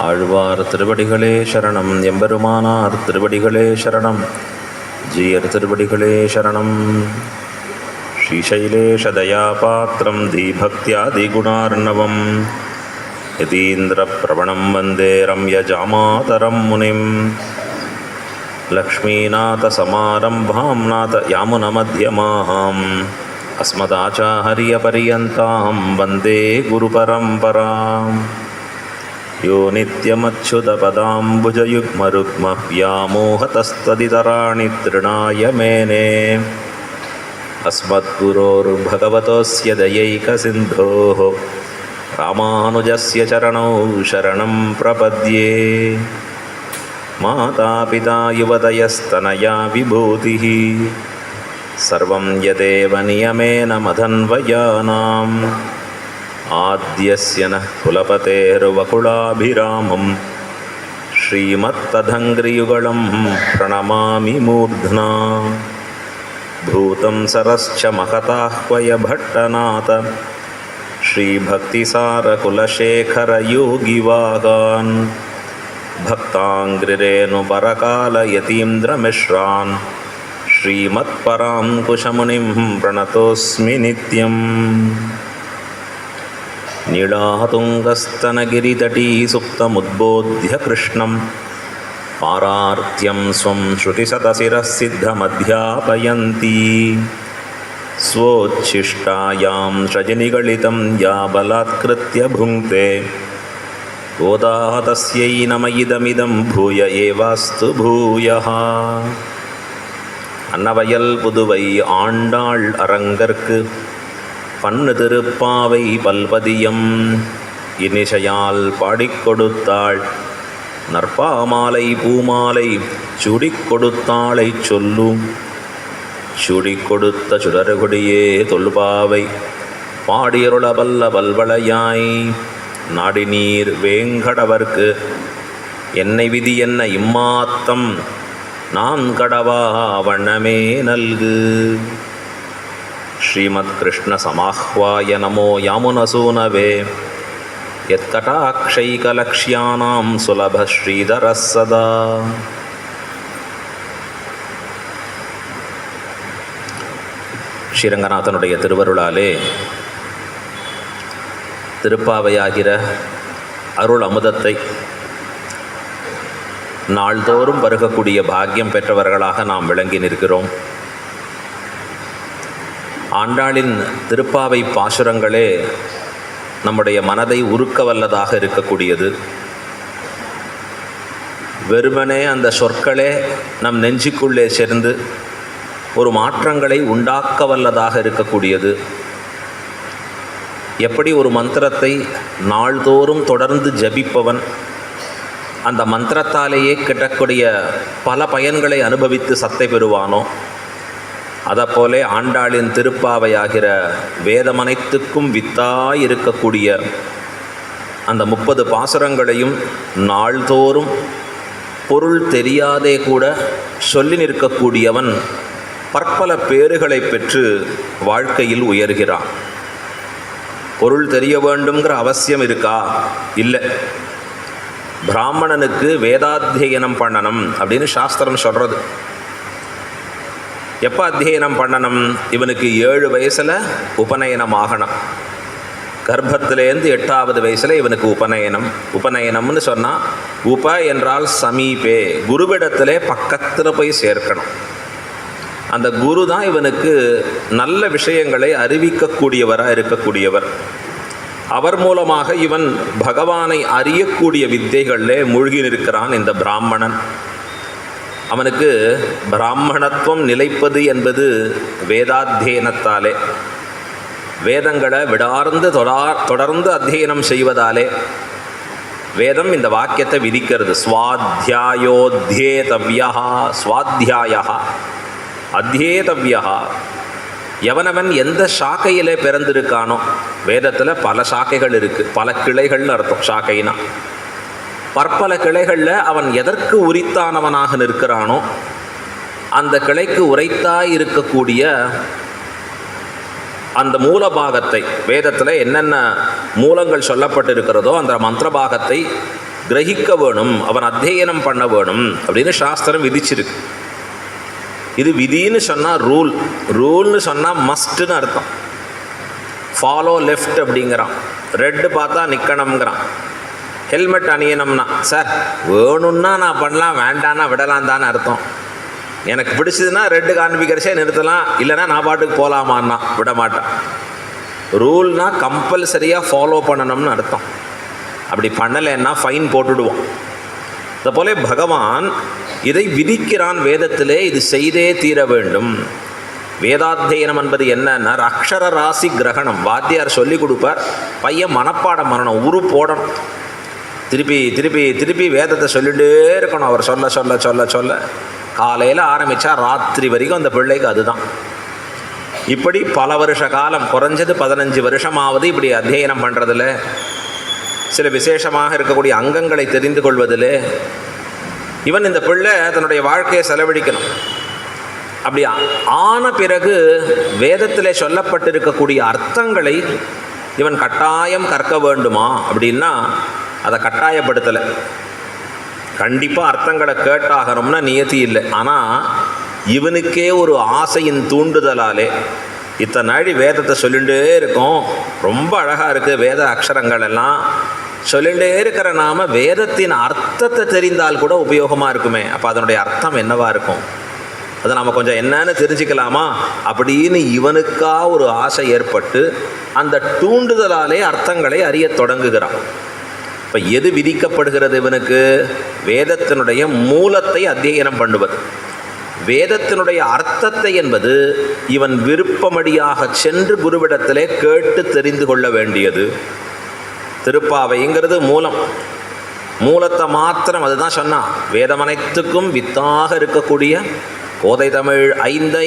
ஆழ்வார் திருவடிகளே சரணம். எம்பெருமானார் திருவடிகளே சரணம். ஜீயர் திருவடிகளே சரணம். ஸ்ரீசைலேஷதயாபாத்திரம் தீபக்தியாதிகுணார்ணவம் யதீந்திரப்ரவணம் வந்தே ரம்யஜாமாதரம் முனிம். லக்ஷ்மீநாதசமாரம்பாம் நாதயாமுனமध्यமாம் அஸ்மதாச்சார்யபர்யந்தாம் வந்தே குருபரம்பராம். யோ நித்யமச்சுதபதாம்புஜயுக்மருக்ம व्यामोहतस्तदितराणि तृणाय मेने. अस्मद्गुरोर्भगवतोऽस्य दयैकसिन्धोः रामानुजस्य चरणौ शरणं प्रपद्ये. मातापिता युवतयस्तनया विभूतिः सर्वं यदेव नियमेन मदन्वयानाम्. आद्यस्य नः कुलपतेर्वकुलाभिरामं श्रीमत्तदङ्घ्रियुगलं प्रणमामि मूर्ध्ना. भूतं सरश्च महताह्वयभट्टनाथ श्रीभक्तिसारकुलशेखरयोगिवागान् भक्ताङ्घ्रिरेणुपरकालयतीन्द्रमिश्रान् श्रीमत्पराङ्कुशमुनिं प्रणतोऽस्मि नित्यम्. नीलातुङ्गस्तनगिरितटी सुप्तमुद्बोध्य कृष्णं पारार्त्यं स्वं श्रुतिशतशिरः सिद्धमध्यापयन्ती. स्वोच्छिष्टायां रजनिगलितं या बलात्कृत्य भुङ्क्ते गोदा तस्यै नम इदमिदं भूय एवास्तु भूयः. அன்னவயல் புதுவை ஆண்டாள் அரங்கற்கு பன்னு திருப்பாவை பல்பதியம் இனிசையால் பாடிக் கொடுத்தாள். நற்பாமாலை பூமாலை சூடிக் கொடுத்தாளை சொல்லும். சூடிக் கொடுத்த சுடர்கொடியே தொல்பாவை பாடியருள வல்ல பல்வளையாய். நாடினீர் வேங்கடவர்க்கு என்னை விதி என்ன இம்மாத்தம் நான் கடவா வண்ணமே நல்கு. ஸ்ரீமத் கிருஷ்ண சமாஹ்வாய நமோ யாமுனசூனவே யத்கடாக்ஷைகலக்ஷ்யானாம் சுலப ஸ்ரீதரः சதா. ஸ்ரீரங்கநாதனுடைய திருவருளாலே திருப்பாவையாகிற அருள் அமுதத்தை நாள்தோறும் பருகக்கூடிய பாக்கியம் பெற்றவர்களாக நாம் விளங்கி நிற்கிறோம். ஆண்டாளின் திருப்பாவை பாசுரங்களே நம்முடைய மனதை உருக்க வல்லதாக இருக்கக்கூடியது. வெறுமனே அந்த சொற்களே நம் நெஞ்சுக்குள்ளே சேர்ந்து ஒரு மாற்றங்களை உண்டாக்க வல்லதாக இருக்கக்கூடியது. எப்படி ஒரு மந்திரத்தை நாள்தோறும் தொடர்ந்து ஜபிப்பவன் அந்த மந்திரத்தாலேயே கிட்டக்கூடிய பல பயன்களை அனுபவித்து சத்தை பெறுவானோ, அதைப்போலே ஆண்டாளின் திருப்பாவையாகிற வேதமனைத்துக்கும் வித்தாய் இருக்கக்கூடிய அந்த 30 பாசுரங்களையும் நாள்தோறும் பொருள் தெரியாதே கூட சொல்லி நிற்கக்கூடியவன் பற்பல பேறுகளை பெற்று வாழ்க்கையில் உயர்கிறான். பொருள் தெரிய வேண்டுங்கிற அவசியம் இருக்கா? இல்லை. பிராமணனுக்கு வேதாத்தியனம் பண்ணணும் அப்படின்னு சாஸ்திரம் சொல்கிறது. எப்போ அத்தியனம் பண்ணணும்? இவனுக்கு 7 வயசில் உபநயனம் ஆகணும். கர்ப்பத்திலேருந்து 8வது வயசில் இவனுக்கு உபநயனம்னு சொன்னால், உப என்றால் சமீபே, குருவிடத்திலே பக்கத்தில் போய் சேர்க்கணும். அந்த குரு தான் இவனுக்கு நல்ல விஷயங்களை அறிவிக்கக்கூடியவராக இருக்கக்கூடியவர். அவர் மூலமாக இவன் பகவானை அறியக்கூடிய வித்தைகளிலே மூழ்கி நிற்கிறான் இந்த பிராமணன். அவனுக்கு பிராமணத்துவம் நிலைப்பது என்பது வேதாத்தியனத்தாலே, வேதங்களை விடார்ந்து தொடர்ந்து அத்தியனம் செய்வதாலே. வேதம் இந்த வாக்கியத்தை விதிக்கிறது. ஸ்வாத்தியாயோத்யேதவ்யா, ஸ்வாத்தியாயா அத்தியேதவ்யா. எவனவன் எந்த சாக்கையிலே பிறந்திருக்கானோ, வேதத்தில் பல சாக்கைகள் இருக்குது, பல கிளைகள்னு அர்த்தம். சாக்கைனா பற்பல கிளைகளில் அவன் எதற்கு உரித்தானவனாக நிற்கிறானோ அந்த கிளைக்கு உரைத்தாய் இருக்கக்கூடிய அந்த மூல பாகத்தை, வேதத்தில் என்னென்ன மூலங்கள் சொல்லப்பட்டு இருக்கிறதோ அந்த மந்திர பாகத்தை கிரகிக்க வேணும், அவன் அத்தியனம் பண்ண வேணும் அப்படின்னு சாஸ்திரம் விதிச்சிருக்கு. இது விதின்னு சொன்னால் ரூல், ரூல்னு சொன்னால் மஸ்ட்னு அர்த்தம். ஃபாலோ லெஃப்ட் அப்படிங்கிறான், ரெட்டு பார்த்தா நிற்கணுங்கிறான். ஹெல்மெட் அணியணும்னா சார் வேணும்னா நான் பண்ணலாம், வேண்டான்னா விடலாம் தானே அர்த்தம். எனக்கு பிடிச்சதுன்னா ரெட்டு காண்பிக்கிறச்சே நிறுத்தலாம், இல்லைனா நான் பாட்டுக்கு போகலாமான்னா விட மாட்டேன். ரூல்னா கம்பல்சரியாக ஃபாலோ பண்ணணும்னு அர்த்தம். அப்படி பண்ணலைன்னா ஃபைன் போட்டுடுவோம். அதை போல பகவான் இதை விதிக்கிறான் வேதத்திலே, இது செய்தே தீர வேண்டும். வேதாத்தியனம் என்பது என்னன்னா அக்ஷர ராசி கிரகணம். வாத்தியார் சொல்லி கொடுப்பார், பையன் மனப்பாடம் பண்ணணும், உரு போடணும், திருப்பி திருப்பி திருப்பி வேதத்தை சொல்லிகிட்டே இருக்கணும். அவர் சொல்ல சொல்ல சொல்ல சொல்ல காலையில் ஆரம்பித்தா ராத்திரி வரைக்கும் அந்த பிள்ளைக்கு அதுதான். இப்படி பல வருஷ காலம், குறைஞ்சது 15 வருஷமாவது இப்படி அத்தியனம் பண்ணுறதில், சில விசேஷமாக இருக்கக்கூடிய அங்கங்களை தெரிந்து கொள்வதில் இவன் இந்த பிள்ளை தன்னுடைய வாழ்க்கையை செலவழிக்கணும். அப்படி ஆன பிறகு வேதத்தில் சொல்லப்பட்டிருக்கக்கூடிய அர்த்தங்களை இவன் கட்டாயம் கற்க வேண்டுமா அப்படின்னா அதை கட்டாயப்படுத்தலை. கண்டிப்பாக அர்த்தங்களை கேட்டாகணும்னா நியதி இல்லை. ஆனால் இவனுக்கே ஒரு ஆசையின் தூண்டுதலாலே இத்தனை நாள் வேதத்தை சொல்லிகிட்டே இருக்கோம், ரொம்ப அழகாக இருக்குது வேத அக்ஷரங்கள் எல்லாம் சொல்லிகிட்டே இருக்கிற நாம வேதத்தின் அர்த்தத்தை தெரிந்தால் கூட உபயோகமாக இருக்குமே, அப்போ அதனுடைய அர்த்தம் என்னவா இருக்கும், அதை நம்ம கொஞ்சம் என்னன்னு தெரிஞ்சுக்கலாமா அப்படின்னு இவனுக்கா ஒரு ஆசை ஏற்பட்டு அந்த தூண்டுதலாலே அர்த்தங்களை அறிய தொடங்குகிறான். இப்போ எது விதிக்கப்படுகிறது இவனுக்கு? வேதத்தினுடைய மூலத்தை அத்தியனம் பண்ணுவது. வேதத்தினுடைய அர்த்தத்தை என்பது இவன் விருப்பமடியாக சென்று குருவிடத்திலே கேட்டு தெரிந்து கொள்ள வேண்டியது. திருப்பாவைங்கிறது மூலம், மூலத்தை மாத்திரம் அதுதான் சொன்னான். வேதமனைத்துக்கும் வித்தாக இருக்கக்கூடிய கோதை தமிழ் 5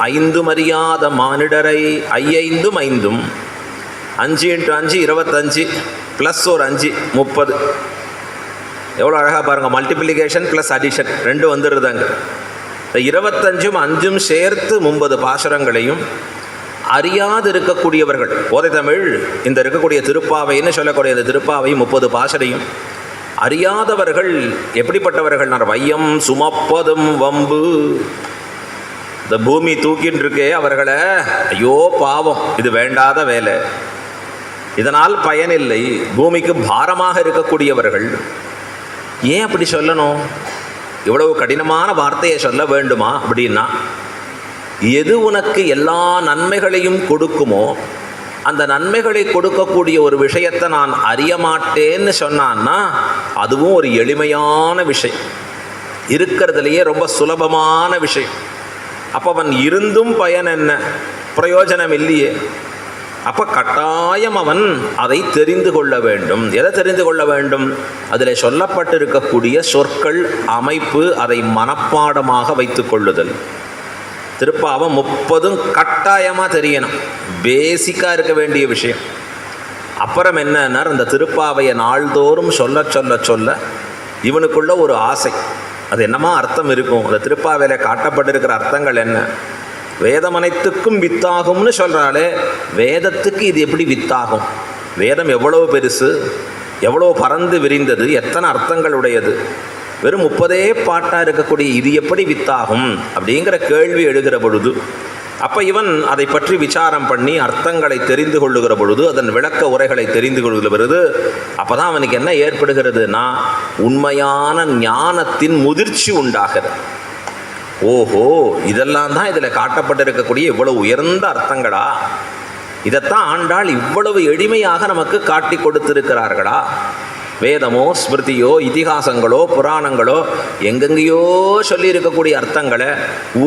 5 அறியாத மானிடரை 5 5 5 × 5 25 ப்ளஸ் ஒரு 5 30. எவ்வளோ அழகாக பாருங்கள், மல்டிப்ளிகேஷன் ப்ளஸ் அடிஷன் ரெண்டு வந்துடுறதாங்க. 25 5 சேர்த்து 30 பாசுரங்களையும் அறியாது இருக்கக்கூடியவர்கள், கோதை தமிழ் இந்த இருக்கக்கூடிய திருப்பாவைன்னு சொல்லக்கூடிய இந்த திருப்பாவை 30 பாசரையும் அறியாதவர்கள் எப்படிப்பட்டவர்கள்? வையம் சுமப்பதும் வம்பு, இந்த பூமி தூக்கின்னு இருக்கே அவர்களை ஐயோ பாவம், இது வேண்டாத வேலை, இதனால் பயனில்லை, பூமிக்கு பாரமாக இருக்கக்கூடியவர்கள். ஏன் அப்படி சொல்லணும்? இவ்வளவு கடினமான வார்த்தையை சொல்ல வேண்டுமா அப்படின்னா, எது உனக்கு எல்லா நன்மைகளையும் கொடுக்குமோ அந்த நன்மைகளை கொடுக்கக்கூடிய ஒரு விஷயத்தை நான் அறிய மாட்டேன்னு சொன்னான்னா அதுவும் ஒரு எளிமையான விஷயம், இருக்கிறதுலையே ரொம்ப சுலபமான விஷயம். அப்போ அவன் இருந்தும் பயன் என்ன? பிரயோஜனம் இல்லையே. அப்போ கட்டாயம் அவன் அதை தெரிந்து கொள்ள வேண்டும். எதை தெரிந்து கொள்ள வேண்டும்? அதில் சொல்லப்பட்டிருக்கக்கூடிய சொற்கள், அமைப்பு, அதை மனப்பாடமாக வைத்து கொள்ளுதல். திருப்பாவம் 30 கட்டாயமாக தெரியணும், பேசிக்காக இருக்க வேண்டிய விஷயம். அப்புறம் என்னன்னா அந்த திருப்பாவையை நாள்தோறும் சொல்ல சொல்ல சொல்ல இவனுக்குள்ள ஒரு ஆசை, அது என்னமா அர்த்தம் இருக்கும், அந்த திருப்பாவையில் காட்டப்பட்டிருக்கிற அர்த்தங்கள் என்ன? வேதம் அனைத்துக்கும் வித்தாகும்னு சொல்கிறாளே, வேதத்துக்கு இது எப்படி வித்தாகும்? வேதம் எவ்வளவு பெருசு, எவ்வளோ பறந்து விரிந்தது, எத்தனை அர்த்தங்கள் உடையது. வெறும் 30 பாட்டாக இருக்கக்கூடிய இது எப்படி வித்தாகும் அப்படிங்கிற கேள்வி எழுகிற பொழுது, அப்போ இவன் அதை பற்றி விசாரம் பண்ணி அர்த்தங்களை தெரிந்து கொள்ளுகிற பொழுது, அதன் விளக்க உரைகளை தெரிந்து கொள்ளுகிற பொழுது, அப்போ தான் அவனுக்கு என்ன ஏற்படுகிறதுனா உண்மையான ஞானத்தின் முதிர்ச்சி உண்டாகிறது. ஓஹோ, இதெல்லாம் தான் இதில் காட்டப்பட்டிருக்கக்கூடிய இவ்வளவு உயர்ந்த அர்த்தங்களா, இதைத்தான் ஆண்டாள் இவ்வளவு எளிமையாக நமக்கு காட்டி கொடுத்திருக்கிறார்களா? வேதமோ ஸ்மிருதியோ இதிகாசங்களோ புராணங்களோ எங்கெங்கேயோ சொல்லியிருக்கக்கூடிய அர்த்தங்களை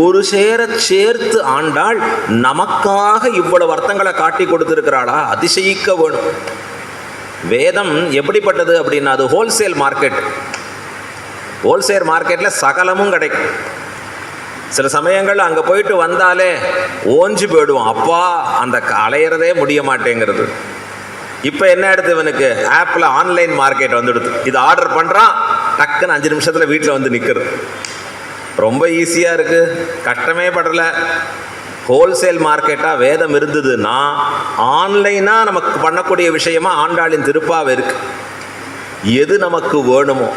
ஒரு சேர சேர்த்து ஆண்டாள் நமக்காக இவ்வளவு அர்த்தங்களை காட்டி கொடுத்திருக்கிறாளா? அதிசயிக்க வேணும். வேதம் எப்படிப்பட்டது அப்படின்னா, அது ஹோல்சேல் மார்க்கெட். ஹோல்சேல் மார்க்கெட்டில் சகலமும் கிடைக்கும். சில சமயங்கள் அங்கே போயிட்டு வந்தாலே ஓஞ்சி போயிடுவோம், அப்பா அந்த அலையிறதே முடிய மாட்டேங்கிறது. இப்போ என்ன எடுத்து இவனுக்கு ஆப்பில் ஆன்லைன் மார்க்கெட் வந்துடுது. இது ஆர்டர் பண்ணுறான், டக்குன்னு 5 நிமிஷத்தில் வீட்டில் வந்து நிற்கிறது. ரொம்ப ஈஸியாக இருக்குது, கஷ்டமே படலை. ஹோல்சேல் மார்க்கெட்டாக வேதம் இருந்ததுன்னா ஆன்லைனாக நமக்கு பண்ணக்கூடிய விஷயமா ஆண்டாளின் திருப்பாவை இருக்கு. எது நமக்கு வேணுமோ,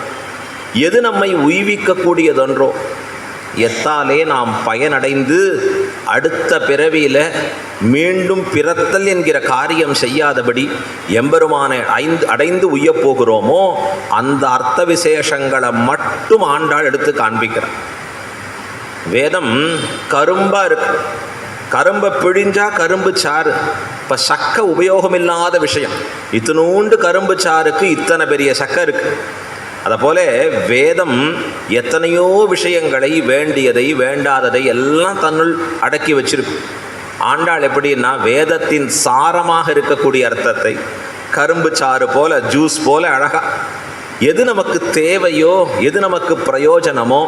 எது நம்மை உய்விக்கக்கூடியதொன்றோ, எத்தாலே நாம் பயனடைந்து அடுத்த பிறவியில் மீண்டும் பிறத்தல் என்கிற காரியம் செய்யாதபடி எம்பெருமானை அடைந்து உய்யப் போகிறோமோ அந்த அர்த்த விசேஷங்களை மட்டும் ஆண்டாள் எடுத்து காண்பிக்கிறார். வேதம் கரும்பாக இருக்கு. கரும்பை பிழிஞ்சா கரும்பு சாறு. இப்போ சக்கை உபயோகம் இல்லாத விஷயம். இத்தினூண்டு கரும்பு சாருக்கு இத்தனை பெரிய சக்கை இருக்குது. அதுபோல வேதம் எத்தனையோ விஷயங்களை, வேண்டியதை வேண்டாததை எல்லாம் தன்னுள் அடக்கி வச்சிருக்கு. ஆண்டாள் எப்படின்னா வேதத்தின் சாரமாக இருக்கக்கூடிய அர்த்தத்தை கரும்பு சாறு போல, ஜூஸ் போல அழகா எது நமக்கு தேவையோ, எது நமக்கு பிரயோஜனமோ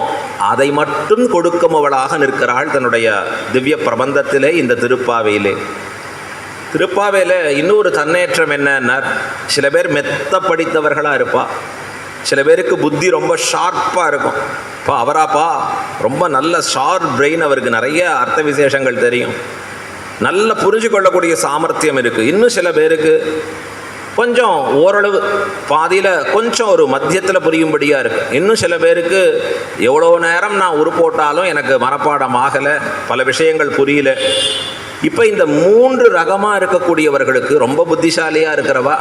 அதை மட்டும் கொடுக்குமவளாக நிற்கிறாள் தன்னுடைய திவ்ய பிரபந்தத்திலே, இந்த திருப்பாவையிலே. திருப்பாவையில் இன்னொரு தன்னேற்றம் என்னன்னா, சில பேர் மெத்த படித்தவர்களாக இருப்பா, சில பேருக்கு புத்தி ரொம்ப ஷார்ப்பாக இருக்கும். இப்போ அவராப்பா ரொம்ப நல்ல ஷார்ப் பிரெயின், அவருக்கு நிறைய அர்த்த விசேஷங்கள் தெரியும், நல்ல புரிஞ்சு கொள்ளக்கூடிய சாமர்த்தியம் இருக்குது. இன்னும் சில பேருக்கு கொஞ்சம் ஓரளவு பாதியில் கொஞ்சம் ஒரு மத்தியத்தில் புரியும்படியாக இருக்குது. இன்னும் சில பேருக்கு எவ்வளோ நேரம் நான் உருப்போட்டாலும் எனக்கு மனப்பாடம் ஆகலை, பல விஷயங்கள் புரியல. இப்போ இந்த 3 ரகமாக இருக்கக்கூடியவர்களுக்கு, ரொம்ப புத்திசாலியாக இருக்கிறவா,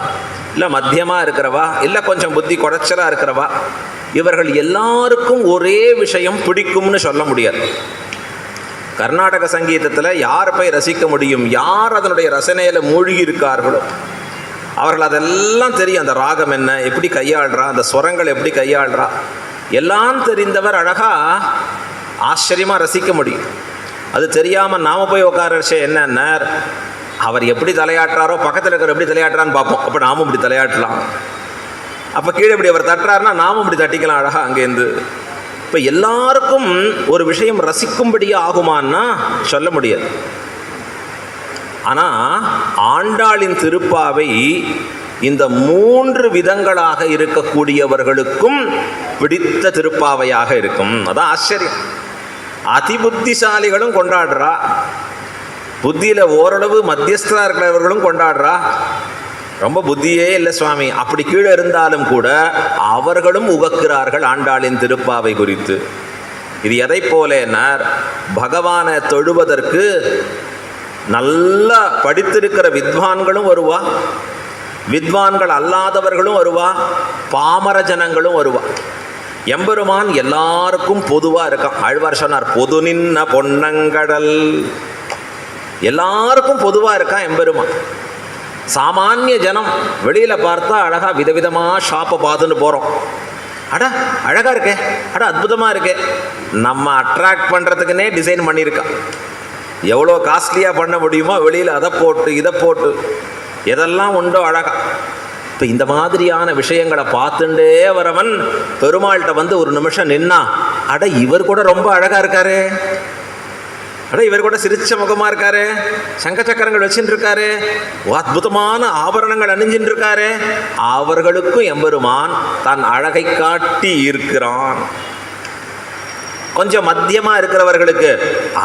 இல்லை மத்தியமாக இருக்கிறவா, இல்லை கொஞ்சம் புத்தி குறைச்சலாக இருக்கிறவா, இவர்கள் எல்லாருக்கும் ஒரே விஷயம் பிடிக்கும்னு சொல்ல முடியாது. கர்நாடக சங்கீதத்தில் யார் போய் ரசிக்க முடியும்? யார் அதனுடைய ரசனையில் மூழ்கி இருக்கார்களோ அவர்கள் அதெல்லாம் தெரியும். அந்த ராகம் என்ன, எப்படி கையாளுறா, அந்த ஸ்வரங்கள் எப்படி கையாளுறா, எல்லாம் தெரிந்தவர் அழகாக ஆச்சரியமாக ரசிக்க முடியும். அது தெரியாமல் நாம் போய் உட்காரச்சே என்னன்னா, அவர் எப்படி தலையாட்டுறாரோ பக்கத்தில் இருக்கிற எப்படி தலையாட்டுறான்னு பார்ப்போம். அப்போ நாமும் இப்படி தலையாட்டலாம். அப்போ கீழே இப்படி அவர் தட்டுறாருன்னா நாமும் இப்படி தட்டிக்கலாம் அழகாக அங்கேருந்து. இப்போ எல்லாருக்கும் ஒரு விஷயம் ரசிக்கும்படியாக ஆகுமான்னா சொல்ல முடியாது. ஆனால் ஆண்டாளின் திருப்பாவை இந்த 3 விதங்களாக இருக்கக்கூடியவர்களுக்கும் பிடித்த திருப்பாவையாக இருக்கும். அதான் ஆச்சரியம். அதிபுத்திசாலிகளும் கொண்டாடுறா, புத்தியில் ஓரளவு மத்தியஸ்தராக இருக்கிறவர்களும் கொண்டாடுறா. ரொம்ப புத்தியே இல்லை சுவாமி அப்படி கீழே இருந்தாலும் கூட அவர்களும் உகக்கிறார்கள் ஆண்டாளின் திருப்பாவை குறித்து. இது எதை போலேன்னா, பகவானை தொழுவதற்கு நல்லா படித்திருக்கிற வித்வான்களும் வருவா, வித்வான்கள் அல்லாதவர்களும் வருவா, பாமர ஜனங்களும் வருவா. எம்பெருமான் எல்லாருக்கும் பொதுவாக இருக்கான். ஆழ்வார் சொன்னார், பொது நின்ன பொன்னங்கடல். எல்லாருக்கும் பொதுவாக இருக்கான் எம்பெருமான். சாமானிய ஜனம் வெளியில் பார்த்தா அழகாக விதவிதமாக ஷாப்பை பார்த்துன்னு போகிறோம். அடா அழகாக இருக்கே, அடா அற்புதமாக இருக்கே, நம்ம அட்ராக்ட் பண்ணுறதுக்குன்னே டிசைன் பண்ணியிருக்கான். எவ்வளோ காஸ்ட்லியாக பண்ண முடியுமோ வெளியில் அதை போட்டு இதை போட்டு எதெல்லாம் உண்டோ அழகா. இப்போ இந்த மாதிரியான விஷயங்களை பார்த்துட்டே வரவன் பெருமாள்கிட்ட வந்து ஒரு நிமிஷம் நின்னா, அட இவர் கூட ரொம்ப அழகாக இருக்காரு, அட இவர் கூட சிரிச்ச முகமாக இருக்காரு, சங்க சக்கரங்கள் வச்சுட்டு இருக்காரு, அற்புதமான ஆபரணங்கள் அணிஞ்சின்னு இருக்காரு, அவர்களுக்கும் எம்பெருமான் தன் அழகை காட்டி இருக்கிறான். கொஞ்சம் மத்தியமாக இருக்கிறவர்களுக்கு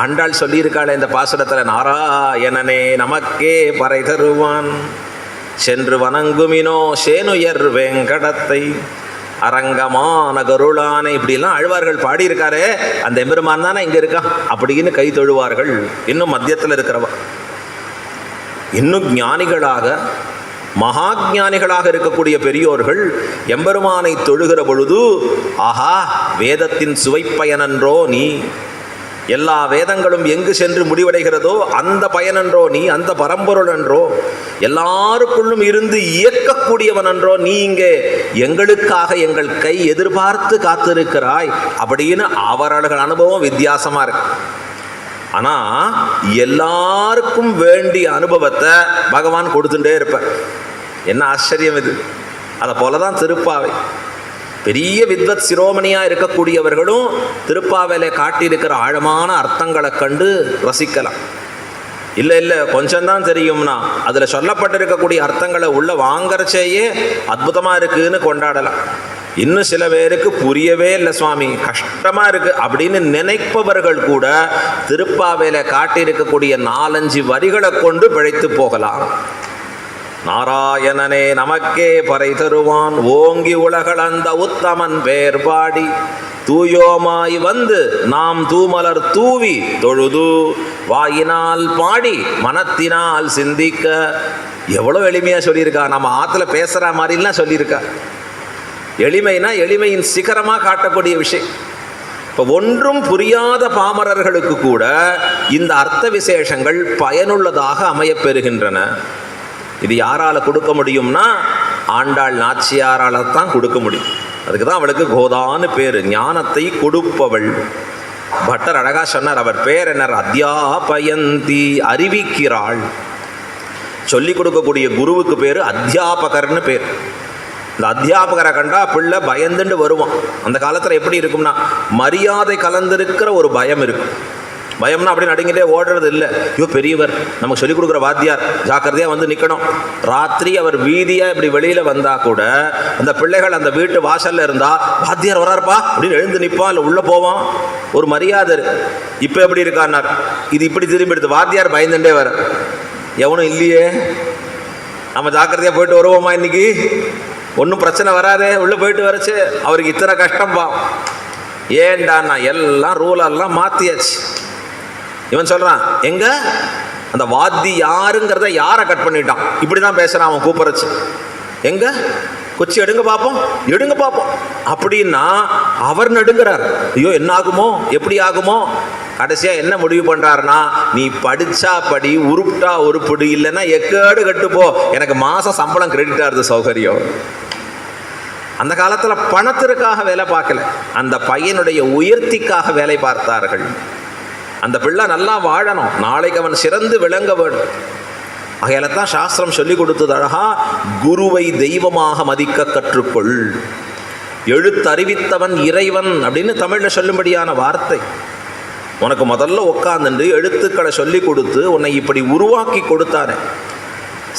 ஆண்டாள் சொல்லியிருக்காள் இந்த பாசுரத்தில், நாராயணனே நமக்கே பறை தருவான், சென்று வணங்குமினோ சேனுயர் வேங்கடத்தை அரங்கமான கருளானை, இப்படிலாம் ஆழ்வார்கள் பாடியிருக்காரு. அந்த எம்பெருமான் தானே இங்கே இருக்கான் அப்படின்னு கை தொழுவார்கள். இன்னும் மத்தியத்தில் இருக்கிறவா, இன்னும் ஞானிகளாக மகா ஞானிகளாக இருக்கக்கூடிய பெரியோர்கள் எம்பெருமானை தொழுகிற பொழுது, ஆஹா வேதத்தின் சுவைப்பயனன்றோ நீ, எல்லா வேதங்களும் எங்கு சென்று முடிவடைகிறதோ அந்த பயனன்றோ நீ, அந்த பரம்பொருள் என்றோ, எல்லாருக்குள்ளும் இருந்து இயக்கக்கூடியவன் என்றோ நீ, இங்கே எங்களுக்காக எங்கள் கை எதிர்பார்த்து காத்திருக்கிறாய் அப்படின்னு அவர்கள் அனுபவம் வித்தியாசமாக இருக்கு. ஆனால் எல்லாருக்கும் வேண்டிய அனுபவத்தை பகவான் கொடுத்துட்டே இருப்பார். என்ன ஆச்சரியம் இது! அதை போல தான் திருப்பாவை. பெரிய வித்வத் சிரோமணியாக இருக்கக்கூடியவர்களும் திருப்பாவையில காட்டியிருக்கிற ஆழமான அர்த்தங்களை கண்டு ரசிக்கலாம். இல்லை கொஞ்சம்தான் தெரியும்னா அதில் சொல்லப்பட்டிருக்கக்கூடிய அர்த்தங்களை உள்ள வாங்கறச்சேயே அற்புதமாக இருக்குதுன்னு கொண்டாடலாம். இன்னும் சில பேருக்கு புரியவே இல்லை சுவாமி, கஷ்டமாக இருக்குது அப்படின்னு நினைப்பவர்கள் கூட திருப்பாவையில் காட்டியிருக்கக்கூடிய 4-5 வரிகளை கொண்டு பிழைத்து போகலாம். நாராயணனே நமக்கே பறை தருவான், ஓங்கி உலகளந்த உத்தமன் பேர் பாடி, தூயோமாய் வந்து நாம் தூமலர் தூவி தொழுது, வாயினால் பாடி மனத்தினால் சிந்திக்க. எவ்வளோ எளிமையாக சொல்லியிருக்கா. நம்ம ஆற்றுல பேசுகிற மாதிரிலாம் சொல்லியிருக்கா. எளிமைனா எளிமையின் சிகரமாக காட்டக்கூடிய விஷயம். இப்போ ஒன்றும் புரியாத பாமரர்களுக்கு கூட இந்த அர்த்த விசேஷங்கள் பயனுள்ளதாக அமையப்பெறுகின்றன. இது யாரால் கொடுக்க முடியும்னா ஆண்டாள் நாச்சியாரால் தான் கொடுக்க முடியும். அதுக்கு தான் அவளுக்கு கோதான்னு பேர், ஞானத்தை கொடுப்பவள். பட்டர் அழகா சொன்னார், அவர் பேர் என்ன? அத்தியாபயந்தி, அறிவிக்கிறாள். சொல்லிக் கொடுக்கக்கூடிய குருவுக்கு பேர் அத்தியாபகர்னு பேர். இந்த அத்தியாபகரை கண்டா பிள்ளை பயந்துட்டு வருவான். அந்த காலத்தில் எப்படி இருக்கும்னா மரியாதை கலந்திருக்கிற ஒரு பயம் இருக்கும். பயம்னா அப்படி நடுங்கிட்டே ஓடுறது இல்லை. ஐயோ பெரியவர் நமக்கு சொல்லிக் கொடுக்குற வாத்தியார், ஜாக்கிரதையாக வந்து நிற்கணும். ராத்திரி அவர் வீதியாக இப்படி வெளியில் வந்தால் கூட அந்த பிள்ளைகள் அந்த வீட்டு வாசலில் இருந்தால் வாத்தியார் வராருப்பா அப்படின்னு எழுந்து நிற்பான், இல்லை உள்ளே போவான். ஒரு மரியாதை. இப்போ எப்படி இருக்கான்னார், இது இப்படி திரும்பி எடுத்து வாத்தியார் பயந்துட்டே வர, எவனும் இல்லையே நம்ம ஜாக்கிரதையாக போயிட்டு வருவோமா, இன்னைக்கு ஒன்றும் பிரச்சனை வராதே, உள்ளே போயிட்டு வரச்சு. அவருக்கு இத்தனை கஷ்டம்பா. ஏண்டான்னா எல்லாம் ரூலெல்லாம் மாற்றியாச்சு. இவன் சொல்கிறான், எங்க அந்த வாத்தி யாருங்கிறத யாரை கட் பண்ணிட்டான், இப்படி தான் பேசுகிறான் அவன் கூப்பிட்றச்சு. எங்க கொச்சி எடுங்க பார்ப்போம், எடுங்க பார்ப்போம் அப்படின்னா அவர் நடுங்கிறார். ஐயோ என்ன ஆகுமோ, எப்படி ஆகுமோ. கடைசியாக என்ன முடிவு பண்ணுறாருன்னா, நீ படித்தா படி, உருப்பிட்டா உருப்பிடு, இல்லைன்னா எக்கேடு கட்டுப்போ, எனக்கு மாதம் சம்பளம் கிரெடிட் ஆகுது, சௌகரியம். அந்த காலத்தில் பணத்திற்காக வேலை பார்க்கல, அந்த பையனுடைய உயர்த்திக்காக வேலை பார்த்தார்கள். அந்த பிள்ளை நல்லா வாழணும், நாளைக்கு அவன் சிறந்து விளங்க வேண்டும். அகையில தான் சாஸ்திரம் சொல்லி கொடுத்தது அழகா, குருவை தெய்வமாக மதிக்க கற்றுக்கொள். எழுத்தறிவித்தவன் இறைவன் அப்படின்னு தமிழில் சொல்லும்படியான வார்த்தை. உனக்கு முதல்ல உட்காந்துட்டு எழுத்துக்களை சொல்லி கொடுத்து உன்னை இப்படி உருவாக்கி கொடுத்தானே,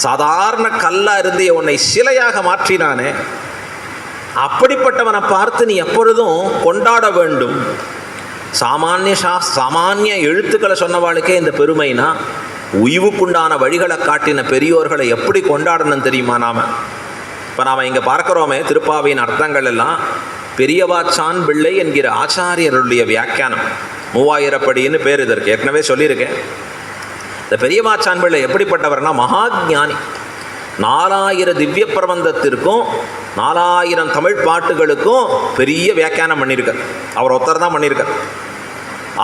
சாதாரண கல்லாக இருந்தே உன்னை சிலையாக மாற்றினானே, அப்படிப்பட்டவனை பார்த்து நீ எப்பொழுதும் கொண்டாட வேண்டும். சாமானிய எழுத்துக்களை சொன்னவாளுக்கே இந்த பெருமைனா, உய்வுக்குண்டான வழிகளை காட்டின பெரியோர்களை எப்படி கொண்டாடணும் தெரியுமா? இப்போ நாம் இங்கே பார்க்குறோமே திருப்பாவையின் அர்த்தங்கள் எல்லாம் பெரியவாச்சான் பிள்ளை என்கிற ஆச்சாரியருடைய வியாக்கியானம். 3000 படின்னு பேர் இதற்கு, ஏற்கனவே சொல்லியிருக்கேன். இந்த பெரியவாச்சான் பிள்ளை எப்படிப்பட்டவர்னா மகாஜானி. 4000 திவ்ய பிரபந்தத்திற்கும் 4000 தமிழ் பாட்டுகளுக்கும் பெரிய வியாக்கியானம் பண்ணியிருக்கார். அவர் ஒருத்தர் தான் பண்ணியிருக்கார்,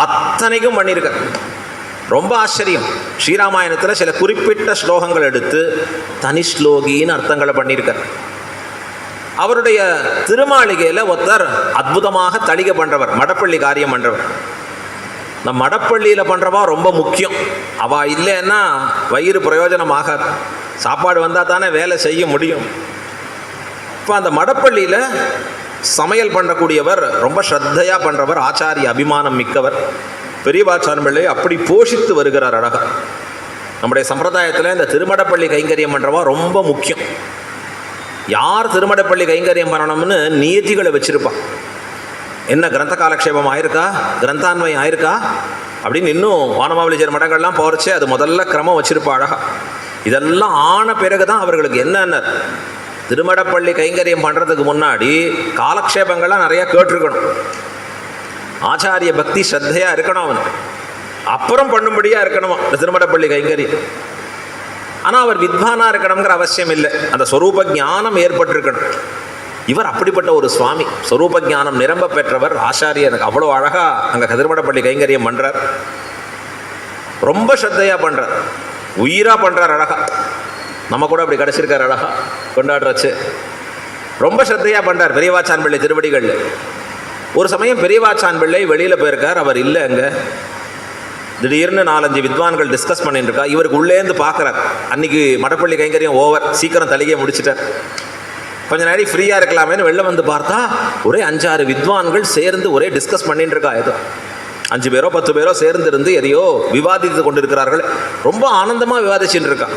அத்தனைக்கும் பண்ணியிருக்கார். ரொம்ப ஆச்சரியம். ஸ்ரீராமாயணத்தில் சில குறிப்பிட்ட ஸ்லோகங்கள் எடுத்து தனி ஸ்லோகின்னு அர்த்தங்களை பண்ணியிருக்கார். அவருடைய திருமாளிகையில் ஒருத்தர் அற்புதமாக தளிகை பண்ணுறவர், மடப்பள்ளி காரியம் பண்ணுறவர். இந்த மடப்பள்ளியில் பண்ணுறவா ரொம்ப முக்கியம். அவள் இல்லைன்னா வயிறு பிரயோஜனமாகாது. சாப்பாடு வந்தால் தானே வேலை செய்ய முடியும். இப்போ அந்த மடப்பள்ளியில் சமையல் பண்ணக்கூடியவர் ரொம்ப ஸ்ரத்தையாக பண்ணுறவர், ஆச்சாரிய அபிமானம் மிக்கவர். பெரியவாச்சான் பிள்ளை அப்படி போஷித்து வருகிறார் அழகா. நம்முடைய சம்பிரதாயத்தில் இந்த திருமடப்பள்ளி கைங்கரியம் பண்ணுறவா ரொம்ப முக்கியம். யார் திருமடப்பள்ளி கைங்கரியம் பண்ணணும்னு நியதிகளை வச்சுருப்பான். என்ன கிரந்த காலக்ஷேபம் ஆயிருக்கா, கிரந்தான்வயம் ஆயிருக்கா அப்படின்னு இன்னும் வானமாவளிஜர் மடங்கள்லாம் போகிறச்சே அது முதல்ல கிரமம் வச்சுருப்பா அழகா. இதெல்லாம் ஆன பிறகு தான் அவர்களுக்கு என்னென்ன திருமடப்பள்ளி கைங்கரியம் பண்ணுறதுக்கு முன்னாடி காலக்ஷேபங்கள்லாம் நிறையா கேட்டிருக்கணும். ஆச்சாரிய பக்தி ஸ்ரத்தையாக இருக்கணும் அவன், அப்புறம் பண்ணும்படியாக இருக்கணுமா இந்த திருமடப்பள்ளி கைங்கரியம். ஆனால் அவர் வித்வானாக இருக்கணுங்கிற அவசியம் இல்லை, அந்த ஸ்வரூப ஞானம் ஏற்பட்டிருக்கணும். இவர் அப்படிப்பட்ட ஒரு சுவாமி, ஸ்வரூப ஞானம் நிரம்ப பெற்றவர், ஆச்சாரியர். அவ்வளோ அழகாக அங்கே திருமடப்பள்ளி கைங்கரியம் பண்ணுறார். ரொம்ப ஸ்ரத்தையாக பண்ணுறார், உயிராக பண்ணுறார் அழகா. நம்ம கூட அப்படி கிடச்சிருக்கார் அழகா கொண்டாடுறச்சு. ரொம்ப ஸ்ரத்தையாக பண்ணுறார் பெரியவாச்சான் பிள்ளை திருவடிகள். ஒரு சமயம் பெரியவாச்சான் பிள்ளை வெளியில் போயிருக்கார், அவர் இல்லை அங்கே. திடீர்னு 4-5 வித்வான்கள் டிஸ்கஸ் பண்ணிட்டு இருக்கா. இவருக்கு உள்ளேருந்து பார்க்குறார். அன்றைக்கி மடப்பள்ளி கைங்கரியம் ஓவர், சீக்கிரம் தலிகையை முடிச்சுட்டார். கொஞ்சம் நேரம் ஃப்ரீயாக இருக்கலாமேன்னு வெளில வந்து பார்த்தா ஒரே 5-6 வித்வான்கள் சேர்ந்து ஒரே டிஸ்கஸ் பண்ணிட்டு இருக்கா. ஏதோ 5 பேரோ 10 பேரோ சேர்ந்து இருந்து எதையோ விவாதித்து கொண்டு இருக்கிறார்கள். ரொம்ப ஆனந்தமாக விவாதிச்சுட்டு இருக்கான்.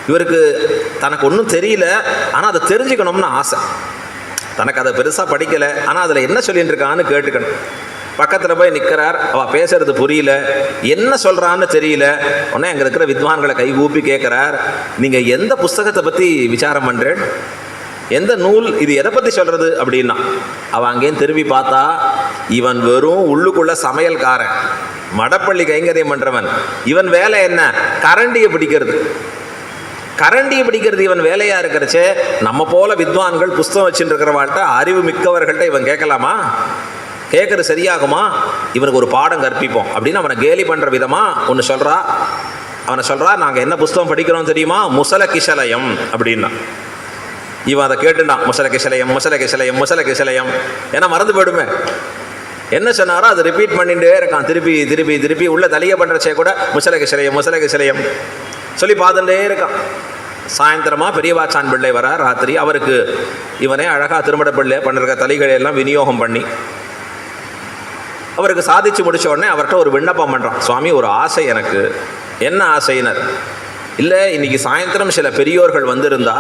இவருக்கு தனக்கு ஒன்றும் தெரியல, ஆனால் அதை தெரிஞ்சுக்கணும்னு ஆசை. தனக்கு அதை பெருசாக படிக்கலை, ஆனால் அதில் என்ன சொல்லிட்டு இருக்கான்னு கேட்டுக்கணும். பக்கத்தில் போய் நிற்கிறார், அவள் பேசுறது புரியல, என்ன சொல்கிறான்னு தெரியல. உடனே அங்கே இருக்கிற வித்வான்களை கைகூப்பி கேட்குறார், நீங்கள் எந்த புஸ்தகத்தை பற்றி விசாரம் பண்ணுறேன், எந்த நூல், இது எதை பற்றி சொல்கிறது அப்படின்னா. அவன் அங்கேயும் திரும்பி பார்த்தா, இவன் வெறும் உள்ளுக்குள்ள சமையல்காரன், மடப்பள்ளி கைங்கரியம் பண்ணுறவன். இவன் வேலை என்ன? கரண்டியை பிடிக்கிறது. கரண்டியை பிடிக்கிறது இவன் வேலையாக இருக்கிறச்சே, நம்ம போல வித்வான்கள் புஸ்தகம் வச்சுட்டு இருக்கிறவாள்கிட்ட, அறிவு மிக்கவர்கள்ட்ட இவன் கேட்கலாமா? கேட்குறது சரியாகுமா? இவனுக்கு ஒரு பாடம் கற்பிப்போம் அப்படின்னு அவனை கேலி பண்ணுற விதமாக ஒன்று சொல்கிறா. அவனை சொல்கிறா, நாங்கள் என்ன புஸ்தகம் படிக்கிறோம் தெரியுமா? முசல கிசலயம் அப்படின்னா. இவன் அதை கேட்டுட்டான், முசல கிசலயம் முசல கிசலயம் முசல கிசலயம், ஏன்னா மறந்து போயிடுமே. என்ன சொன்னாரோ அதை ரிப்பீட் பண்ணிகிட்டே இருக்கான், திருப்பி திருப்பி திருப்பி. உள்ள தலையை பண்ணுறச்சே கூட முசல கிசலயம் முசல கிசலயம் சொல்லி பார்த்துட்டே இருக்கான். சாயந்தரமாக பெரியவாச்சான் பிள்ளை வர ராத்திரி, அவருக்கு இவனே அழகாக திருமட பிள்ளை பண்ணிருக்க தலைகளையெல்லாம் விநியோகம் பண்ணி அவருக்கு சாதிச்சு முடித்த உடனே அவர்கிட்ட ஒரு விண்ணப்பம் பண்ணுறான். சுவாமி, ஒரு ஆசை எனக்கு. என்ன ஆசையினர்? இல்லை, இன்னைக்கு சாயந்தரம் சில பெரியோர்கள் வந்திருந்தா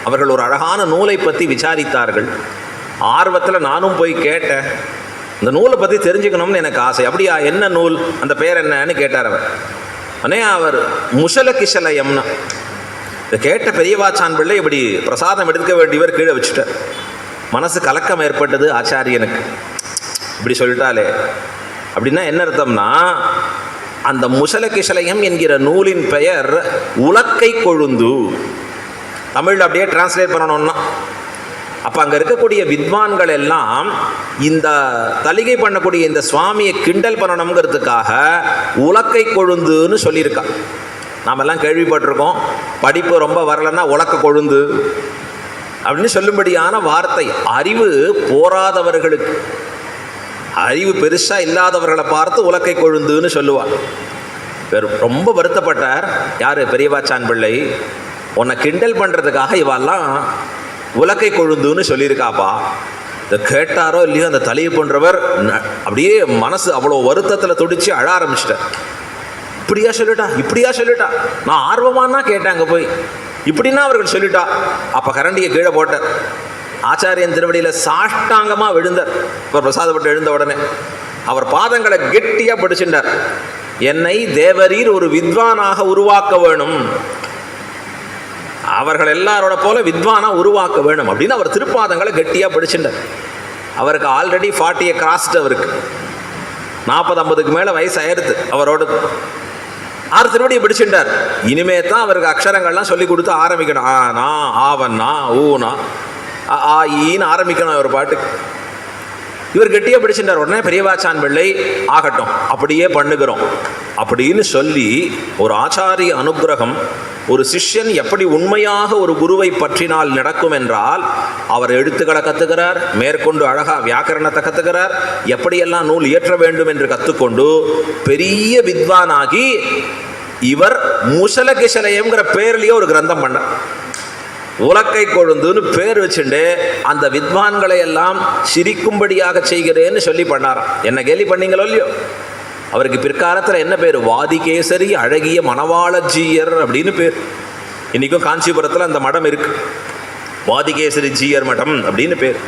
அவர்கள் ஒரு அழகான நூலை பற்றி விசாரித்தார்கள். ஆர்வத்தில் நானும் போய் கேட்டேன், இந்த நூலை பற்றி தெரிஞ்சுக்கணும்னு எனக்கு ஆசை. அப்படியா, என்ன நூல், அந்த பேர் என்னன்னு கேட்டார் அவர். உடனே அவர் முசல கிசலயம்னா, இதை கேட்ட பெரியவாச்சான் பிள்ளை இப்படி பிரசாதம் எடுக்க வேண்டியவர் கீழே வச்சுட்டார். மனசு கலக்கம் ஏற்பட்டது ஆச்சாரியனுக்கு. இப்படி சொல்லிட்டாலே அப்படின்னா என்ன அர்த்தம்னா, அந்த முசல கிசலயம் என்கிற நூலின் பெயர் உலக்கை கொழுந்து. தமிழில் அப்படியே டிரான்ஸ்லேட் பண்ணணும்னா, அப்போ அங்கே இருக்கக்கூடிய வித்வான்கள் எல்லாம் இந்த தலிகை பண்ணக்கூடிய இந்த சுவாமியை கிண்டல் பண்ணணுங்கிறதுக்காக உலக்கை கொழுந்துன்னு சொல்லியிருக்கா. நாம் எல்லாம் கேள்விப்பட்டிருக்கோம், படிப்பு ரொம்ப வரலன்னா உலக்க கொழுந்து அப்படின்னு சொல்லும்படியான வார்த்தை. அறிவு போராதவர்களுக்கு, அறிவு பெருசாக இல்லாதவர்களை பார்த்து உலக்கை கொழுந்துன்னு சொல்லுவாள். ரொம்ப வருத்தப்பட்டார் யார்? பெரியவாச்சான் பிள்ளை. உன்னை கிண்டல் பண்ணுறதுக்காக இவெல்லாம் உலக்கை கொழுந்துன்னு சொல்லியிருக்காப்பா. இதை கேட்டாரோ இல்லையோ அந்த தலையை பண்ணுறவர் அப்படியே மனசு அவ்வளோ வருத்தத்தில் துடிச்சு அழ ஆரம்பிச்சிட்டார். இப்படியா சொல்லிட்டா, இப்படியா சொல்லிட்டா, நான் ஆர்வமானா கேட்டேன் அங்கே போய், இப்படின்னா அவர்கள் சொல்லிட்டா. அப்போ கரண்டியை கீழே போட்டார். ஆச்சாரியன் திருவடியில் சாஷ்டாங்கமாக விழுந்தார். இப்போ பிரசாதப்பட்டு எழுந்த உடனே அவர் பாதங்களை கெட்டியாக பிடிச்சிட்டார். என்னை தேவரீர் ஒரு வித்வானாக உருவாக்க வேணும், அவர்கள் எல்லாரோட போல வித்வானா உருவாக்க வேணும் அப்படின்னு அவர் திருப்பாதங்களை கெட்டியாக பிடிச்சிட்டார். அவருக்கு ஆல்ரெடி 40 கிராஸ்ட், அவருக்கு 40-50க்கு மேலே வயசு ஆயிடுது அவரோட. ஆறு திருவடியை பிடிச்சிட்டார். இனிமே தான் அவருக்கு அக்ஷரங்கள்லாம் சொல்லி கொடுத்து ஆரம்பிக்கணும். ஆனா ஆவன்னா ஊனா ஆ ஈன்னு ஆரம்பிக்கணும் ஒரு பாட்டுக்கு. இவர் கெட்டியாக பிடிச்சிட்டார். உடனே பெரியவாச்சான் பிள்ளை, ஆகட்டும் அப்படியே பண்ணுகிறோம் அப்படின்னு சொல்லி, ஒரு ஆச்சாரிய அனுகிரகம், ஒரு சிஷ்யன் எப்படி உண்மையாக ஒரு குருவை பற்றினால் நடக்கும் என்றால், அவர் எழுத்துக்களை கற்றுக்கிறார், மேற்கொண்டு அழகாக வியாக்கரணத்தை கற்றுக்கிறார், எப்படியெல்லாம் நூல் இயற்ற வேண்டும் என்று கற்றுக்கொண்டு பெரிய வித்வானாகி இவர் முசல கிசலயம்ங்கிற பேர்லேயே ஒரு கிரந்தம் பண்ணார். உலக்கை கொழுந்துன்னு பேர் வச்சுட்டு அந்த வித்வான்களை எல்லாம் சிரிக்கும்படியாக செய்கிறேன்னு சொல்லி பண்ணாராம். என்ன கேலி பண்ணீங்களோ இல்லையோ, அவருக்கு பிற்காலத்தில் என்ன பேர்? வாதிகேசரி அழகிய மணவாளஜீயர் அப்படின்னு பேர். இன்றைக்கும் காஞ்சிபுரத்தில் அந்த மடம் இருக்கு, வாதிகேசரி ஜீயர் மடம் அப்படின்னு பேர்.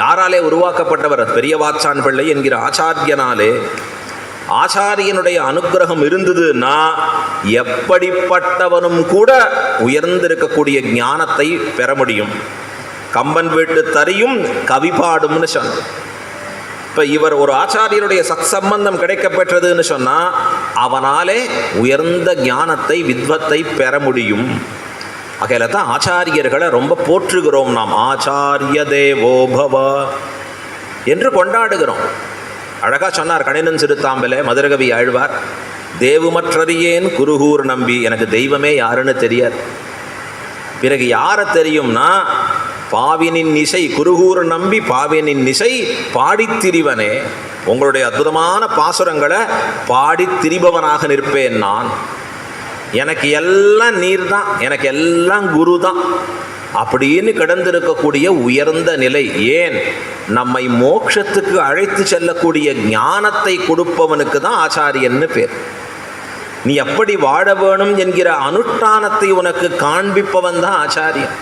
யாராலே உருவாக்கப்பட்டவர்? பெரியவாச்சான் பிள்ளை என்கிற ஆச்சாரியனாலே. ஆச்சாரியனுடைய அனுகிரகம் இருந்ததுன்னா எப்படிப்பட்டவனும் கூட உயர்ந்திருக்கக்கூடிய ஞானத்தை பெற முடியும். கம்பன் வீட்டு தறியும் கவி பாடும்னு சொன்ன. இப்போ இவர் ஒரு ஆச்சாரியனுடைய சத் சம்பந்தம் கிடைக்கப்பெற்றதுன்னு சொன்னால் அவனாலே உயர்ந்த ஞானத்தை வித்வத்தை பெற முடியும். வகையில தான் ஆச்சாரியர்களை ரொம்ப போற்றுகிறோம் நாம். ஆச்சாரிய தேவோபவ என்று கொண்டாடுகிறோம். அழகா சொன்னார் கணினன் சிறுத்தாம்பல மதுரகவி ஆழ்வார், தேவுமற்றறியேன் குருகூர் நம்பி. எனக்கு தெய்வமே யாருன்னு தெரியாது. பிறகு யாரை தெரியும்னா, பாவினின் இசை குருகூர் நம்பி பாவினின் இசை பாடித்திரிவனே. உங்களுடைய அற்புதமான பாசுரங்களை பாடித்திரிபவனாக நிற்பேன் நான். எனக்கு எல்லாம் நீர் தான், எனக்கு எல்லாம் குரு தான் அப்படின்னு கிடந்திருக்கக்கூடிய உயர்ந்த நிலை. ஏன்? நம்மை மோட்சத்துக்கு அழைத்து செல்லக்கூடிய ஞானத்தை கொடுப்பவனுக்கு தான் ஆச்சாரியன்னு பேர். நீ எப்படி வாழ வேணும் என்கிற அனுஷ்டானத்தை உனக்கு காண்பிப்பவன் தான் ஆச்சாரியன்.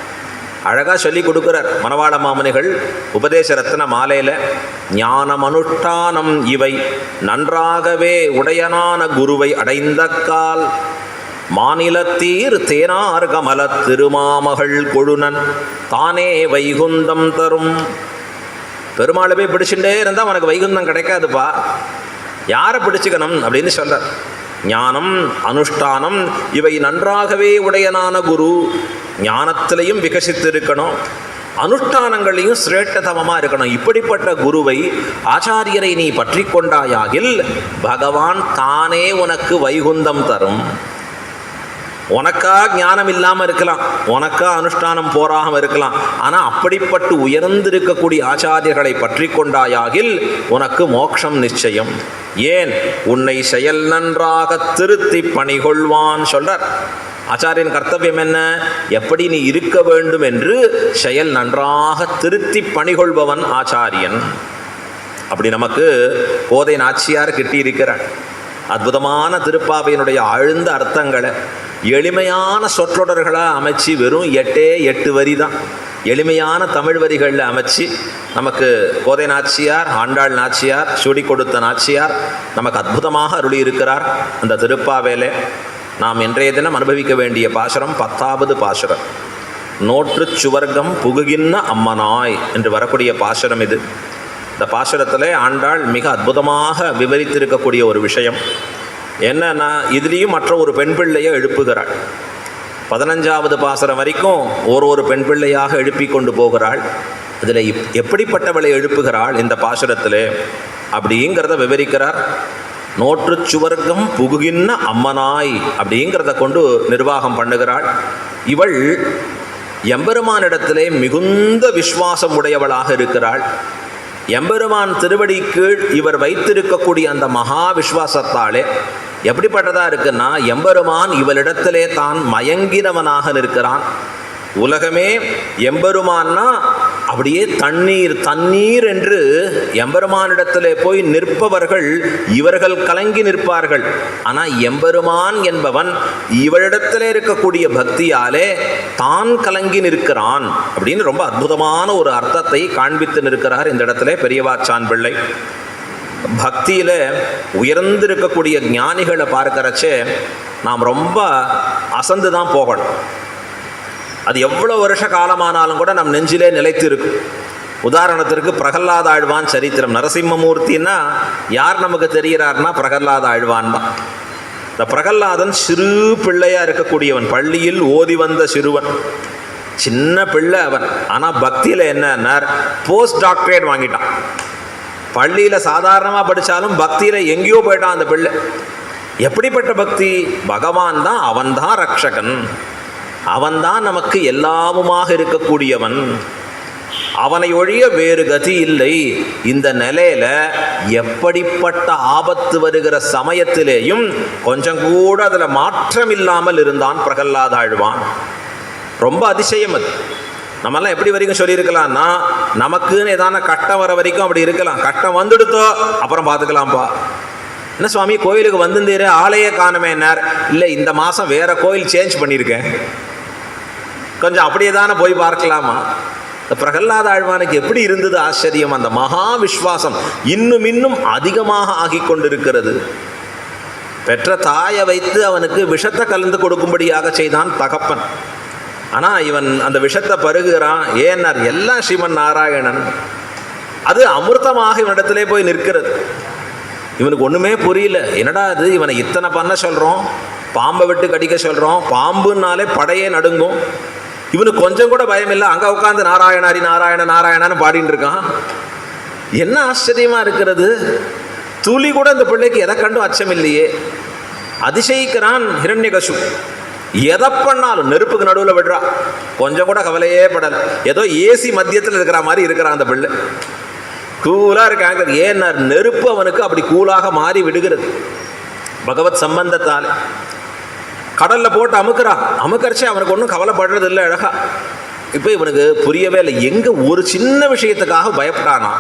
அழகாக சொல்லி கொடுக்குறார் மணவாள மாமுனிகள் உபதேச ரத்ன மாலையில். ஞானம் அனுஷ்டானம் இவை நன்றாகவே உடையனான குருவை அடைந்த கால் மாநிலத்தீர் தேனார் கமல திருமாமகள் கொழுனன் தானே வைகுந்தம் தரும். பெருமாளை போய் பிடிச்சுட்டே இருந்தால் உனக்கு வைகுந்தம் கிடைக்காதுப்பா. யாரை பிடிச்சுக்கணும் அப்படின்னு சொல்கிறார். ஞானம் அனுஷ்டானம் இவை நன்றாகவே உடையனான குரு. ஞானத்திலையும் விகசித்து இருக்கணும், அனுஷ்டானங்களையும் சிரேஷ்டதமமாக இருக்கணும். இப்படிப்பட்ட குருவை ஆச்சாரியரை நீ பற்றி கொண்டாயாகில் பகவான் தானே உனக்கு வைகுந்தம் தரும். உனக்கா ஞானம் இல்லாமல் இருக்கலாம், உனக்கா அனுஷ்டானம் போராமல் இருக்கலாம். ஆனால் அப்படிப்பட்டு உயர்ந்திருக்கக்கூடிய ஆச்சாரியர்களை பற்றி கொண்டாயாகில் உனக்கு மோட்சம் நிச்சயம். ஏன்? உன்னை செயல் நன்றாக திருத்தி பணிகொள்வான் சொல்றார். ஆச்சாரியன் கர்த்தவியம் என்ன? எப்படி நீ இருக்க வேண்டும் என்று செயல் நன்றாக திருத்தி பணிகொள்பவன் ஆச்சாரியன். அப்படி நமக்கு கோதை நாச்சியார் கிட்டியிருக்கிறார். அற்புதமான திருப்பாவையினுடைய ஆழ்ந்த அர்த்தங்களை எளிமையான சொற்றொடர்களாக அமைச்சு, வெறும் 8 வரி தான் எளிமையான தமிழ் வரிகளில் அமைச்சு நமக்கு கோதை நாச்சியார், ஆண்டாள் நாச்சியார், சுடி கொடுத்த நாச்சியார் நமக்கு அற்புதமாக அருளி இருக்கிறார். அந்த திருப்பாவையிலே நாம் இன்றைய தினம் அனுபவிக்க வேண்டிய பாசுரம் 10வது பாசுரம். நோற்று சுவர்க்கம் புகுகின்ற அம்மனாய் என்று வரக்கூடிய பாசுரம் இது. இந்த பாசுரத்தில் ஆண்டாள் மிக அற்புதமாக விவரித்திருக்கக்கூடிய ஒரு விஷயம் என்னன்னா, இதுலேயும் மற்ற ஒரு பெண் பிள்ளையை எழுப்புகிறாள். 15வது பாசுரம் வரைக்கும் ஒரு பெண் பிள்ளையாக எழுப்பி கொண்டு போகிறாள். அதில் எப்படிப்பட்டவளை எழுப்புகிறாள் இந்த பாசுரத்தில் அப்படிங்கிறத விவரிக்கிறார். நோற்று சுவர்க்கம் புகுகின்ற அம்மனாய் அப்படிங்கிறத கொண்டு நிர்வாகம் பண்ணுகிறாள். இவள் எம்பெருமானிடத்திலே மிகுந்த விசுவாசம் உடையவளாக இருக்கிறாள். எம்பெருமான் திருவடி கீழ் இவர் வைத்திருக்கக்கூடிய அந்த மகா விஸ்வாசத்தாலே எப்படிப்பட்டதாக இருக்குன்னா, எம்பெருமான் இவளிடத்திலே தான் மயங்கினவனாக நிற்கிறான். உலகமே எம்பெருமான்னா அப்படியே தண்ணீர் என்று எம்பெருமானிடத்திலே போய் நிற்பவர்கள் இவர்கள் கலங்கி நிற்பார்கள். ஆனால் எம்பெருமான் என்பவன் இவளிடத்திலே இருக்கக்கூடிய பக்தியாலே தான் கலங்கி நிற்கிறான் அப்படின்னு ரொம்ப அற்புதமான ஒரு அர்த்தத்தை காண்பித்து நிற்கிறார் இந்த இடத்துல பெரியவாச்சான் பிள்ளை. பக்தியில் உயர்ந்திருக்கக்கூடிய ஞானிகளை பார்க்கறச்சே நாம் ரொம்ப அசந்து தான் போகணும். அது எவ்வளோ வருஷ காலமானாலும் கூட நம் நெஞ்சிலே நிலைத்து இருக்கும். உதாரணத்திற்கு பிரகல்லாத ஆழ்வான் சரித்திரம். நரசிம்மமூர்த்தின்னா யார் நமக்கு தெரிகிறார்னா பிரகல்லாத ஆழ்வான் தான். இந்த பிரகல்லாதன் சிறு பிள்ளையாக இருக்கக்கூடியவன், பள்ளியில் ஓதி வந்த சிறுவன், சின்ன பிள்ளை அவன். ஆனால் பக்தியில் என்னன்னா போஸ்ட் டாக்டரேட் வாங்கிட்டான். பள்ளியில் சாதாரணமாக படித்தாலும் பக்தியில் எங்கேயோ போயிட்டான் அந்த பிள்ளை. எப்படிப்பட்ட பக்தி? பகவான் தான், அவன் தான் ரக்ஷகன், அவன்தான் நமக்கு எல்லாமுமாக இருக்கக்கூடியவன், அவனை ஒழிய வேறு கதி இல்லை. இந்த நிலையில எப்படிப்பட்ட ஆபத்து வருகிற சமயத்திலேயும் கொஞ்சம் கூட அதில் மாற்றம் இல்லாமல் இருந்தான் பிரகல்லாத ஆழ்வான். ரொம்ப அதிசயம் அது. நம்மெல்லாம் எப்படி வரைக்கும் சொல்லியிருக்கலாம்னா, நமக்குன்னு ஏதான கட்டம் வர வரைக்கும் அப்படி இருக்கலாம். கட்டம் வந்துடுத்தோ அப்புறம் பார்த்துக்கலாம்ப்பா. என்ன சுவாமி கோயிலுக்கு வந்துருந்தீரு, ஆலய காணமே என்னார்? இல்லை, இந்த மாதம் வேற கோயில் சேஞ்ச் பண்ணியிருக்கேன், கொஞ்சம் அப்படியே தானே போய் பார்க்கலாமா? இந்த பிரகல்லாத ஆழ்வானுக்கு எப்படி இருந்தது ஆச்சரியம்! அந்த மகா விஸ்வாசம் இன்னும் அதிகமாக ஆகி கொண்டிருக்கிறது. பெற்ற தாயை வைத்து அவனுக்கு விஷத்தை கலந்து கொடுக்கும்படியாக செய்தான் தகப்பன். ஆனால் இவன் அந்த விஷத்தை பருகுகிறான். ஏன்னார்? எல்லாம் ஸ்ரீமன் நாராயணன். அது அமிர்தமாக இவனிடத்திலே போய் நிற்கிறது. இவனுக்கு ஒன்றுமே புரியல. என்னடா அது, இவனை இத்தனை பண்ண சொல்கிறோம், பாம்பை விட்டு கடிக்க சொல்கிறோம், பாம்புனாலே படையே நடுங்கும். இவனுக்கு கொஞ்சம் கூட பயம் இல்லை. அங்கே உட்காந்து நாராயணாரி நாராயண நாராயணான்னு பாடின்னு இருக்கான். என்ன ஆச்சரியமாக இருக்கிறது! துளி கூட இந்த பிள்ளைக்கு எதை கண்டும் அச்சம் இல்லையே. அதிசயிக்கிறான் ஹிரண்யகசு. எதை பண்ணாலும் நெருப்புக்கு நடுவில் விடுறா, கொஞ்சம் கூட கவலையே படலை. ஏதோ ஏசி மத்தியத்தில் இருக்கிற மாதிரி இருக்கிறான் அந்த பிள்ளை. கூலாக இருக்காங்க. ஏன்னா நெருப்பு அவனுக்கு அப்படி கூலாக மாறி விடுகிறது பகவத் சம்பந்தத்தால். கடலில் போட்டு அமுக்கரிச்சு அவனுக்கு ஒன்றும் கவலைப்படுறது இல்லை. அழகா இப்போ இவனுக்கு புரியவே இல்லை. எங்கே ஒரு சின்ன விஷயத்துக்காக பயப்பட்டானா?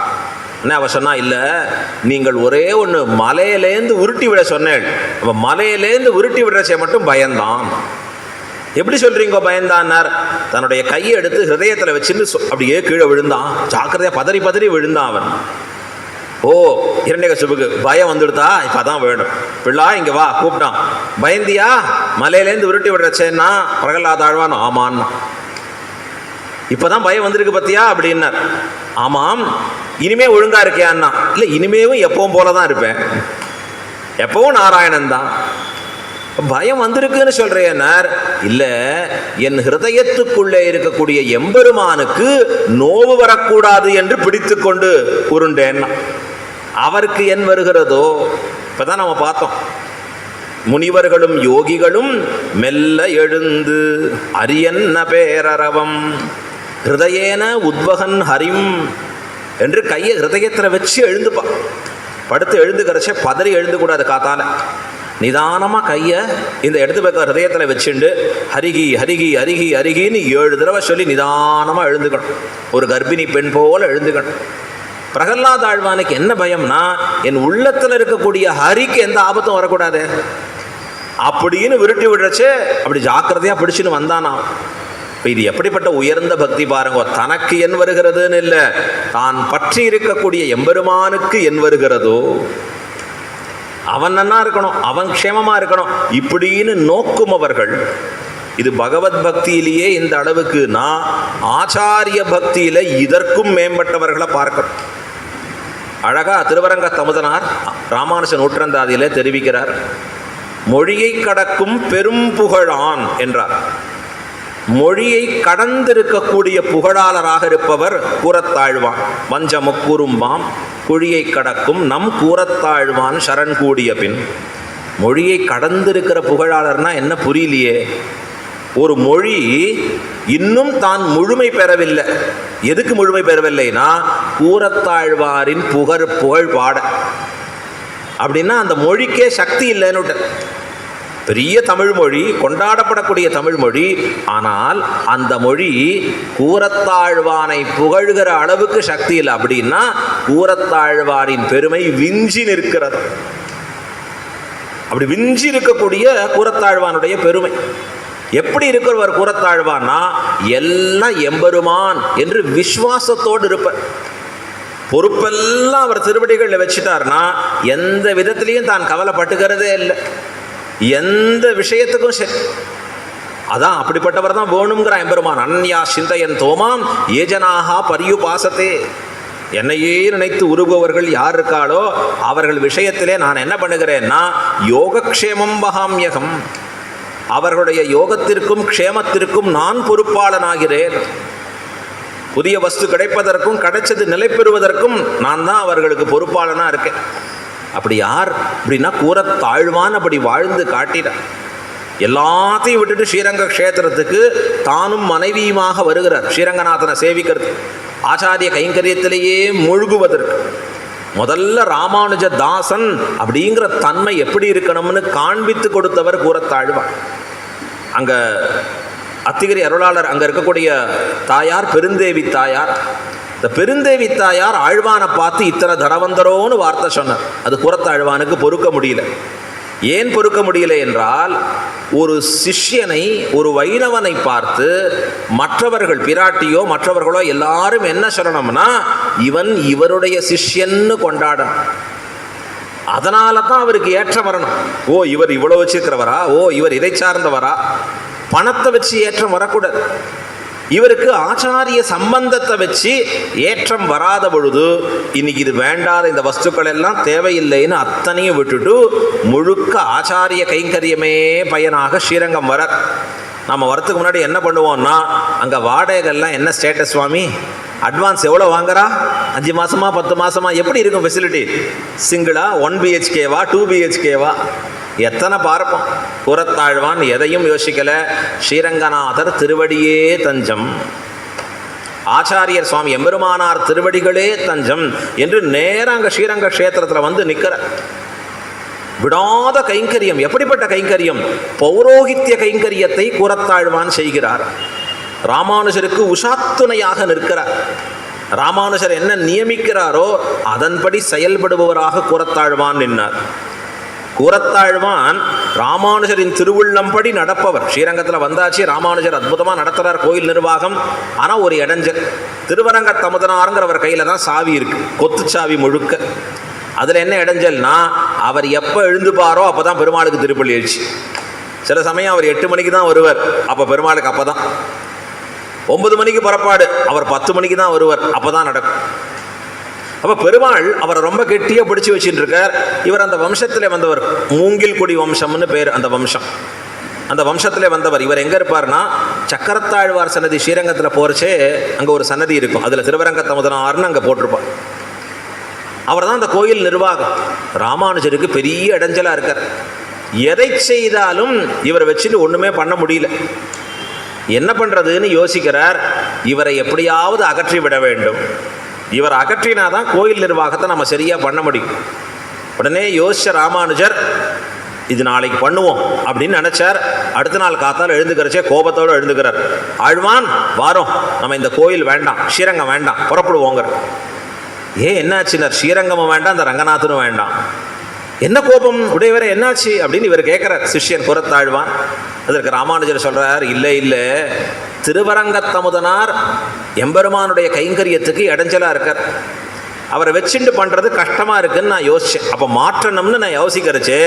என்ன அவன் சொன்னா, இல்லை நீங்கள் ஒரே ஒன்று மலையிலேருந்து உருட்டி விட சொன்னேன், நம்ம மலையிலேருந்து உருட்டி விடுறச்சே மட்டும் பயந்தான். எப்படி சொல்றீங்க பயந்தான்னார்? தன்னுடைய கையை எடுத்து ஹிருதயத்தில் வச்சுன்னு அப்படியே கீழே விழுந்தான். ஜாக்கிரதையா பதறி பதறி விழுந்தான் அவன். ஓ, இரண்யகசிபுக்கு பயம் வந்துடுதா? இப்போ அதான் வேணும். பிள்ளா இங்கே வா கூப்பிட்டான். பயந்தியா? மலையிலேருந்து உருட்டி விடுறச்சேன்னா பிரகலாத ஆழ்வான் ஆமான்னா. இப்போதான் பயம் வந்திருக்கு பத்தியா அப்படின்னார். ஆமாம், இனிமே ஒழுங்கா இருக்கியான்னா? இல்லை, இனிமேவும் எப்பவும் போலதான் இருப்பேன், எப்பவும் நாராயணன் தான். பயம் வந்திருக்குன்னு சொல்றேன்னார். இல்ல, என் ஹிருதயத்துக்குள்ளே இருக்கக்கூடிய எம்பெருமானுக்கு நோவு வரக்கூடாது என்று பிடித்து கொண்டு உருண்டேன்னா. அவருக்கு என் வருகிறதோ? இப்பதான் நம்ம பார்த்தோம், முனிவர்களும் யோகிகளும் மெல்ல எழுந்து அரியன்ன பேரரவம் ஹிருதயேன உத்வகன் ஹரிம் என்று கையை ஹிருதயத்தில் வச்சு எழுந்துப்பா. படுத்து எழுந்து கரைச்ச பதறி எழுந்து கூடாது. காத்தால நிதானமாக கையை இந்த எடுத்து வைக்க ஹிருதயத்தில் வச்சுண்டு ஹரிகி ஹரிகி ஹரிகி ஹரிகின்னு 7 தடவை சொல்லி நிதானமாக எழுந்துக்கணும். ஒரு கர்ப்பிணி பெண் போல எழுந்துக்கணும். பிரகலாத ஆழ்வானுக்கு என்ன பயம்னா, என் உள்ளத்தில் இருக்கக்கூடிய ஹரிக்கு எந்த ஆபத்தும் வரக்கூடாது அப்படின்னு விருட்டி விடுறச்சு. அப்படி ஜாக்கிரதையாக பிடிச்சின்னு வந்தானா. இது எப்படிப்பட்ட உயர்ந்த பக்தி பாருங்க. தனக்கு என் வருகிறதுன்னு இல்லை, தான் பற்றி இருக்கக்கூடிய எம்பெருமானுக்கு என் வருகிறதோ அவன் நன்னா இருக்கணும், அவன் க்ஷேமமா இருக்கணும் இப்படின்னு நோக்கும் அவர்கள். இது பகவத் பக்தியிலேயே இந்த அளவுக்கு, நான் ஆச்சாரிய பக்தியில இதற்கும் மேம்பட்டவர்களை பார்க்கிறோம். அழகா திருவரங்க தமுதனார் ராமானுஜ நூற்றந்தாதியில தெரிவிக்கிறார். மொழியை கடக்கும் பெரும் புகழான் என்றார். மொழியை கடந்திருக்கக்கூடிய புகழாளராக இருப்பவர் கூறத்தாழ்வான். வஞ்சமுக்குறும்பாம் குழியை கடக்கும் நம் கூறத்தாழ்வான் சரண் கூடிய பின். மொழியை கடந்திருக்கிற புகழாளர்னா என்ன புரியலையே. ஒரு மொழி இன்னும் தான் முழுமை பெறவில்லை. எதுக்கு முழுமை பெறவில்லைனா, கூறத்தாழ்வாரின் புகழ் பாட. அப்படின்னா அந்த மொழிக்கே சக்தி இல்லைன்னு. பெரிய தமிழ் மொழி, கொண்டாடப்படக்கூடிய தமிழ் மொழி. ஆனால் அந்த மொழி கூறத்தாழ்வானை புகழ்கிற அளவுக்கு சக்தி இல்லை. அப்படின்னா கூறத்தாழ்வாரின் பெருமை விஞ்சி நிற்கிறது. அப்படி விஞ்சி இருக்கக்கூடிய கூறத்தாழ்வானுடைய பெருமை எப்படி இருக்கிறவர் கூறத்தாழ்வான்னா, எல்லாம் எம்பெருமான் என்று விசுவாசத்தோடு இருப்பார். பொறுப்பெல்லாம் அவர் திருவடிகளில் வச்சுட்டார்னா எந்த விதத்திலையும் தான் கவலைப்பட்டுக்கிறதே இல்லை, எந்த விஷயத்துக்கும் சரி. அதான் அப்படிப்பட்டவர் தான் வேணுங்கிற எம்பெருமான். அன்யா சிந்தையன் தோமாம் ஏஜனாகா பரியுபாசத்தே. என்னையே நினைத்து உருகுபவர்கள் யார் இருக்காளோ அவர்கள் விஷயத்திலே நான் என்ன பண்ணுகிறேன்னா, யோகக்ஷேமம் வகாம்யகம், அவர்களுடைய யோகத்திற்கும் க்ஷேமத்திற்கும் நான் பொறுப்பாளனாகிறேன். புதிய வஸ்து கிடைப்பதற்கும் கிடைச்சது நிலை பெறுவதற்கும் நான் தான் அவர்களுக்கு பொறுப்பாளனா இருக்கேன். அப்படி யார் அப்படின்னா கூறத்தாழ்வான் அப்படி வாழ்ந்து காட்டினார். எல்லாத்தையும் விட்டுட்டு ஸ்ரீரங்க க்ஷேத்திரத்துக்கு தானும் மனைவியுமாக வருகிறார். ஸ்ரீரங்கநாதனை சேவிக்கிறது, ஆச்சாரிய கைங்கரியத்திலேயே முழுகுவதற்கு. முதல்ல ராமானுஜ தாசன் அப்படிங்கிற தன்மை எப்படி இருக்கணும்னு காண்பித்து கொடுத்தவர் கூறத்தாழ்வான். அங்கே அத்திகிரி அருளாளர் அங்கே இருக்கக்கூடிய தாயார் பெருந்தேவி தாயார். இந்த பெருந்தேவி தாயார் ஆழ்வானை பார்த்து இத்தனை தனவந்தரோன்னு வார்த்தை சொன்னார். அது கூறத்தாழ்வானுக்கு பொறுக்க முடியல. ஏன் பொறுக்க முடியல என்றால், ஒரு சிஷ்யனை, ஒரு வைணவனை பார்த்து மற்றவர்கள் பிராட்டியோ மற்றவர்களோ எல்லாரும் என்ன சொல்லணும்னா, இவன் இவருடைய சிஷ்யன்னு கொண்டாடணும். அதனால தான் அவருக்கு ஏற்றம் வரணும். ஓ, இவர் இவ்வளோ வச்சிருக்கிறவரா, ஓ இவர் இதை சார்ந்தவரா. பணத்தை வச்சு ஏற்றம் வரக்கூடாது. இவருக்கு ஆச்சாரிய சம்பந்தத்தை வச்சு ஏற்றம் வராத பொழுது, இன்னைக்கு இது வேண்டாத இந்த வஸ்துக்கள் எல்லாம் தேவையில்லைன்னு அத்தனையும் விட்டுட்டு முழுக்க ஆச்சாரிய கைங்கரியமே பயனாக ஸ்ரீரங்கம் வர. நம்ம வரத்துக்கு முன்னாடி என்ன பண்ணுவோம்னா, அங்கே வாடகைகள்லாம் என்ன ஸ்டேட்டஸ் சுவாமி, அட்வான்ஸ் எவ்வளோ வாங்குறா, 5 மாதமா 10 மாதமா, எப்படி இருக்கும் ஃபெசிலிட்டி, சிங்கிளா 1 BHKவா 2 BHKவா, எத்தனை பார்ப்போம். கூறத்தாழ்வான் எதையும் யோசிக்கல. ஸ்ரீரங்கநாதர் திருவடியே தஞ்சம், ஆச்சாரியர் சுவாமி எம்பெருமானார் திருவடிகளே தஞ்சம் என்று நேரம் அங்கே ஸ்ரீரங்க க்ஷேத்திரத்தில் வந்து நிற்கிற. விடாத கைங்கரியம். எப்படிப்பட்ட கைங்கரியம்? பௌரோகித்ய கைங்கரியத்தை கூறத்தாழ்வான் செய்கிறார். ராமானுஜருக்கு உஷாத்துணையாக நிற்கிறார். ராமானுஜர் என்ன நியமிக்கிறாரோ அதன்படி செயல்படுபவராக கூறத்தாழ்வான் நின்றார். கூரத்தாழ்வான் ராமானுஜரின் திருவுள்ளம்படி நடப்பவர். ஸ்ரீரங்கத்தில் வந்தாச்சு, ராமானுஜர் அற்புதமாக நடத்துகிறார் கோயில் நிர்வாகம். ஆனால் ஒரு இடைஞ்சல், திருவரங்க தமுதனாருங்கிறவர் கையில் தான் சாவி இருக்குது, கொத்து சாவி முழுக்க. அதில் என்ன இடைஞ்சல்னா, அவர் எப்போ எழுந்துப்பாரோ அப்போ தான் பெருமாளுக்கு திருப்பள்ளி எழுச்சி. சில சமயம் அவர் 8 மணிக்கு தான் வருவார், அப்போ பெருமாளுக்கு அப்போ தான். 9 மணிக்கு புறப்பாடு, அவர் 10 மணிக்கு தான் வருவார், அப்போ தான் நடக்கும். அப்போ பெருமாள் அவரை ரொம்ப கெட்டியாக பிடிச்சி வச்சுட்டு இருக்கார். இவர் அந்த வம்சத்தில் வந்தவர், மூங்கில் குடி வம்சம்னு பேர் அந்த வம்சம். அந்த வம்சத்திலே வந்தவர். இவர் எங்கே இருப்பார்னா, சக்கரத்தாழ்வார் சன்னதி ஸ்ரீரங்கத்தில் போகிறச்சே அங்கே ஒரு சன்னதி இருக்கும், அதில் திருவரங்க தமுதனார்னு அங்கே போட்டிருப்பார். அவர் தான் அந்த கோயில் நிர்வாகம். ராமானுஜருக்கு பெரிய இடைஞ்சலாக இருக்கார். எதை செய்தாலும் இவரை வச்சுட்டு ஒன்றுமே பண்ண முடியல. என்ன பண்ணுறதுன்னு யோசிக்கிறார். இவரை எப்படியாவது அகற்றி விட வேண்டும். இவர் அகற்றினாதான் கோயில் நிர்வாகத்தை நம்ம சரியாக பண்ண முடியும். உடனே யோசிச்ச ராமானுஜர், இது நாளைக்கு பண்ணுவோம் அப்படின்னு நினச்சார். அடுத்த நாள் காத்தால் எழுந்துக்கிறச்சே கோபத்தோடு எழுந்துக்கிறார். ஆழ்வான் வாரோம், நம்ம இந்த கோயில் வேண்டாம், ஸ்ரீரங்கம் வேண்டாம், புறப்படுவோங்கிற. என்னாச்சுன்னார். ஸ்ரீரங்கமும் வேண்டாம், இந்த ரங்கநாதனும் வேண்டாம். என்ன கோபம் உடையவரை, என்னாச்சு அப்படின்னு இவர் கேட்குறார் சிஷ்யன் கூரத்தாழ்வான். அதற்கு ராமானுஜர் சொல்கிறார், இல்லை இல்லை, திருவரங்கத்தமுதனார் எம்பெருமானுடைய கைங்கரியத்துக்கு இடைஞ்சலாக இருக்கார். அவரை வச்சுட்டு பண்ணுறது கஷ்டமாக இருக்குன்னு நான் யோசித்தேன். அப்போ மாற்றணும்னு நான் யோசிக்கிறச்சு,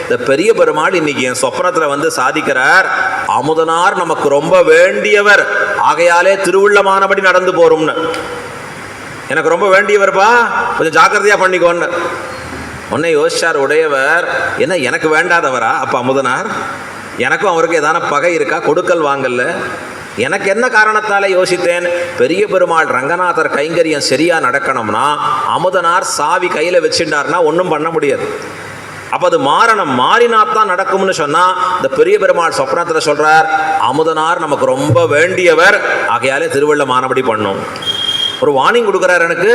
இந்த பெரிய பெருமாள் இன்னைக்கு என் சொப்னத்தில் வந்து சாதிக்கிறார், அமுதனார் நமக்கு ரொம்ப வேண்டியவர், ஆகையாலே திருவுள்ளமானபடி நடந்து போகிறோம்னு. எனக்கு ரொம்ப வேண்டியவர்ப்பா, கொஞ்சம் ஜாக்கிரதையாக பண்ணிக்கோன்னு. உடனே யோசிச்சார் உடையவர், என்ன எனக்கு வேண்டாதவரா அப்போ அமுதனார்? எனக்கும் அவருக்கு ஏதான பகை இருக்கா, கொடுக்கல் வாங்கல்ல? எனக்கு என்ன காரணத்தால் யோசித்தேன், பெரிய பெருமாள் ரங்கநாதர் கைங்கரியம் சரியாக நடக்கணும்னா அமுதனார் சாவி கையில் வச்சுட்டார்னா ஒன்றும் பண்ண முடியாது. அப்போ அது மாறணும், மாறினாத்தான் நடக்கும்னு சொன்னால், இந்த பெரிய பெருமாள் சொப்னத்தில் சொல்கிறார், அமுதனார் நமக்கு ரொம்ப வேண்டியவர், ஆகையாலே திருவள்ளமானபடி பண்ணும். ஒரு வார்னிங் கொடுக்குறார், எனக்கு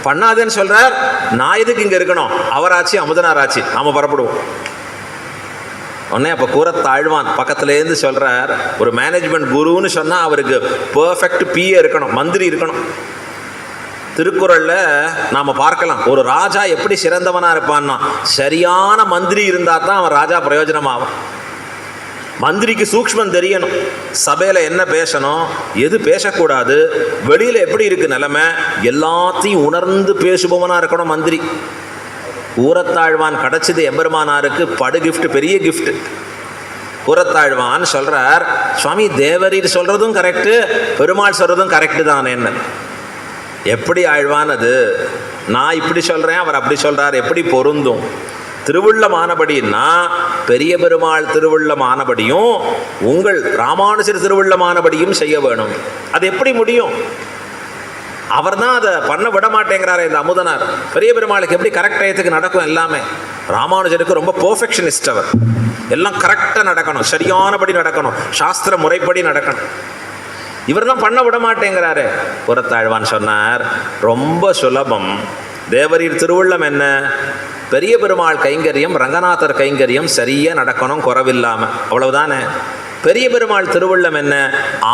பண்ணாதேன்னு சொல்கிறார். நான் எதுக்கு இங்கே இருக்கணும், அவராச்சு அமுதனாராச்சு, நாம் புறப்படுவோம். உடனே அப்போ கூரத்தாழ்வான் பக்கத்துலேருந்து சொல்கிறார், ஒரு மேனேஜ்மெண்ட் குருன்னு சொன்னால் அவருக்கு பர்ஃபெக்ட் பிஏ இருக்கணும், மந்திரி இருக்கணும். திருக்குறளில் நாம் பார்க்கலாம், ஒரு ராஜா எப்படி சிறந்தவனாக இருப்பான்னா, சரியான மந்திரி இருந்தால் தான் அவன் ராஜா பிரயோஜனமாகும். மந்திரிக்கு சூக்ஷ்மம் தெரியணும், சபையில் என்ன பேசணும், எது பேசக்கூடாது, வெளியில் எப்படி இருக்குது நிலைமை, எல்லாத்தையும் உணர்ந்து பேசுபவனாக இருக்கணும் மந்திரி. கூரத்தாழ்வான் கிடச்சிது எம்பெருமானாருக்கு படு கிஃப்ட், பெரிய கிஃப்ட். கூரத்தாழ்வான் சொல்கிறார், சுவாமி தேவரீர் சொல்கிறதும் கரெக்டு, பெருமாள் சொல்கிறதும் கரெக்டு தான். என்ன எப்படி ஆழ்வான் அது, நான் இப்படி சொல்கிறேன், அவர் அப்படி சொல்கிறார், எப்படி பொருந்தும்? திருவுள்ளமானபடின்னா பெரிய பெருமாள் திருவுள்ளமானபடியும் உங்கள் ராமானுஜர் திருவுள்ளமானபடியும் செய்ய வேணும். அது எப்படி முடியும்? அவர் தான் அதை பண்ண விட மாட்டேங்கிறார் இந்த அமுதனார். பெரிய பெருமாளுக்கு எப்படி கரெக்ட் டயத்துக்கு நடக்கும் எல்லாமே. ராமானுஜருக்கு ரொம்ப பர்ஃபெக்ஷனிஸ்ட் அவர். எல்லாம் கரெக்டாக நடக்கணும், சரியானபடி நடக்கணும், சாஸ்திர முறைப்படி நடக்கணும். இவர் தான் பண்ண விட மாட்டேங்கிறாரு. கூரத்தாழ்வான் சொன்னார், ரொம்ப சுலபம். தேவரீர் திருவுள்ளம் என்ன, பெரிய பெருமாள் கைங்கரியம் ரங்கநாதர் கைங்கரியம் சரியாக நடக்கணும், குறவில்லாமல், அவ்வளவுதானே. பெரிய பெருமாள் திருவுள்ளம் என்ன,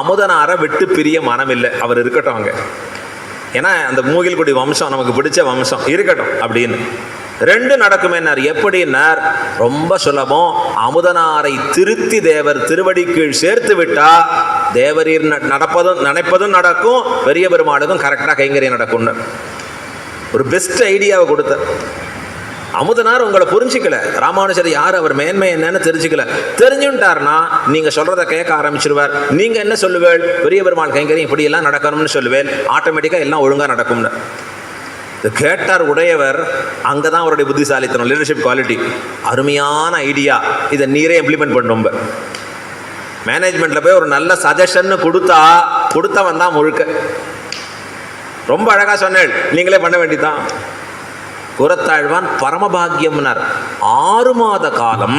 அமுதனாரை விட்டு பிரிய மனமில்லை, அவர் இருக்கட்டும் அங்கே. ஏன்னா அந்த மூங்கில்குடி வம்சம் நமக்கு பிடிச்ச வம்சம், இருக்கட்டும் அப்படின்னு. ரெண்டு நடக்குமேனார். எப்படின்னார், ரொம்ப சுலபம். அமுதனாரை திருத்தி தேவர் திருவடி கீழ் சேர்த்து விட்டா தேவரீர் நடப்பதும் நினைப்பதும் நடக்கும், பெரிய பெருமாளுக்கும் கரெக்டாக கைங்கரியம் நடக்கும்னு ஒரு பெஸ்ட் ஐடியாவை கொடுத்தார். அமுதனார் உங்களை புரிஞ்சிக்கல, ராமானுஜர் யார், அவர் மேன்மை என்னன்னு தெரிஞ்சுக்கல. தெரிஞ்சுட்டார்னா நீங்கள் சொல்கிறத கேட்க ஆரம்பிச்சிருவார். நீங்கள் என்ன சொல்லுவேள், பெரிய பெருமாள் கைங்கரியம் இப்படியெல்லாம் நடக்கணும்னு சொல்லுவேன், ஆட்டோமேட்டிக்காக எல்லாம் ஒழுங்காக நடக்கும்னு. இது கேட்டார் உடையவர். அங்கே தான் அவருடைய புத்திசாலித்தனம், லீடர்ஷிப் குவாலிட்டி. அருமையான ஐடியா, இதை நீரே இம்ப்ளிமெண்ட் பண்ணும். மேனேஜ்மெண்ட்டில் போய் ஒரு நல்ல சஜஷன்னு கொடுத்தவன் தான் முழுக்க. ரொம்ப அழகாக சொன்னேன், நீங்களே பண்ண வேண்டியதான். கூரத்தாழ்வான் பரமபாகியம்னார். 6 மாத காலம்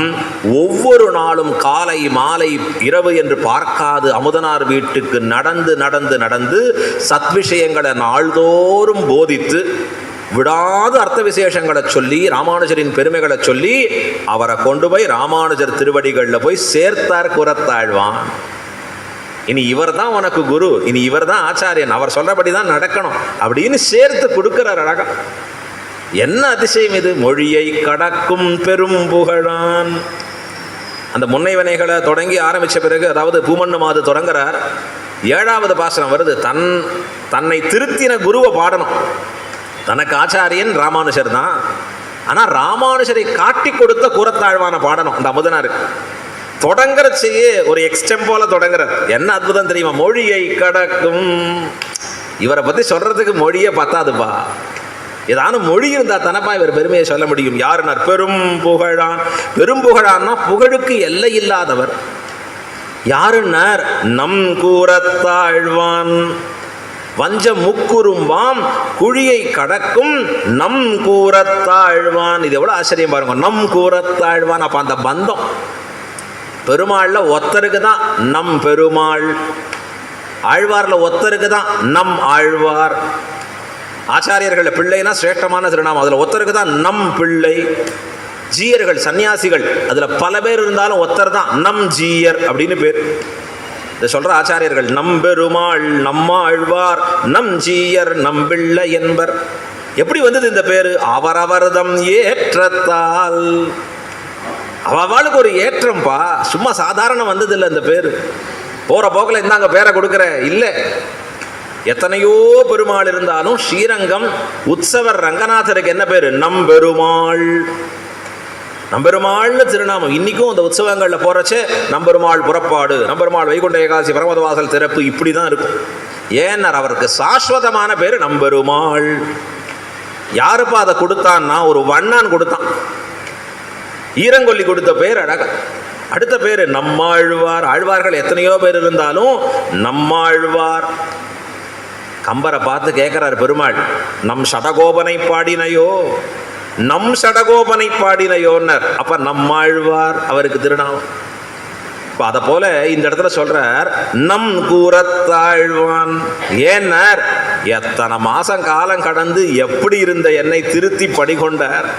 ஒவ்வொரு நாளும் காலை மாலை இரவு என்று பார்க்காது அமுதனார் வீட்டுக்கு நடந்து நடந்து நடந்து சத்விஷயங்களை நாள்தோறும் போதித்து விடாத அர்த்த விசேஷங்களை சொல்லி ராமானுஜரின் பெருமைகளை சொல்லி அவரை கொண்டு போய் ராமானுஜர் திருவடிகளில் போய் சேர்த்தார் கூரத்தாழ்வான். இனி இவர் தான் உனக்கு குரு, இனி இவர் தான் ஆச்சாரியன், அவர் சொல்றபடி தான் நடக்கணும் அப்படின்னு சேர்த்து கொடுக்கிறார். அழகா என்ன அதிசயம் இது! மொழியை கடக்கும் பெரும் புகழான். அந்த முன்னைவனைகளை தொடங்கி ஆரம்பித்த பிறகு, அதாவது பூமண்ணு மாது தொடங்குறார். 7வது பாசனம் வருது. தன்னை திருத்தின குருவை பாடணும். தனக்கு ஆச்சாரியன் ராமானுஷர் தான். ஆனால் ராமானுஷரை காட்டி கொடுத்த கூரத்தாழ்வான பாடணும். அந்த அமுதனார் தொடங்குறச்சையே ஒரு எக்ஸ்டெம்போல தொடங்குறார். என்ன அற்புதம் தெரியுமா? மொழியை கடக்கும். இவரை பற்றி சொல்றதுக்கு மொழியே பத்தாதுப்பா. ஏதான மொழி இருந்தால் தானப்பா இவர் பெருமையை சொல்ல முடியும். யாருன்னார்? பெரும் புகழான். பெரும் புகழான்னா புகழுக்கு எல்லை இல்லாதவர். யாருன்னார்? நம் கூரத்தாழ்வான். வஞ்ச முக்குறும்பாம் குழியை கடக்கும் நம் கூரத்தாழ்வான். இது எவ்வளோ ஆச்சரியம் பாருங்க. நம் கூரத்தாழ்வான். அப்போ அந்த பந்தம் பெருமாள்ல ஒத்தருக்கு தான் நம் பெருமாள், ஆழ்வார்ல ஒத்தருக்கு தான் நம் ஆழ்வார். ஆச்சாரியர்கள் பிள்ளைனா சிரேஷ்டமான திருநாமம், அதில் ஒத்தருக்கு தான் நம் பிள்ளை. ஜீயர்கள் சன்னியாசிகள் அதில் பல பேர் இருந்தாலும் ஒத்தர் தான் நம் ஜீயர் அப்படின்னு பேர். இதை சொல்ற ஆச்சாரியர்கள் நம் பெருமாள், நம்மாழ்வார், நம் ஜீயர், நம் பிள்ளை என்பர். எப்படி வந்தது இந்த பேரு? அவரவர்தம் ஏற்றத்தால். அவளுக்கு ஒரு ஏற்றம்பா, சும்மா சாதாரண வந்தது இல்லை இந்த பேரு. போற போக்கில் இந்தாங்க பேரை கொடுக்குற இல்லை. எத்தனையோ பெருமாள் இருந்தாலும் ஸ்ரீரங்கம் உற்சவர் ரங்கநாதருக்கு என்ன பேரு? நம்பெருமாள். நம்பெருமாள்னு திருநாமம். இன்னைக்கும் அந்த உற்சவங்களில் போறச்சே நம்பெருமாள் புறப்பாடு, நம்பெருமாள் வைகுண்ட ஏகாதசி, பரமதவாசல் திறப்பு, இப்படி தான் இருக்கும். ஏன்னார் அவருக்கு சாஸ்வதமான பேரு நம்பெருமாள். யாருப்பா அதை கொடுத்தான்னா ஒரு வண்ணான் கொடுத்தான். ஈரங்கொல்லி கொடுத்த பேர் அழக. அடுத்த பேரு நம்மாழ்வார். ஆழ்வார்கள் எத்தனையோ பேர் இருந்தாலும் நம்மாழ்வார். கம்பரை பார்த்து கேட்கிறார் பெருமாள், நம் சடகோபனை பாடினையோ, நம் சடகோபனை பாடினையோன்னர். அப்ப நம்மாழ்வார் அவருக்கு திருநாமம். இப்போ அதை போல இந்த இடத்துல சொல்றார் நம் கூரத்தாழ்வான். ஏன்னார்? எத்தனை மாசம் காலம் கடந்து எப்படி இருந்த என்னை திருத்தி படிகொண்டார்,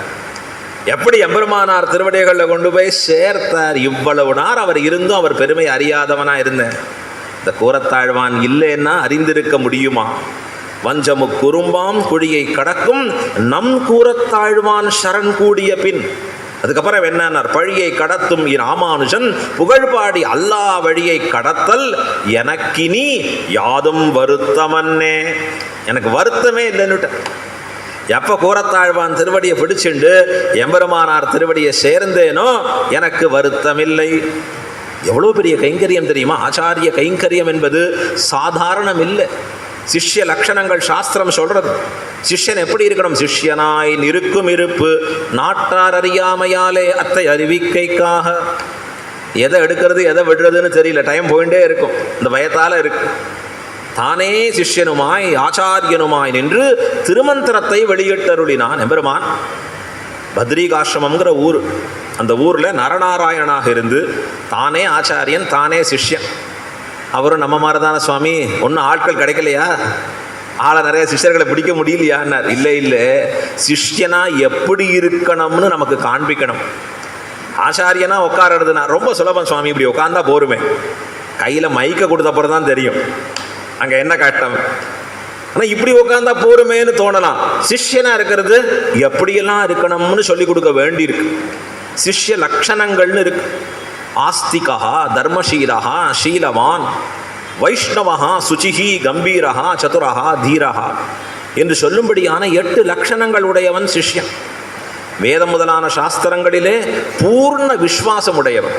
எப்படி எம்பெருமானார் திருவடிகளில் கொண்டு போய் சேர்த்தார். இவ்வளவு நாள் அவர் இருந்தும் அவர் பெருமை அறியாதவனா இருந்தேன். இந்த கூரத்தாழ்வான் இல்லைன்னா அறிந்திருக்க முடியுமா? வஞ்சமு குறும்பாம் குழியை கடக்கும் நம் கூரத்தாழ்வான் சரண் கூடிய பின். அதுக்கப்புறம் என்னன்னார்? பழியை கடத்தும் ராமானுஜன் புகழ்பாடி அல்லா வழியை கடத்தல் எனக்கினி யாதும் வருத்தமன்னே. எனக்கு வருத்தமே இல்லைன்னுட்ட. எப்போ கூரத்தாழ்வான் திருவடியை பிடிச்சுண்டு எம்பெருமானார் திருவடியை சேர்ந்தேனோ எனக்கு வருத்தமில்லை. எவ்வளோ பெரிய கைங்கரியம் தெரியுமா? ஆச்சாரிய கைங்கரியம் என்பது சாதாரணம் இல்லை. சிஷ்ய லட்சணங்கள் சாஸ்திரம் சொல்றது. சிஷ்யன் எப்படி இருக்கணும்? சிஷ்யனாய் நிற்கும் இருப்பு நாட்டார் அறியாமையாலே அத்தை அறிவிக்கைக்காக. எதை எடுக்கிறது எதை விடுறதுன்னு தெரியல, டைம் போயிட்டே இருக்கும், இந்த பயத்தால் இருக்கு. தானே சிஷ்யனுமாய் ஆச்சாரியனுமாய் நின்று திருமந்திரத்தை வெளியிட்டருளினான் எம்பெருமான். பத்ரிகாசிரமம்ங்கிற ஊர், அந்த ஊரில் நரநாராயணனாக இருந்து தானே ஆச்சாரியன் தானே சிஷ்யன். அவரும் நம்ம மாதிரி தானே சுவாமி, ஒன்றும் ஆட்கள் கிடைக்கலையா, ஆளை நிறைய சிஷ்யர்களை பிடிக்க முடியலையான்னார். இல்லை இல்லை, சிஷ்யனா எப்படி இருக்கணும்னு நமக்கு காண்பிக்கணும். ஆச்சாரியனா உட்காரதுனா ரொம்ப சுலபம் சுவாமி, இப்படி உட்காந்தா போருமே. கையில் மைக்க கொடுத்தப்பறம் தான் தெரியும் அங்கே என்ன கட்டம். ஆனால் இப்படி உட்காந்தா போருமேன்னு தோணலாம். சிஷ்யனா இருக்கிறது எப்படியெல்லாம் இருக்கணும்னு சொல்லி கொடுக்க வேண்டியிருக்கு. சிஷ்ய லட்சணங்கள்னு இருக்கு. ஆஸ்திகா தர்மசீலா சீலவான் வைஷ்ணவா சுச்சிஹி கம்பீரஹா சதுரஹா தீரஹா என்று சொல்லும்படியான 8 லட்சணங்கள் உடையவன் சிஷ்யன். வேதம் முதலான சாஸ்திரங்களிலே பூர்ண விஸ்வாசம் உடையவன்,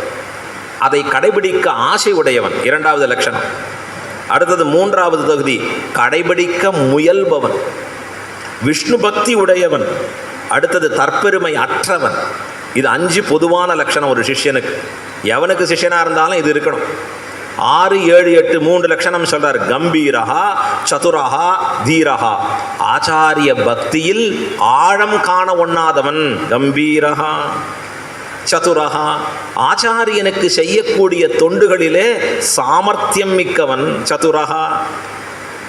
அதை கடைபிடிக்க ஆசை உடையவன் 2வது லட்சணம். அடுத்தது 3வது தகுதி, கடைபிடிக்க முயல்பவன், விஷ்ணு பக்தி உடையவன். அடுத்தது தற்பெருமை அற்றவன். இது 5 பொதுவான லட்சணம் ஒரு சிஷ்யனுக்கு. எவனுக்கு சிஷ்யனாக இருந்தாலும் இது இருக்கணும். 6, 7, 8 3 லட்சணம் சொல்றார். கம்பீரஹா சதுரஹா தீரஹா. ஆச்சாரிய பக்தியில் ஆழம் காண ஒண்ணாதவன் கம்பீரஹா. சதுரஹா, ஆச்சாரியனுக்கு செய்யக்கூடிய தொண்டுகளிலே சாமர்த்தியம் மிக்கவன் சதுரஹா.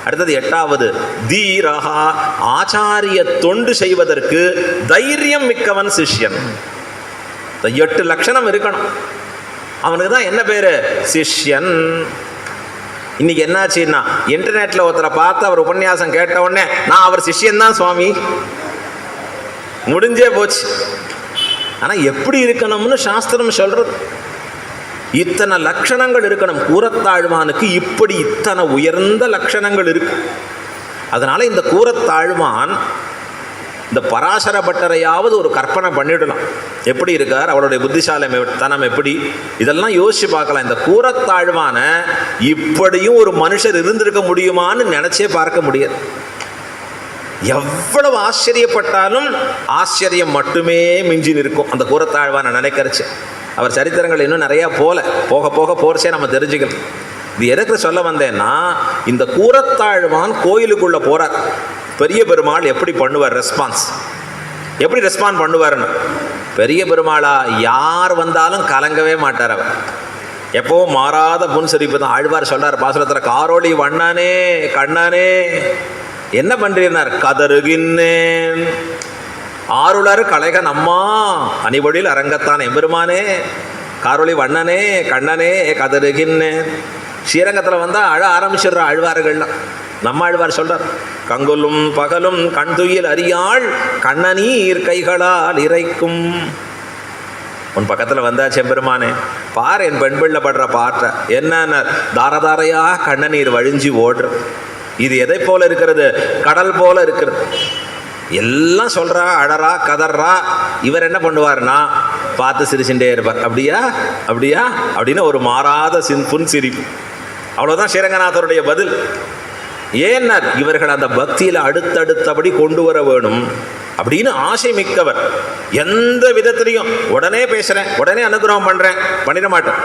அடுத்தது 8வது தீரஹா, ஆச்சாரிய தொண்டு செய்வதற்கு தைரியம் மிக்கவன் சிஷ்யன். 8 லட்சணம் இருக்கணும். அவனுக்கு தான் என்ன பேரு? சிஷ்யன். இன்னைக்கு என்னாச்சுன்னா, இன்டர்நெட்டில் ஒருத்தரை பார்த்து அவர் உபன்யாசம் கேட்ட உடனே நான் அவர் சிஷ்யன் தான் சுவாமி, முடிஞ்சே போச்சு. ஆனால் எப்படி இருக்கணும்னு சாஸ்திரம் சொல்றது. இத்தனை லட்சணங்கள் இருக்கணும். கூரத்தாழ்வானுக்கு இப்படி இத்தனை உயர்ந்த லட்சணங்கள் இருக்கு. அதனால இந்த கூரத்தாழ்வான் இந்த பராசர பட்டரையாவது ஒரு கற்பனை பண்ணிடலாம். எப்படி இருக்கார், அவருடைய புத்திசாலித்தனம் எப்படி, இதெல்லாம் யோசிச்சு பார்க்கலாம். இந்த கூரத்தாழ்வான இப்படியும் ஒரு மனுஷர் இருந்திருக்க முடியுமான்னு நினைச்சே பார்க்க முடியாது. எவ்வளவு ஆச்சரியப்பட்டாலும் ஆச்சரியம் மட்டுமே மிஞ்சி நிற்கும் அந்த கூரத்தாழ்வான நினைக்கிறச்சு. அவர் சரித்திரங்கள் இன்னும் நிறையா போக போக போறச்சே நம்ம தெரிஞ்சுக்கணும். இது எதுக்கு சொல்ல வந்தேன்னா, இந்த கூரத்தாழ்வான் கோயிலுக்குள்ள போறார். பெரிய பெருமாள் எப்படி பண்ணுவார், எப்படி ரெஸ்பாண்ட் பண்ணுவார்னு. பெரிய பெருமாளா யார் வந்தாலும் கலங்கவே மாட்டார். அவர் எப்பவும் மாறாத புன்சிரிப்பு தான். ஆழ்வார் சொல்றார் பாசுரத்தில், காரோடி வண்ணானே கண்ணானே என்ன பண்றீர்னார், கதறுகின்னேன் ஆருளர் கலைகன் அம்மா அணிவொழில் அரங்கத்தான் எம்பெருமானே காரோளி வண்ணனே கண்ணனே கதறுகின்னேன். ஸ்ரீரங்கத்தில் வந்தால் அழ ஆரம்பிச்சிடுற ஆழ்வார்கள்லாம். நம்ம ஆழ்வார் சொல்றார், கங்குலும் பகலும் கண் துயில் அறியாள் கண்ணநீர் கைகளால் இறைக்கும். உன் பக்கத்தில் வந்தாச்சு எம்பெருமானே, பார் என் பெண் பிள்ளை படுற பாற்ற என்ன தாரதாரையா கண்ணநீர் வழிஞ்சி ஓடுற. இது எதை போல இருக்கிறது, கடல் போல இருக்கிறது. எல்லாம் சொல்றா, அழறா, கதறா. இவர் என்ன பண்ணுவார்னா பார்த்து சிரிச்சுட்டே இருப்பார். அப்படியா அப்படியா அப்படின்னு ஒரு மாறாத புன்சிரிப்பு. அவ்வளோதான் ஸ்ரீரங்கநாதருடைய பதில். ஏன்னார், இவர்கள் அந்த பக்தியில் அடுத்தடுத்தபடி கொண்டு வர வேணும் அப்படின்னு ஆசை மிக்கவர். எந்த விதத்திலையும் உடனே பேசுகிறேன், உடனே அனுகிரகம் பண்ணுறேன் பண்ணிட மாட்டேன்.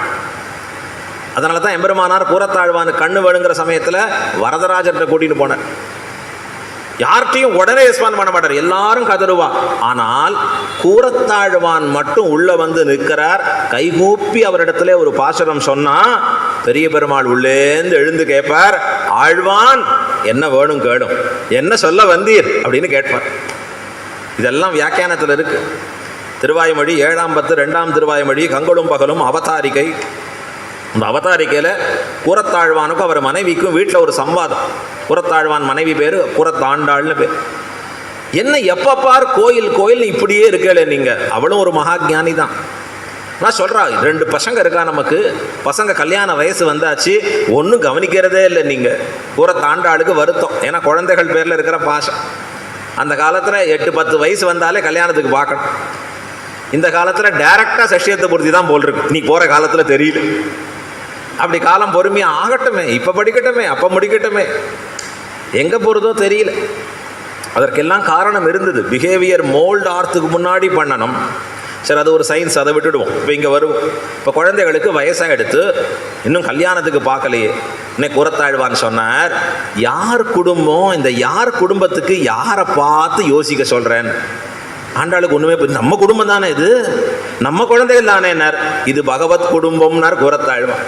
அதனால தான் எம்பெருமானார் கூரத்தாழ்வானு கண்ணு வேணுங்கிற சமயத்தில் வரதராஜர்கிட்ட கூட்டின்னு போனார். யார்கிட்டையும் உடனே ரெஸ்பாண்ட் பண்ண மாட்டார், எல்லாரும் கதறுவா. ஆனால் கூரத்தாழ்வான் மட்டும் உள்ள வந்து நிற்கிறார். கைகூப்பி அவரிடத்துல ஒரு பாசுரம் சொன்னா பெரிய பெருமாள் உள்ளேந்து எழுந்து கேட்பார், ஆழ்வான் என்ன வேணும் கேளும், என்ன சொல்ல வந்தீர் அப்படின்னு கேட்பார். இதெல்லாம் வியாக்கியானத்தில் இருக்கு. திருவாய்மொழி 7ஆம் 10 2ஆம் திருவாய்மொழி கங்குலும் பகலும் அவதாரிகை. இந்த அவதாரிக்கையில் கூரத்தாழ்வானுக்கும் அவர் மனைவிக்கும் வீட்டில் ஒரு சம்வாதம். கூரத்தாழ்வான் மனைவி பேர் கூரத்தாண்டாள்னு பேர். என்ன எப்போ பார் கோயில் கோயில் இப்படியே இருக்கல நீங்கள், அவளும் ஒரு மகாஜானி தான். நான் சொல்கிறா, 2 பசங்க இருக்கா நமக்கு, பசங்க கல்யாண வயசு வந்தாச்சு, ஒன்றும் கவனிக்கிறதே இல்லை. நீங்கள் கூரத்தாண்டாளுக்கு வருத்தம், ஏன்னா குழந்தைகள் பேரில் இருக்கிற பாசம். அந்த காலத்தில் 8-10 வயசு வந்தாலே கல்யாணத்துக்கு பார்க்கணும். இந்த காலத்தில் டைரக்டாக சஷ்யத்தை பொருத்தி தான் போல் இருக்கு. நீ போகிற காலத்தில் தெரியல. அப்படி காலம் பொறுமையாக ஆகட்டுமே, இப்போ படிக்கட்டுமே, அப்போ முடிக்கட்டுமே, எங்கே போகிறதோ தெரியல. அதற்கெல்லாம் காரணம் இருந்தது. பிஹேவியர் மோல்டு ஆகிறதுக்கு முன்னாடி பண்ணணும். சரி, அது ஒரு சயின்ஸ், அதை விட்டுடுவோம். இப்போ இங்கே வருவோம். இப்போ குழந்தைகளுக்கு வயசாக எடுத்து இன்னும் கல்யாணத்துக்கு பார்க்கலையே. இன்னைக்கு கூரத்தாழ்வான்னு சொன்னார், யார் குடும்பம், இந்த யார் குடும்பத்துக்கு யாரை பார்த்து யோசிக்க சொல்கிறேன். ஆண்டாளுக்கு ஒன்றுமே நம்ம குடும்பம் தானே, இது நம்ம குழந்தைகள் தானேன்னார். இது பகவத் குடும்பம்னார் கூரத்தாழ்வான்.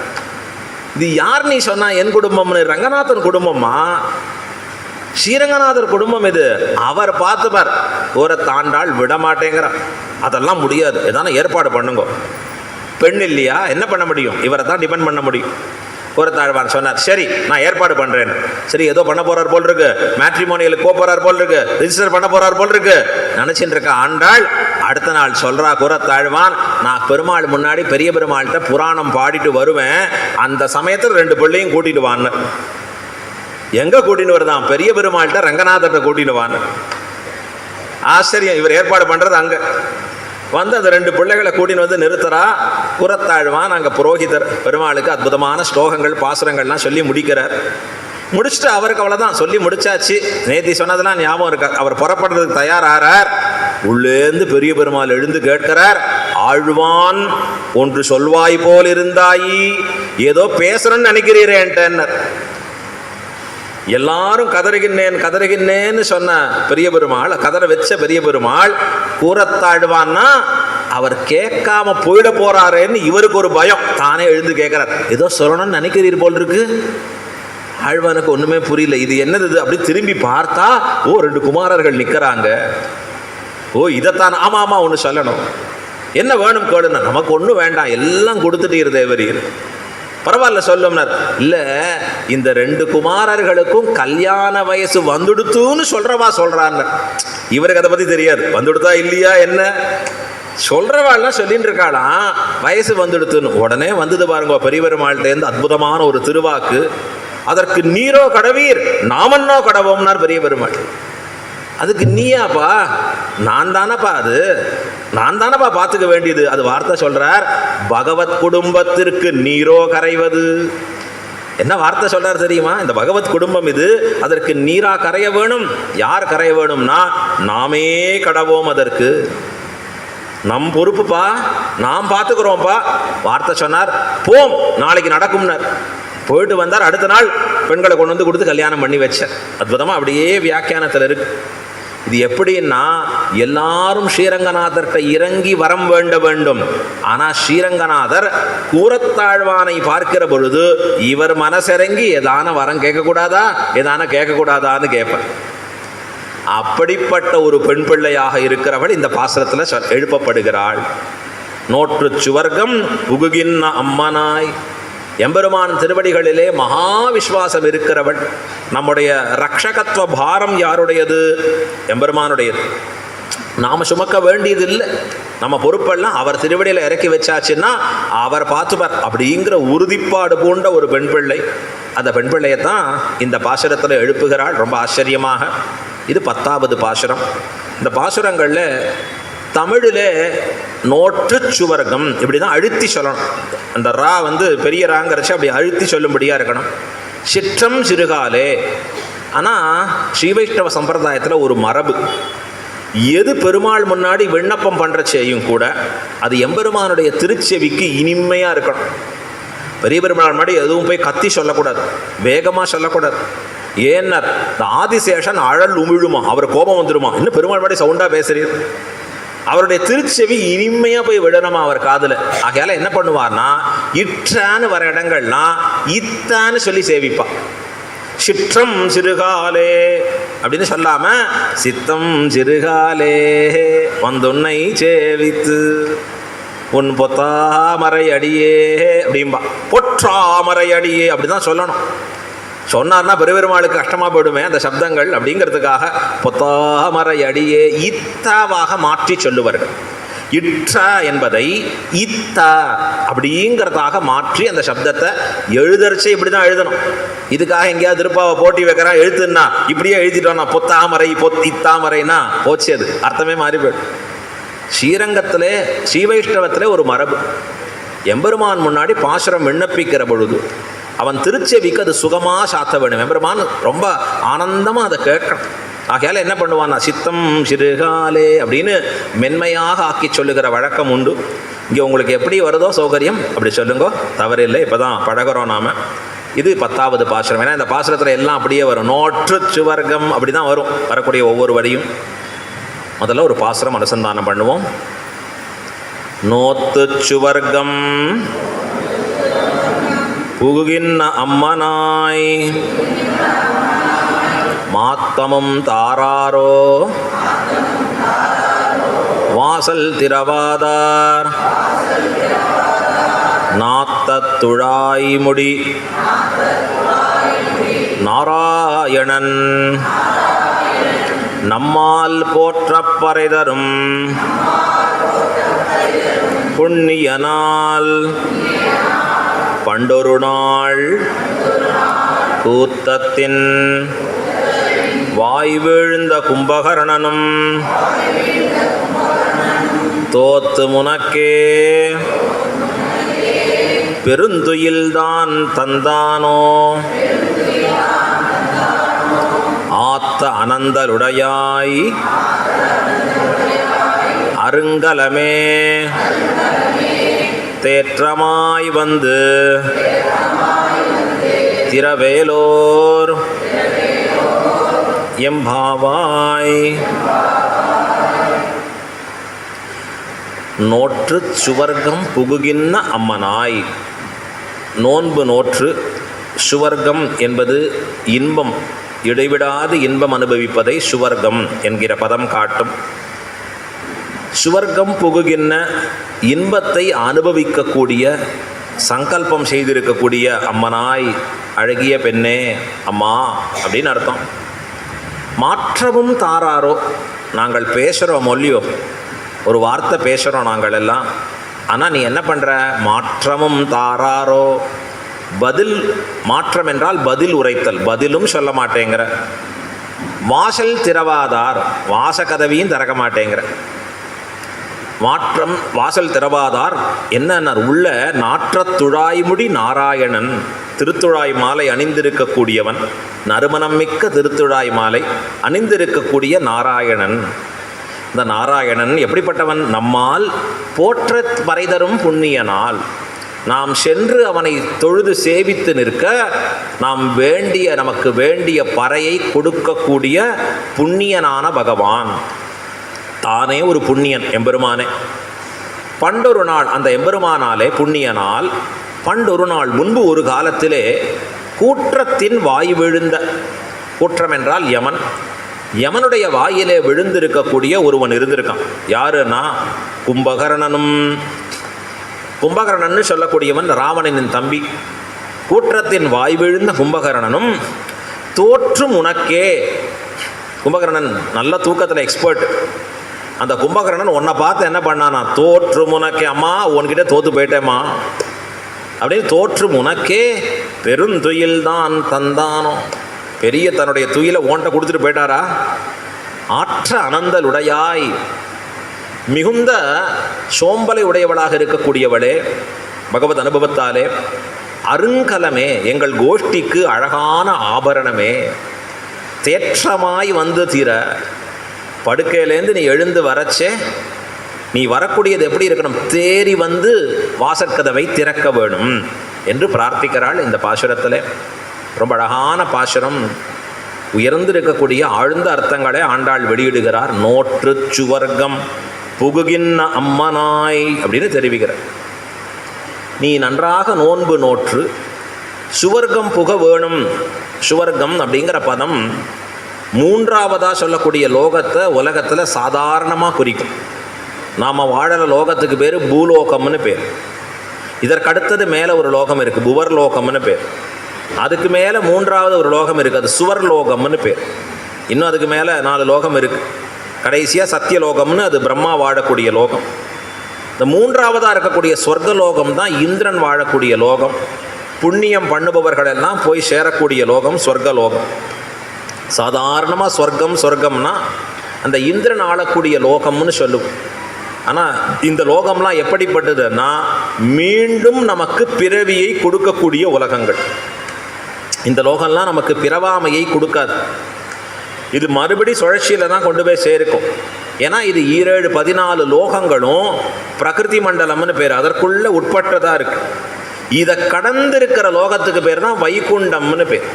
இது யார் நீ சொன்னா என் குடும்பம்னு, ரங்கநாதன் குடும்பமா, ஸ்ரீரங்கநாதர் குடும்பம் இது. அவர் பார்த்துப்பார். கூரத்தாண்டாள் விட மாட்டேங்கிறார். அதெல்லாம் முடியாது, எதான ஏற்பாடு பண்ணுங்க. பெண் இல்லையா, என்ன பண்ண முடியும், இவரை தான் டிபெண்ட் பண்ண முடியும். கூரத்தாழ்வான் சொன்னார், சரி நான் ஏற்பாடு பண்ணுறேன். சரி, ஏதோ பண்ண போறார் போல் இருக்கு, மேட்ரிமோனியலுக்கு போக போறார் போல் இருக்கு, ரிஜிஸ்டர் பண்ண போறார் போல் இருக்கு நினைச்சிட்டு இருக்க ஆண்டாள் அடுத்த நாள் சொல்றா, கூரத்தாழ்வான் நான் பெருமாள் முன்னாடி பெரிய பெருமாள்கிட்ட புராணம் பாடிட்டு வருவேன், அந்த சமயத்தில் 2 பிள்ளையும் கூட்டிட்டு வான்னு. எங்க கூட்டின்னு வருதான், பெரிய பெருமாள்கிட்ட ரங்கநாதர்கிட்ட கூட்டின்னு வான்னு. ஆச்சரியம், இவர் ஏற்பாடு பண்றது அங்க வந்து அந்த 2 பிள்ளைகளை கூட்டின்னு வந்து நிறுத்துறா. கூரத்தாழ்வான் அங்கே புரோகிதர் பெருமாளுக்கு அற்புதமான ஸ்லோகங்கள் பாசுரங்கள்லாம் சொல்லி முடிக்கிறார். முடிச்சுட்டு அவருக்கு அவ்வளோதான், சொல்லி முடிச்சாச்சு. நேத்தி சொன்னதெல்லாம் ஞாபகம் இருக்கா. அவர் புறப்படுறதுக்கு தயாராகிறார். உள்ளேந்து பெரிய பெருமாள் எழுந்து கேட்கிறார், ஆழ்வான் ஒன்று சொல்வாய் போல் இருந்தாயி, ஏதோ பேசுறேன்னு நினைக்கிறீரேன்ட்டு. எல்லாரும் கதறுகின்னேன்னு சொன்ன பெரிய பெருமாள், கதற வச்ச பெரிய பெருமாள், கூரத்தாழ்வான்னா அவர் கேட்காம போயிட போறாரேன்னு இவருக்கு ஒரு பயம். தானே எழுந்து கேட்கிறார், ஏதோ சொல்லணும்னு நினைக்கிறீர் போல் இருக்கு. ஆழ்வானுக்கு ஒண்ணுமே புரியல, இது என்னது அப்படி திரும்பி பார்த்தா, ஓ 2 குமாரர்கள் நிற்கிறாங்க. ஓ இதைத்தான், ஆமா ஆமா ஒன்று சொல்லணும், என்ன வேணும் கேளுன்னா. நமக்கு ஒன்றும் வேண்டாம், எல்லாம் கொடுத்துட்டீர் தேவரீர், பரவாயில்ல சொல்லும்னார். இல்லை, இந்த 2 குமாரர்களுக்கும் கல்யாண வயசு வந்துடுத்துன்னு சொல்றவா சொல்றான்னு. இவருக்கு அதை பற்றி தெரியாது. வந்துடுதா இல்லையா என்ன சொல்கிறவாள்லாம் சொல்லிட்டு இருக்காளாம், வயசு வந்துடுத்துன்னு. உடனே வந்தது பாருங்க பெரியபெருமாள்கிட்டேருந்து அற்புதமான ஒரு திருவாக்கு. அதற்கு நீரோ கடவீர் நாமன்னோ கடவோம்னார் பெரிய பெருமாள். அதுக்கு நீயாப்பா, நான் தானப்பா, நான் தானப்பா பார்த்துக்க வேண்டியது. அது வார்த்தை சொல்றார், பகவத் குடும்பத்திற்கு நீரோ கரைவது. என்ன வார்த்தை சொல்றார் தெரியுமா? இந்த பகவத் குடும்பம் இது, அதற்கு நீரா கரைய வேணும். யார் கரைய வேணும்னா நாமே கடவோம். அதற்கு நம் பொறுப்புப்பா, நாம் பார்த்துக்கிறோம்ப்பா. வார்த்தை சொன்னார், போம் நாளைக்கு நடக்கும்னார். போயிட்டு வந்தார். அடுத்த நாள் பெண்களை கொண்டு வந்து கொடுத்து கல்யாணம் பண்ணி வச்சார். அற்புதமாக அப்படியே வியாக்கியானத்தில் இருக்கு. இது எப்படின்னா, எல்லாரும் ஸ்ரீரங்கநாதர்கிட்ட இறங்கி வரம் வேண்ட வேண்டும். ஆனால் ஸ்ரீரங்கநாதர் கூரத்தாழ்வானை பார்க்கிற பொழுது இவர் மனசிறங்கி ஏதான வரம் கேட்கக்கூடாதா, ஏதான கேட்கக்கூடாதான்னு கேட்பார். அப்படிப்பட்ட ஒரு பெண் பிள்ளையாக இருக்கிறவள் இந்த பாசுரத்தில் எழுப்பப்படுகிறாள். நோற்று சுவர்க்கம் புகுகின்ன அம்மனாய். எம்பெருமான் திருவடிகளிலே மகா விஸ்வாசம் இருக்கிறவள். நம்முடைய ரக்ஷகத்துவ பாரம் யாருடையது? எம்பெருமானுடையது. நாம் சுமக்க வேண்டியதில்லை. நம்ம பொறுப்பெல்லாம் அவர் திருவடியில் இறக்கி வச்சாச்சுன்னா அவர் பார்த்துப்பார் அப்படிங்கிற உறுதிப்பாடு பூண்ட ஒரு பெண் பிள்ளை. அந்த பெண் பிள்ளையத்தான் இந்த பாசுரத்தில் எழுப்புகிறாள் ரொம்ப ஆச்சரியமாக. இது 10வது பாசுரம். இந்த பாசுரங்களில் தமிழில் நோற்று சுவர்க்கம் இப்படி தான் அழுத்தி சொல்லணும். அந்த ரா பெரிய ராங்கிறச்சு அப்படி அழுத்தி சொல்லும்படியாக இருக்கணும். சிற்றம் சிறுகாலே. ஆனால் ஸ்ரீ வைஷ்ணவ சம்பிரதாயத்தில் ஒரு மரபு, எது பெருமாள் முன்னாடி விண்ணப்பம் பண்ணுறச்சேயும் கூட அது எம்பெருமானுடைய திருச்செவிக்கு இனிமையாக இருக்கணும். பெரிய பெருமாள் முன்னாடி எதுவும் போய் கத்தி சொல்லக்கூடாது, வேகமாக சொல்லக்கூடாது. ஏன்னர் இந்த ஆதிசேஷன் அழல் உமிழுமா, அவர் கோபம் வந்துடுமா, இன்னும் பெருமாள் முன்னாடி சவுண்டாக பேசுறீர். அவருடைய திருச்செவி இனிமையாக போய் விடணுமா அவர் காதில். ஆகையால என்ன பண்ணுவார்னா, இற்றான்னு வர இடங்கள்னா இத்தான்னு சொல்லி சேவிப்பா. சிற்றம் சிறுகாலே அப்படின்னு சொல்லாம சித்தம் சிறுகாலே வந்துன்னை சேவித்து உன் பொத்தாமரை அடியே அப்படின்பா. பொற்றாமரை அடியே அப்படிதான் சொல்லணும். சொன்னார்னா பெருமாளுக்கு கஷ்டமாக போயிடுமே அந்த சப்தங்கள். அப்படிங்கிறதுக்காக பொத்தாமரை அடியே இத்தாவாக மாற்றி சொல்லுவார்கள். இற்றா என்பதை இத்தா அப்படிங்கிறதாக மாற்றி அந்த சப்தத்தை எழுதரிச்சு இப்படி தான் எழுதணும். இதுக்காக எங்கேயாவது திருப்பாவை போட்டி வைக்கிறான் எழுத்துன்னா இப்படியே எழுதிட்டோம்னா பொத்தாமரை இத்தாமரைனா போச்சு, அது அர்த்தமே மாறி போயிடும். ஸ்ரீரங்கத்திலே ஸ்ரீ வைஷ்ணவத்திலே ஒரு மரபு, எம்பெருமான் முன்னாடி பாசுரம் விண்ணப்பிக்கிற பொழுது அவன் திருச்செவிக்கு அது சுகமாக சாத்த வேணும். எம்பெருமான் ரொம்ப ஆனந்தமாக அதை கேட்கணும். ஆகையால் என்ன பண்ணுவான்னா சித்தம் சிறுகாலே அப்படின்னு மென்மையாக ஆக்கி சொல்லுகிற வழக்கம் உண்டு. இங்கே உங்களுக்கு எப்படி வருதோ சௌகரியம் அப்படி சொல்லுங்க, தவறில்லை. இப்போ தான் பழகிறோம் நாம். இது 10வது பாசுரம். ஏன்னா இந்த பாசுரத்தில் எல்லாம் அப்படியே வரும். நோற்று சுவர்க்கம் அப்படி தான் வரும், வரக்கூடிய ஒவ்வொரு வரியும். முதல்ல ஒரு பாசுரம் அனுசந்தானம் பண்ணுவோம். நோத்து சுவர்க்கம் புகுகின்ன அம்மனாய் மாத்தமும் தாராரோ வாசல் திரவாதார் நாத்தத்துழாய் முடி நாராயணன் நம்மால் போற்றப் பறைதரும் புண்ணியனால் பண்டொரு நாள் கூத்தத்தின் வாய் வீழ்ந்த கும்பகர்ணனும் தோத்து முனக்கே பெருந்துயில்தான் தந்தானோ ஆத்த அனந்தலுடையாய் அருங்கலமே தேற்றமாய் வந்து திரவேலோர் எம்பாவாய். நோற்று சுவர்க்கம் புகுகின்ன அம்மனாய். நோன்பு நோற்று சுவர்க்கம் என்பது இன்பம், இடைவிடாது இன்பம் அனுபவிப்பதை சுவர்க்கம் என்கிற பதம் காட்டும். சுவர்க்கம் புகுகின்ற இன்பத்தை அனுபவிக்கக்கூடிய சங்கல்பம் செய்திருக்கக்கூடிய அம்மனாய், அழகிய பெண்ணே, அம்மா அப்படின்னு அர்த்தம். மாற்றமும் தாராரோ, நாங்கள் பேசுகிறோம் மொழியோ, ஒரு வார்த்தை பேசுகிறோம் நாங்கள் எல்லாம். ஆனால் நீ என்ன பண்ணுற? மாற்றமும் தாராரோ. பதில், மாற்றம் என்றால் பதில் உரைத்தல், பதிலும் சொல்ல மாட்டேங்கிற. வாசல் திறவாதார், வாசகதவியும் திறக்க மாட்டேங்கிற. மாற்றம், வாசல் திறவாதார் என்ன? உள்ள நாற்றத்துழாய்முடி நாராயணன், திருத்துழாய் மாலை அணிந்திருக்கக்கூடியவன், நறுமணம் மிக்க திருத்துழாய் மாலை அணிந்திருக்கக்கூடிய நாராயணன். இந்த நாராயணன் எப்படிப்பட்டவன்? நம்மால் போற்ற பறைதரும் புண்ணியனால். நாம் சென்று அவனை தொழுது சேவித்து நிற்க நாம் வேண்டிய, நமக்கு வேண்டிய பறையை கொடுக்கக்கூடிய புண்ணியனான பகவான். தானே ஒரு புண்ணியன் எம்பெருமானே. பண்டொரு நாள் அந்த எம்பெருமானாலே புண்ணியனால், பண்டொரு நாள் முன்பு ஒரு காலத்திலே கூற்றத்தின் வாய் விழுந்த, கூற்றம் என்றால் யமன், யமனுடைய வாயிலே விழுந்திருக்கக்கூடிய ஒருவன் இருந்திருக்கான். யாருன்னா கும்பகர்ணனும். கும்பகர்ணன்னு சொல்லக்கூடியவன் ராவணனின் தம்பி. கூற்றத்தின் வாய் விழுந்த கும்பகர்ணனும் தோற்றும் உனக்கே. கும்பகர்ணன் நல்ல தூக்கத்தில் எக்ஸ்பர்ட். அந்த கும்பகர்ணன் உன்னை பார்த்து என்ன பண்ணானா? தோற்றும் உனக்கே, அம்மா உன்கிட்ட தோற்று போயிட்டேம்மா அப்படின்னு, தோற்றும் உனக்கே பெருந்துயில் தான் தந்தானோ. பெரிய தன்னுடைய துயிலை ஓன்ட்ட கொடுத்துட்டு போயிட்டாரா? ஆற்ற அனந்தலுடையாய், மிகுந்த சோம்பலை உடையவளாக இருக்கக்கூடியவளே, பகவத் அனுபவத்தாலே அருங்கலமே, எங்கள் கோஷ்டிக்கு அழகான ஆபரணமே, தேற்றமாய் வந்து தீர. படுக்கையிலேருந்து நீ எழுந்து வரச்சே நீ வரக்கூடியது எப்படி இருக்கணும்? தேறி வந்து வாசற்கதவை திறக்க வேணும் என்று பிரார்த்திக்கிறாள் இந்த பாசுரத்தில். ரொம்ப அழகான பாசுரம். உயர்ந்திருக்கக்கூடிய ஆழ்ந்த அர்த்தங்களை ஆண்டாள் வெளியிடுகிறார். நோற்று சுவர்க்கம் புகுகின்ற அம்மனாய் அப்படின்னு தெரிவிக்கிறார். நீ நன்றாக நோன்பு நோற்று சுவர்க்கம் புக வேணும். சுவர்க்கம் அப்படிங்கிற பதம் மூன்றாவதாக சொல்லக்கூடிய லோகத்தை உலகத்தில் சாதாரணமாக குறிக்கும். நாம் வாழற லோகத்துக்கு பேர் பூலோகம்னு பேர். இதற்கடுத்தது மேலே ஒரு லோகம் இருக்குது, புவர் லோகம்னு பேர். அதுக்கு மேலே மூன்றாவது ஒரு லோகம் இருக்குது, அது சுவர் லோகம்னு பேர். இன்னும் அதுக்கு மேலே 4 லோகம் இருக்குது. கடைசியாக சத்தியலோகம்னு, அது பிரம்மா வாழக்கூடிய லோகம். இந்த மூன்றாவதாக இருக்கக்கூடிய சொர்க்கலோகம் தான் இந்திரன் வாழக்கூடிய லோகம். புண்ணியம் பண்ணுபவர்கள் எல்லாம் போய் சேரக்கூடிய லோகம் சொர்க்கலோகம். சாதாரணமாக சொர்க்கம்னா அந்த இந்திரன் ஆளக்கூடிய லோகம்னு சொல்லுவோம். ஆனால் இந்த லோகம்லாம் எப்படிப்பட்டதுன்னா மீண்டும் நமக்கு பிறவியை கொடுக்கக்கூடிய உலகங்கள். இந்த லோகம்லாம் நமக்கு பிறவாமையை கொடுக்காது. இது மறுபடி சுழற்சியில் தான் கொண்டு போய் சேர்க்கும். ஏன்னா இது 14 லோகங்களும் பிரகிருதி மண்டலம்னு பேர், அதற்குள்ளே உட்பட்டதாக இருக்குது. இதை கடந்திருக்கிற லோகத்துக்கு பேர் தான் வைகுண்டம்னு பேர்.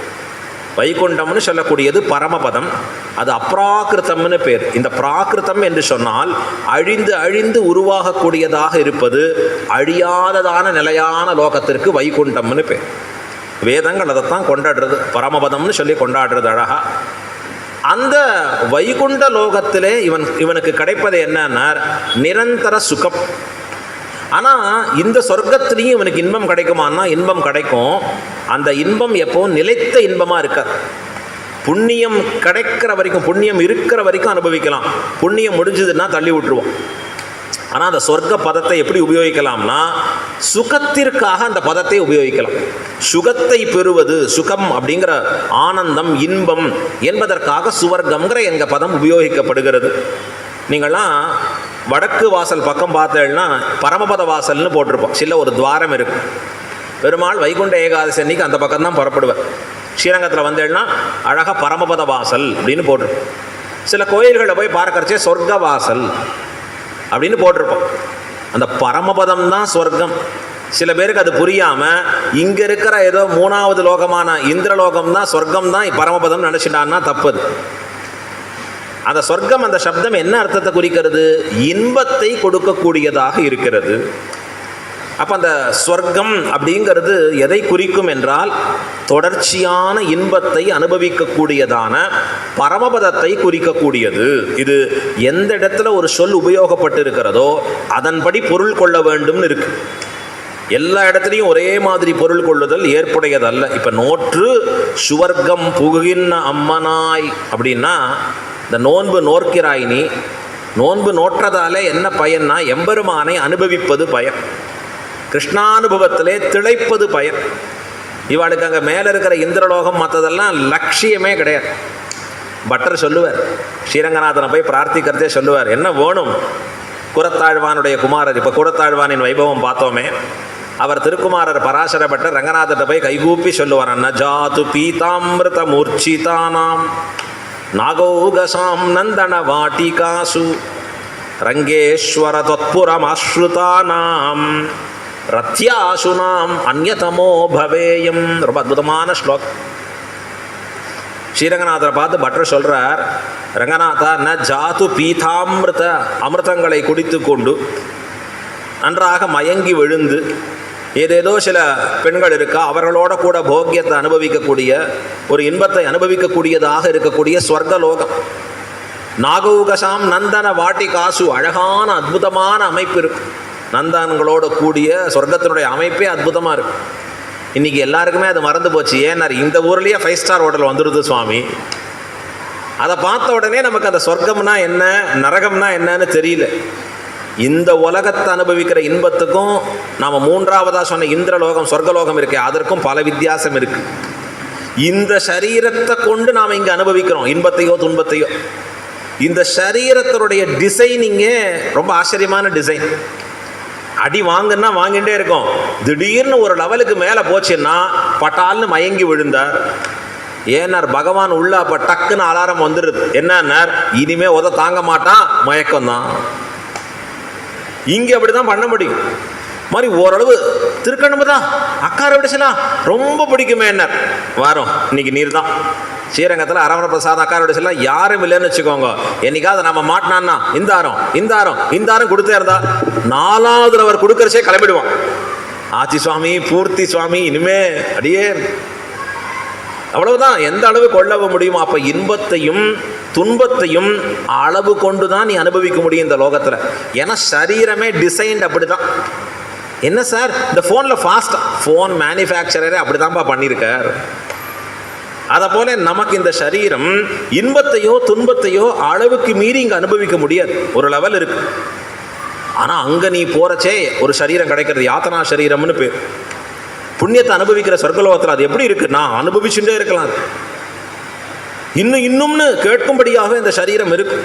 வைகுண்டம்னு சொல்லக்கூடியது பரமபதம், அது அப்ராகிருத்தம்னு பேர். இந்த பிராகிருத்தம் என்று சொன்னால் அழிந்து அழிந்து உருவாகக்கூடியதாக இருப்பது, அழியாததான நிலையான லோகத்திற்கு வைகுண்டம்னு பேர். வேதங்கள் அதைத்தான் கொண்டாடுறது, பரமபதம்னு சொல்லி கொண்டாடுறது அழகா. அந்த வைகுண்ட லோகத்திலே இவனுக்கு கிடைப்பது என்னன்னா நிரந்தர சுகம். ஆனால் இந்த சொர்க்கத்திலையும் இவனுக்கு இன்பம் கிடைக்குமான்னா இன்பம் கிடைக்கும். அந்த இன்பம் எப்போ நிலைத்த இன்பமாக இருக்காது. புண்ணியம் கிடைக்கிற வரைக்கும், புண்ணியம் இருக்கிற வரைக்கும் அனுபவிக்கலாம். புண்ணியம் முடிஞ்சதுன்னா தள்ளி விட்டுருவோம். ஆனால் அந்த சொர்க்க பதத்தை எப்படி உபயோகிக்கலாம்னா சுகத்திற்காக அந்த பதத்தை உபயோகிக்கலாம். சுகத்தை பெறுவது, சுகம் அப்படிங்கிற ஆனந்தம், இன்பம் என்பதற்காக சுவர்க்கம்ங்கிற எங்கள் பதம் உபயோகிக்கப்படுகிறது. நீங்கள்லாம் வடக்கு வாசல் பக்கம் பார்த்தேன்னா பரமபத வாசல்னு போட்டிருப்போம். சில ஒரு துவாரம் இருக்கும். பெருமாள் வைகுண்ட ஏகாதசி அன்னைக்கு அந்த பக்கம் தான் புறப்படுவேன். ஸ்ரீரங்கத்தில் வந்தேன்னா அழகாக பரமபத வாசல் அப்படின்னு போட்டிருப்போம். சில கோயில்களில் போய் பார்க்கறச்சே சொர்க்க வாசல் அப்படின்னு போட்டிருப்போம். அந்த பரமபதம் தான் சொர்க்கம். சில பேருக்கு அது புரியாமல் இங்கே இருக்கிற ஏதோ 3வது லோகமான இந்திரலோகம் தான் சொர்க்கம் தான் பரமபதம் நினச்சிட்டான்னா தப்புது. அந்த சொர்க்கம், அந்த சப்தம் என்ன அர்த்தத்தை குறிக்கிறது? இன்பத்தை கொடுக்கக்கூடியதாக இருக்கிறது. அப்போ அந்த சொர்க்கம் அப்படிங்கிறது எதை குறிக்கும் என்றால் தொடர்ச்சியான இன்பத்தை அனுபவிக்கக்கூடியதான பரமபதத்தை குறிக்கக்கூடியது. இது எந்த இடத்துல ஒரு சொல் உபயோகப்பட்டு இருக்கிறதோ அதன்படி பொருள் கொள்ள வேண்டும்னு இருக்கு. எல்லா இடத்துலையும் ஒரே மாதிரி பொருள் கொள்ளுதல் ஏற்புடையதல்ல. இப்போ நோற்று சுவர்க்கம் புகுகின்ற அம்மனாய் அப்படின்னா இந்த நோன்பு நோற்கிறாய் நீ, நோன்பு நோற்றதாலே என்ன பயன்னா எம்பெருமானை அனுபவிப்பது பயன், கிருஷ்ணானுபவத்திலே திளைப்பது பயன். இவாளுக்கு அங்கே மேலே இருக்கிற இந்திரலோகம் மற்றதெல்லாம் லட்சியமே கிடையாது. பட்டர் சொல்லுவார், ஸ்ரீரங்கநாதனை போய் பிரார்த்திக்கிறதே சொல்லுவார், என்ன வேணும்? குரத்தாழ்வானுடைய குமாரர். இப்போ குரத்தாழ்வானின் வைபவம் பார்த்தோமே, அவர் திருக்குமாரர் பராசர பட்டர் ரங்கநாதத்தை போய் கைகூப்பி சொல்லுவார், ந ஜாது பீதாமிருத மூர்ச்சிதானாம் நாகௌகசாம் நந்தன வாட்டிகாசு ரங்கேஸ்வர தொத்புரமாஸ்ருதானாம் ரத்யாசுனாம் அந்யதமோ பவேயம். ரொம்ப அற்புதமான ஸ்லோகம். ஸ்ரீரங்கநாதரை பார்த்து பட்டர் சொல்கிறார், ரங்கநாதா ந ஜாது பீதாமிருத, அமிர்தங்களை குடித்து கொண்டு நன்றாக மயங்கி விழுந்து ஏதேதோ சில பெண்கள் இருக்கா, அவர்களோட கூட போக்கியத்தை அனுபவிக்கக்கூடிய ஒரு இன்பத்தை அனுபவிக்கக்கூடியதாக இருக்கக்கூடிய ஸ்வர்கலோகம். நாகௌகசாம் நந்தன வாட்டிகாசு, அழகான அற்புதமான அமைப்பு இருக்கும். நந்தன்களோட கூடிய சொர்க்கத்தினுடைய அமைப்பே அற்புதமாக இருக்கும். இன்றைக்கி எல்லாருக்குமே அது மறந்து போச்சு. ஏன்னா இந்த ஊர்லேயே 5 ஸ்டார் ஹோட்டல் வந்துடுது சுவாமி. அதை பார்த்த உடனே நமக்கு அந்த சொர்க்கம்னா என்ன, நரகம்னா என்னன்னு தெரியல. இந்த உலகத்தை அனுபவிக்கிற இன்பத்துக்கும் நாம் 3ஆவதாக சொன்ன இந்திரலோகம் சொர்க்கலோகம் இருக்கே, அதற்கும் பல வித்தியாசம் இருக்குது. இந்த சரீரத்தை கொண்டு நாம் இங்கே அனுபவிக்கிறோம் இன்பத்தையோ துன்பத்தையோ. இந்த சரீரத்தினுடைய டிசைனிங்கே ரொம்ப ஆச்சரியமான டிசைன். அடி வாங்குன்னா வாங்கிட்டே இருக்கும். திடீர்னு ஒரு லெவலுக்கு மேலே போச்சுன்னா பட்டால்னு மயங்கி விழுந்தார். ஏன்னார் பகவான் உள்ள அப்போ டக்குன்னு அலாரம் வந்துடுது. என்னன்னார், இனிமே உத தாங்க மாட்டான், மயக்கம்தான். இங்கே அப்படி தான் பண்ண முடியும். மாதிரி ஓரளவு திருக்கண்ணு தான் அக்காரை விடச்சலாம் ரொம்ப பிடிக்குமே. என்ன வரும் இன்னைக்கு நீர் தான். ஸ்ரீரங்கத்தில் அரவண பிரசாதம் அக்காரை விடச்சலாம் யாரும் இல்லைன்னு வச்சுக்கோங்க. என்னைக்காவது நம்ம மாட்டினான்னா இந்த ஆரம் கொடுத்தே இருந்தா 4வது அவர் கொடுக்கறச்சே கிளம்பிடுவான். ஆச்சி சுவாமி, பூர்த்தி சுவாமி, இனிமே அடியே அவ்வளவுதான். எந்த அளவு கொள்ளவ முடியுமோ அப்போ இன்பத்தையும் துன்பத்தையும் அளவு கொண்டு தான் நீ அனுபவிக்க முடியும் இந்த லோகத்தில். ஏன்னா சரீரமே டிசைன்ட் அப்படி தான். என்ன சார் இந்த ஃபோனில் ஃபாஸ்ட்டாக, ஃபோன் மேனுஃபேக்சரரே அப்படி தான்ப்பா பண்ணியிருக்கார். அதை போல நமக்கு இந்த சரீரம் இன்பத்தையோ துன்பத்தையோ அளவுக்கு மீறி இங்கே அனுபவிக்க முடியாது. ஒரு லெவல் இருக்கு. ஆனால் அங்கே நீ போகிறச்சே ஒரு சரீரம் கிடைக்கிறது, யாத்தனா சரீரம்னு பேர். புண்ணியத்தை அனுபவிக்கிற சொர்க்கலோகத்தில் அது எப்படி இருக்குன்னா அனுபவிச்சுட்டே இருக்கலாம். இன்னும்னு கேட்கும்படியாக இந்த சரீரம் இருக்கு.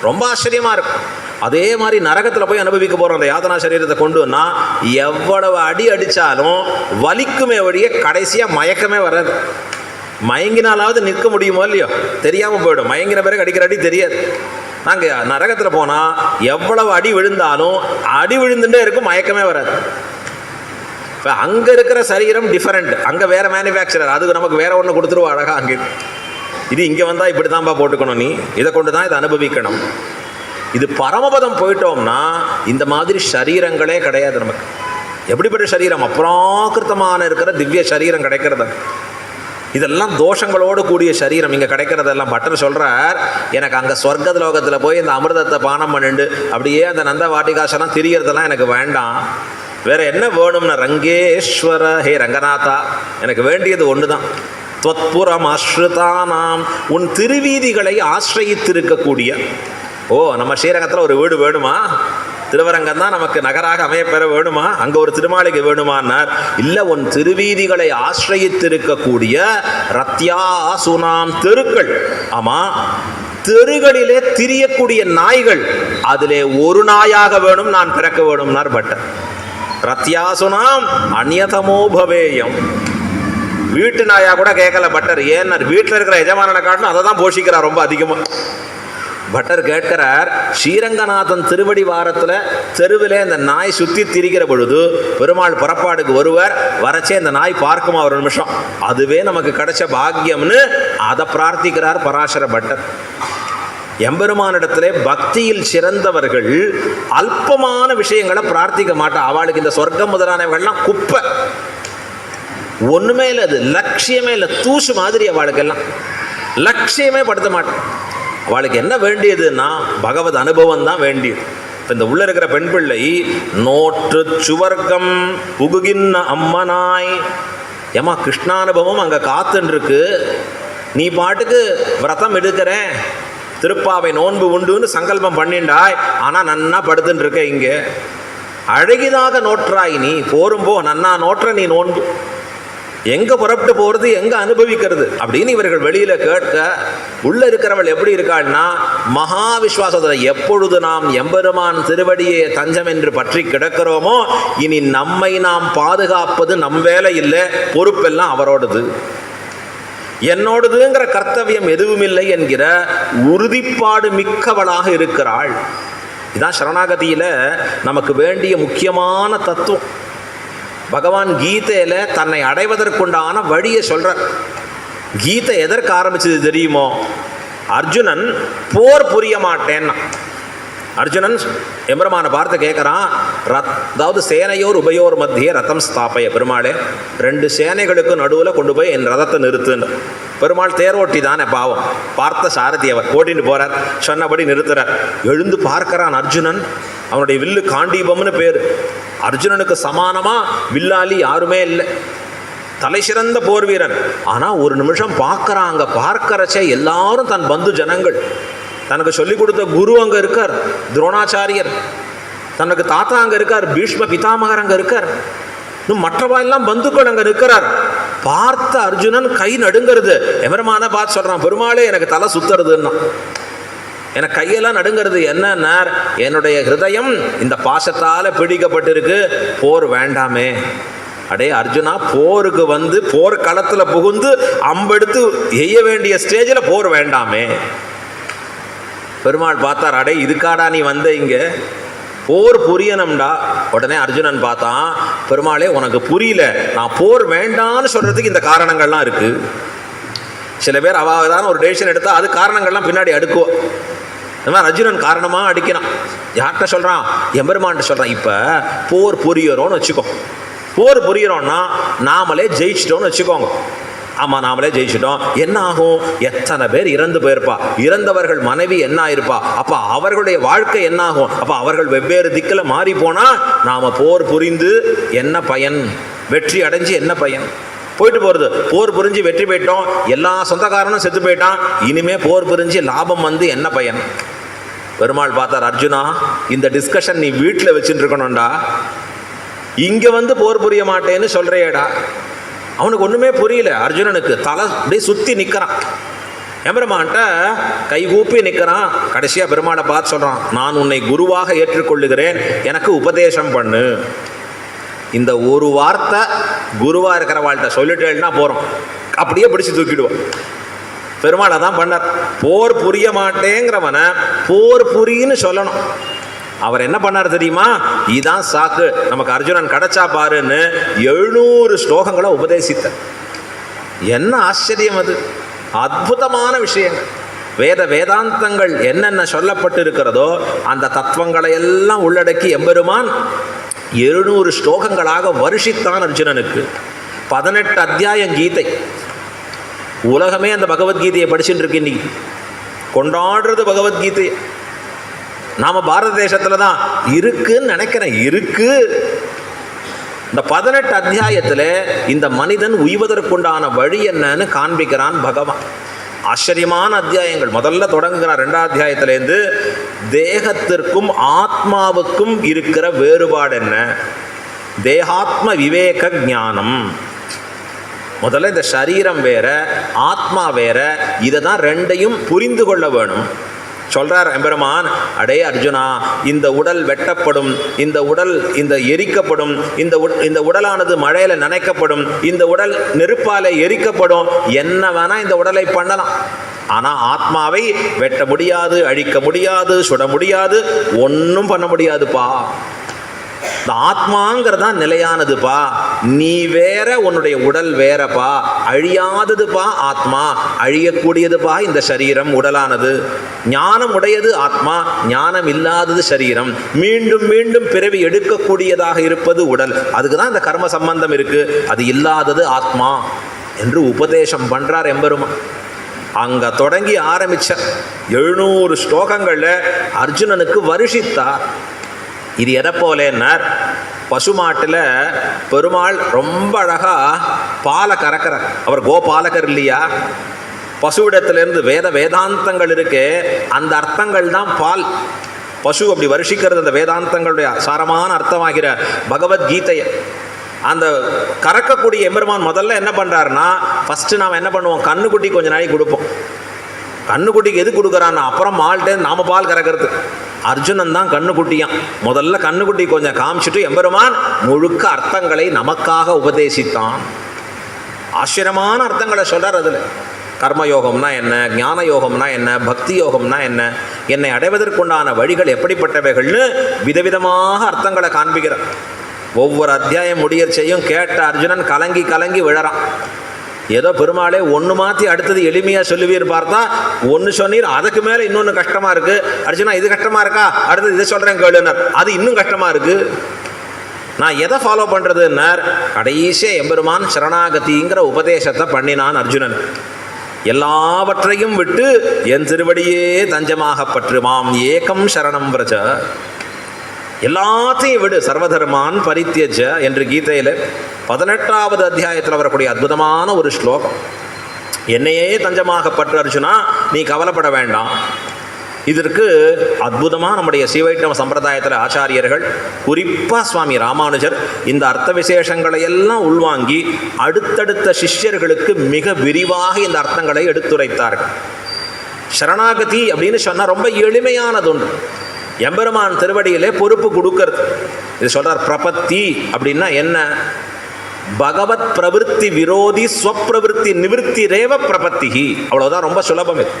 ரொம்ப ஆச்சரியமாக இருக்கும். அதே மாதிரி நரகத்தில் போய் அனுபவிக்க போகிறோம் அந்த யாதனா சரீரத்தை கொண்டுன்னா எவ்வளவு அடி அடித்தாலும் வலிக்குமே வழியே கடைசியாக மயக்கமே வராது. மயங்கினாலாவது நிற்க முடியுமோ இல்லையோ, தெரியாமல் போயிடும். மயங்கின பிறகு அடிக்கிற அடி தெரியாது. நாங்கள் நரகத்தில் போனால் எவ்வளவு அடி விழுந்தாலும் அடி விழுந்துட்டே இருக்கும், மயக்கமே வராது. இப்போ அங்கே இருக்கிற சரீரம் டிஃபரெண்ட், அங்கே வேறு மேனுஃபேக்சரர், அதுக்கு நமக்கு வேறு ஒன்று கொடுத்துருவோம் அழகாக. அங்கே இது இங்கே வந்தால் இப்படி தான்ப்பா போட்டுக்கணும், நீ இதை கொண்டு தான் இதை அனுபவிக்கணும். இது பரமபதம் போயிட்டோம்னா இந்த மாதிரி சரீரங்களே கிடையாது நமக்கு. எப்படிப்பட்ட சரீரம், அப்ராகிருத்தமான இருக்கிற திவ்ய சரீரம் கிடைக்கிறது. இதெல்லாம் தோஷங்களோடு கூடிய சரீரம் இங்கே கிடைக்கிறதெல்லாம். பட்டர் சொல்கிறார், எனக்கு அங்கே சொர்க்க லோகத்தில் போய் இந்த அமிர்தத்தை பானம் பண்ணிண்டு அப்படியே அந்த நந்த வாட்டிகாசெல்லாம் திரியறதெல்லாம் எனக்கு வேண்டாம். வேற என்ன வேணும்னா ரங்கேஸ்வர, ஹே ரங்கநாதா, எனக்கு வேண்டியது ஒன்று தான். தொத்புரம் ஆஸ்ருதானாம், உன் திருவீதிகளை ஆசிரயித்திருக்கக்கூடிய. ஓ, நம்ம ஸ்ரீரங்கத்தில் ஒரு வீடு வேணுமா? திருவரங்கம் தான் நமக்கு நகராக அமையப்பெற வேணுமா? அங்கே ஒரு திருமாளிகை வேணுமான்னார். இல்லை, உன் திருவீதிகளை ஆசிரயித்திருக்கக்கூடிய ரத்யாசுனாம், தெருக்கள். ஆமாம், தெருகளிலே திரியக்கூடிய நாய்கள், அதிலே ஒரு நாயாக வேணும் நான் பிறக்க வேணும்னார் பட்டர். ரத்யாசுனாம் அந்யதமோ பவேயம். வீட்டு நாயா கூட கேட்கல பட்டர். ஏன்னா வீட்டில் இருக்கிற எஜமானனை காட்டணும், அதை தான் போஷிக்கிறார் ரொம்ப அதிகமாக. பட்டர் கேட்கிறார், ஸ்ரீரங்கநாதன் திருவடி வாரத்தில் தெருவில் இந்த நாய் சுற்றி திரிகிற பொழுது பெருமாள் புறப்பாடுக்கு ஒருவர் வரச்சே இந்த நாய் பார்க்குமா ஒரு நிமிஷம், அதுவே நமக்கு கிடைச்ச பாக்கியம்னு அதை பிரார்த்திக்கிறார் பராசர பட்டர். எம்பெருமானிடத்திலே பக்தியில் சிறந்தவர்கள் அல்பமான விஷயங்களை பிரார்த்திக்க மாட்டா. அவளுக்கு இந்த சொர்க்கம் முதலானவர்கள்லாம் குப்பை, ஒன்றுமே இல்லை, அது லட்சியமே இல்லை, தூசு மாதிரி. அவளுக்கெல்லாம் லட்சியமே படுத்த மாட்டேன். அவளுக்கு என்ன வேண்டியதுன்னா பகவத் அனுபவம் தான் வேண்டியது. இப்போ இந்த உள்ள இருக்கிற பெண் பிள்ளை நோற்று சுவர்க்கம் புகுகின்ன அம்மனாய், ஏமா கிருஷ்ணானுபவம் அங்கே காத்துன்னு இருக்கு, நீ பாட்டுக்கு விரதம் எடுக்கிறேன், திருப்பாவை நோன்பு உண்டுன்னு சங்கல்பம் பண்ணிண்டாய், ஆனால் நன்னா படுத்துன்னு இருக்க இங்கே. அழகிதாக நோற்றாய் நீ, போரும்போ நன்னா நோற்ற நீ நோன்பு. எங்கே புறப்பட்டு போகிறது, எங்கே அனுபவிக்கிறது அப்படின்னு இவர்கள் வெளியில் கேட்க, உள்ளே இருக்கிறவள் எப்படி இருக்காள்னா மகா விஸ்வாசத்தில் எப்பொழுது நாம் எம்பெருமான் திருவடியே தஞ்சம் என்று பற்றி கிடக்கிறோமோ, இனி நம்மை நாம் பாதுகாப்பது நம் வேலை இல்லை, பொறுப்பெல்லாம் அவரோடது, என்னோடதுங்கிற கர்த்தவியம் எதுவும் இல்லை என்கிற உறுதிப்பாடு மிக்கவளாக இருக்கிறாள். இதுதான் சரணாகதியில் நமக்கு வேண்டிய முக்கியமான தத்துவம். பகவான் கீதையில் தன்னை அடைவதற்குண்டான வழியை சொல்கிறார். கீதை எதற்கு ஆரம்பிச்சது தெரியுமோ? அர்ஜுனன் போர் புரிய மாட்டேன்னா. அர்ஜுனன் எம்பெருமான பார்த்து கேட்குறான், அதாவது சேனையோர் உபயோர் மத்திய ரதம் ஸ்தாபய, பெருமாளே 2 சேனைகளுக்கு நடுவில் கொண்டு போய் என் ரதத்தை நிறுத்துன்னு. பெருமாள் தேரோட்டி தானே பாவம், பார்த்த சாரதி அவர் ஓட்டின்னு போகிறார், சொன்னபடி நிறுத்துறார். எழுந்து பார்க்கிறான் அர்ஜுனன், அவனுடைய வில்லு காண்டீபம்னு பேர். அர்ஜுனனுக்கு சமானமாக வில்லாளி யாருமே இல்லை, தலை சிறந்த போர் வீரன். ஆனால் ஒரு நிமிஷம் பார்க்குறாங்க, பார்க்கறச்சே எல்லாரும் தன் பந்து ஜனங்கள். தனக்கு சொல்லிக் கொடுத்த குரு அங்கே இருக்கார், துரோணாச்சாரியர். தனக்கு தாத்தா அங்கே இருக்கார், பீஷ்ம பிதாமகர் அங்கே இருக்கார். இன்னும் மற்றவா எல்லாம் பந்துக்கள் அங்கே நிற்கிறார். பார்த்த அர்ஜுனன் கை நடுங்கிறது. எவருமான பார்த்து சொல்கிறான், பெருமாளே எனக்கு தலை சுத்துறதுன்னா, எனக்கு கையெல்லாம் நடுங்கிறது. என்னன்னா, என்னுடைய ஹிருதயம் இந்த பாசத்தால் பிடிக்கப்பட்டிருக்கு, போர் வேண்டாமே. அடே அர்ஜுனா, போருக்கு வந்து போர்க்களத்தில் புகுந்து அம்பெடுத்து எய்ய வேண்டிய ஸ்டேஜில் போர் வேண்டாமே. பெருமாள் பார்த்தார், அடே இதுக்காடா நீ வந்த இங்கே, போர் புரியணும்டா. உடனே அர்ஜுனன் பார்த்தான், பெருமாளே உனக்கு புரியல, நான் போர் வேண்டான்னு சொல்கிறதுக்கு இந்த காரணங்கள்லாம் இருக்குது. சில பேர் அவாதான் ஒரு டெசிஷன் எடுத்தால் அது காரணங்கள்லாம் பின்னாடி அடுக்குவோம். இந்த மாதிரி அர்ஜுனன் காரணமாக அடிக்கிறான். யார்கிட்ட சொல்கிறான்? எம்பெருமான்கிட்ட சொல்கிறான். இப்போ போர் புரியறோன்னு வச்சுக்கோ, போர் புரியறோன்னா நாமளே ஜெயிச்சிட்டோன்னு வச்சுக்கோங்க. ஆமாம், நாமளே ஜெயிச்சிட்டோம். என்ன ஆகும்? எத்தனை பேர் இறந்து போயிருப்பா, இறந்தவர்கள் மனைவி என்ன ஆயிருப்பா, அப்போ அவர்களுடைய வாழ்க்கை என்ன ஆகும்? அப்போ அவர்கள் வெவ்வேறு திக்கில் மாறி போனால் நாம் போர் புரிந்து என்ன பயன்? வெற்றி அடைஞ்சு என்ன பயன்? போயிட்டு போகிறது. போர் புரிஞ்சு வெற்றி போயிட்டோம், எல்லா சொந்தக்காரனும் செத்து போயிட்டான், இனிமே போர் புரிஞ்சு லாபம் வந்து என்ன பயன்? பெருமாள் பார்த்தார், அர்ஜுனா இந்த டிஸ்கஷன் நீ வீட்டில் வச்சுட்டு இருக்கணும்டா, இங்கே வந்து போர் புரிய மாட்டேன்னு சொல்கிறியேடா. அவனுக்கு ஒன்றுமே புரியல. அர்ஜுனனுக்கு தலை அப்படியே சுற்றி நிற்கிறான், எம்பெருமான்கிட்ட கைகூப்பி நிற்கிறான். கடைசியாக பெருமாளை பார்த்து சொல்கிறான், நான் உன்னை குருவாக ஏற்றுக்கொள்ளுகிறேன், எனக்கு உபதேசம் பண்ணு. இந்த ஒரு வார்த்தை குருவாக இருக்கிற வாழ்கிட்ட சொல்லிட்டேன்னா போகிறோம், அப்படியே பிடிச்சி தூக்கிடுவோம். பெருமாள் அதான் பண்ணார். போர் புரிய மாட்டேங்கிறவனை போர் புரின்னு சொல்லணும். அவர் என்ன பண்ணார் தெரியுமா? இதுதான் சாக்கு, நமக்கு அர்ஜுனன் கிடைச்சா பாருன்னு 700 ஸ்லோகங்களை உபதேசித்தார். என்ன ஆச்சரியம் அது! அற்புதமான விஷயங்கள். வேதாந்தங்கள் என்னென்ன சொல்லப்பட்டு இருக்கிறதோ அந்த தத்துவங்களை எல்லாம் உள்ளடக்கி எம்பெருமான் 700 ஸ்லோகங்களாக வருஷித்தான் அர்ஜுனனுக்கு. 18 அத்தியாயம் கீதை. உலகமே அந்த பகவத்கீதையை படிச்சுட்டு இருக்கு. இன்னைக்கு கொண்டாடுறது பகவத்கீதை. நாம் பாரத தேசத்தில் தான் இருக்குன்னு நினைக்கிறேன். இருக்கு. இந்த 18 அத்தியாயத்தில் இந்த மனிதன் உய்வதற்குண்டான வழி என்னன்னு காண்பிக்கிறான் பகவான். ஆச்சரியமான அத்தியாயங்கள். முதல்ல தொடங்குகிறார் 2ஆம் அத்தியாயத்திலேருந்து. தேகத்திற்கும் ஆத்மாவுக்கும் இருக்கிற வேறுபாடு என்ன? தேகாத்ம விவேக ஞானம். முதல்ல இந்த சரீரம் வேற, ஆத்மா வேற, இதை தான் ரெண்டையும் புரிந்து கொள்ள வேணும் சொல்றார் எம்பெருமான். அடே அர்ஜுனா, இந்த உடல் வெட்டப்படும், இந்த எரிக்கப்படும், இந்த உடலானது மழையில நனைக்கப்படும், இந்த உடல் நெருப்பால எரிக்கப்படும், என்ன வேணா இந்த உடலை பண்ணலாம். ஆனா ஆத்மாவை வெட்ட முடியாது, அழிக்க முடியாது, சுட முடியாது, ஒன்றும் பண்ண முடியாதுப்பா. இந்த ஆத்மாங்கிறதான் நிலையானதுப்பா. நீ வேற, உன்னுடைய உடல் வேறப்பா. அழியாததுப்பா ஆத்மா, அழியக்கூடியதுப்பா இந்த சரீரம் உடலானது. ஞானம் உடையது ஆத்மா, ஞானம் இல்லாதது சரீரம். மீண்டும் மீண்டும் பிறவி எடுக்கக்கூடியதாக இருப்பது உடல். அதுக்கு தான் இந்த கர்ம சம்பந்தம் இருக்கு. அது இல்லாதது ஆத்மா என்று உபதேசம் பண்றார் எம்பெருமான். அங்க தொடங்கி ஆரம்பிச்ச 700 ஸ்லோகங்கள்ல அர்ஜுனனுக்கு வருஷித்தார். இது எதை போலேன்னார், பசுமாட்டில் பெருமாள் ரொம்ப அழகாக பாலை கறக்கிறார். அவர் கோபாலகர் இல்லையா? பசுவிடத்திலிருந்து வேதாந்தங்கள் இருக்கே, அந்த அர்த்தங்கள் தான் பால். பசு அப்படி வருஷிக்கிறது அந்த வேதாந்தங்களுடைய சாரமான அர்த்தமாகிற பகவத்கீதையை. அந்த கறக்கக்கூடிய எம்பெருமான் முதல்ல என்ன பண்ணுறாருன்னா, ஃபஸ்ட்டு நாம் என்ன பண்ணுவோம், கண்ணுக்குட்டி கொஞ்ச நாளைக்கு கொடுப்போம். கண்ணுக்குட்டிக்கு எது கொடுக்குறான்னா, அப்புறம் மால்ட்டே நாம பால் கறக்கிறது. அர்ஜுனன் தான் கண்ணுக்குட்டியான். முதல்ல கண்ணுக்குட்டி கொஞ்சம் காமிச்சிட்டு எம்பெருமான் முழுக்க அர்த்தங்களை நமக்காக உபதேசித்தான். ஆச்சரியமான அர்த்தங்களை சொல்கிறார். அதில் கர்மயோகம்னா என்ன, ஞான யோகம்னா என்ன, பக்தி யோகம்னா என்ன, என்னை அடைவதற்குண்டான வழிகள் எப்படிப்பட்டவைகள்னு விதவிதமாக அர்த்தங்களை காண்பிக்கிறார். ஒவ்வொரு அத்தியாயம் முடியறச்சையும் கேட்ட அர்ஜுனன் கலங்கி கலங்கி விழறான். ஏதோ பெருமாளே ஒன்று மாற்றி அடுத்தது எளிமையாக சொல்லுவீர் பார்த்தா ஒன்று சொன்னீர், அதுக்கு மேலே இன்னொன்று கஷ்டமாக இருக்குது. அர்ஜுனா இது கஷ்டமாக இருக்கா, அடுத்தது இதை சொல்கிறேன் கேளுனர், அது இன்னும் கஷ்டமாக இருக்குது. நான் எதை ஃபாலோ பண்ணுறதுன்னார். கடைசியாக எம்பெருமான் சரணாகதிங்கிற உபதேசத்தை பண்ணினான் அர்ஜுனன். எல்லாவற்றையும் விட்டு என் திருவடியே தஞ்சமாக பற்றுமாம் ஏகம் சரணம் பிரஜ, எல்லாத்தையும் விடு, சர்வதர்மான் பரித்யஜ என்று கீதையில் 18வது அத்தியாயத்தில் வரக்கூடிய அற்புதமான ஒரு ஸ்லோகம். என்னையே தஞ்சமாக பற்று அர்ஜுனா, நீ கவலைப்பட வேண்டாம். இதற்கு அற்புதமாக நம்முடைய சீவைஷ்ணவ சம்பிரதாயத்தில் ஆச்சாரியர்கள், குறிப்பாக சுவாமி ராமானுஜர் இந்த அர்த்த விசேஷங்களை எல்லாம் உள்வாங்கி அடுத்தடுத்த சிஷ்யர்களுக்கு மிக விரிவாக இந்த அர்த்தங்களை எடுத்துரைத்தார்கள். சரணாகதி அப்படின்னு சொன்னால் ரொம்ப எளிமையானது ஒன்று. எம்பெருமான் திருவடியிலே பொறுப்பு கொடுக்கறது. இது சொல்கிறார். பிரபத்தி அப்படின்னா என்ன? பகவத் பிரவருத்தி விரோதி ஸ்வப்பிரவருத்தி நிவர்த்தி ரேவ பிரபத்திஹி. அவ்வளோதான், ரொம்ப சுலபம் இது.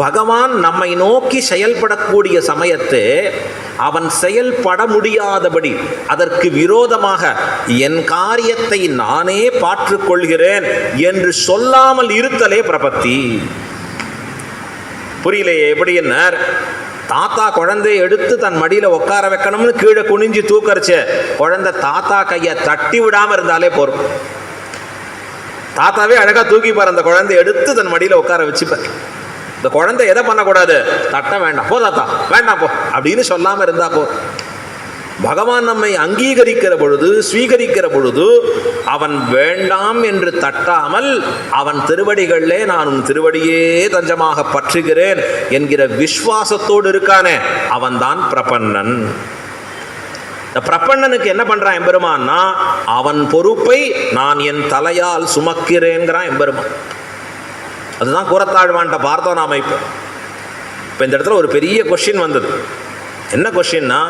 பகவான் நம்மை நோக்கி செயல்படக்கூடிய சமயத்தை அவன் செயல்பட முடியாதபடி அதற்கு விரோதமாக என் காரியத்தை நானே பாற்றுக்கொள்கிறேன் என்று சொல்லாமல் இருத்தலே பிரபத்தி. புரியலையே எப்படி? என்ன தாத்தா குழந்தைய எடுத்து தன் மடியில் உட்கார வைக்கணும்னு கீழே குனிஞ்சு தூக்கரிச்சு குழந்தை தாத்தா கையை தட்டி விடாமல் இருந்தாலே போரும். தாத்தாவே அழகாக தூக்கிப்பார், அந்த குழந்தைய எடுத்து தன் மடியில் உட்கார வச்சுப்பார். இந்த குழந்தை எதை பண்ணக்கூடாது, தட்ட வேண்டாம், போ தாத்தா வேண்டாம் போ அப்படின்னு சொல்லாமல் இருந்தால் போ. பகவான் நம்மை அங்கீகரிக்கிற பொழுது, ஸ்வீகரிக்கிற பொழுது அவன் வேண்டாம் என்று தட்டாமல் அவன் திருவடிகளிலே நான் உன் திருவடியே தஞ்சமாக பற்றுகிறேன் என்கிற விஸ்வாசத்தோடு இருக்கானே, அவன்தான் பிரபன்னன். இந்த பிரபன்னனுக்கு என்ன பண்றான் எம்பெருமான்னா, அவன் பொறுப்பை நான் என் தலையால் சுமக்கிறேங்கிறான் எம்பெருமான். அதுதான் கூறத்தாழ்வான்ட்ட பார்த்தோம் நாம. இப்போ இந்த இடத்துல ஒரு பெரிய கொஸ்டின் வந்தது. என்ன கொஸ்டின்னா,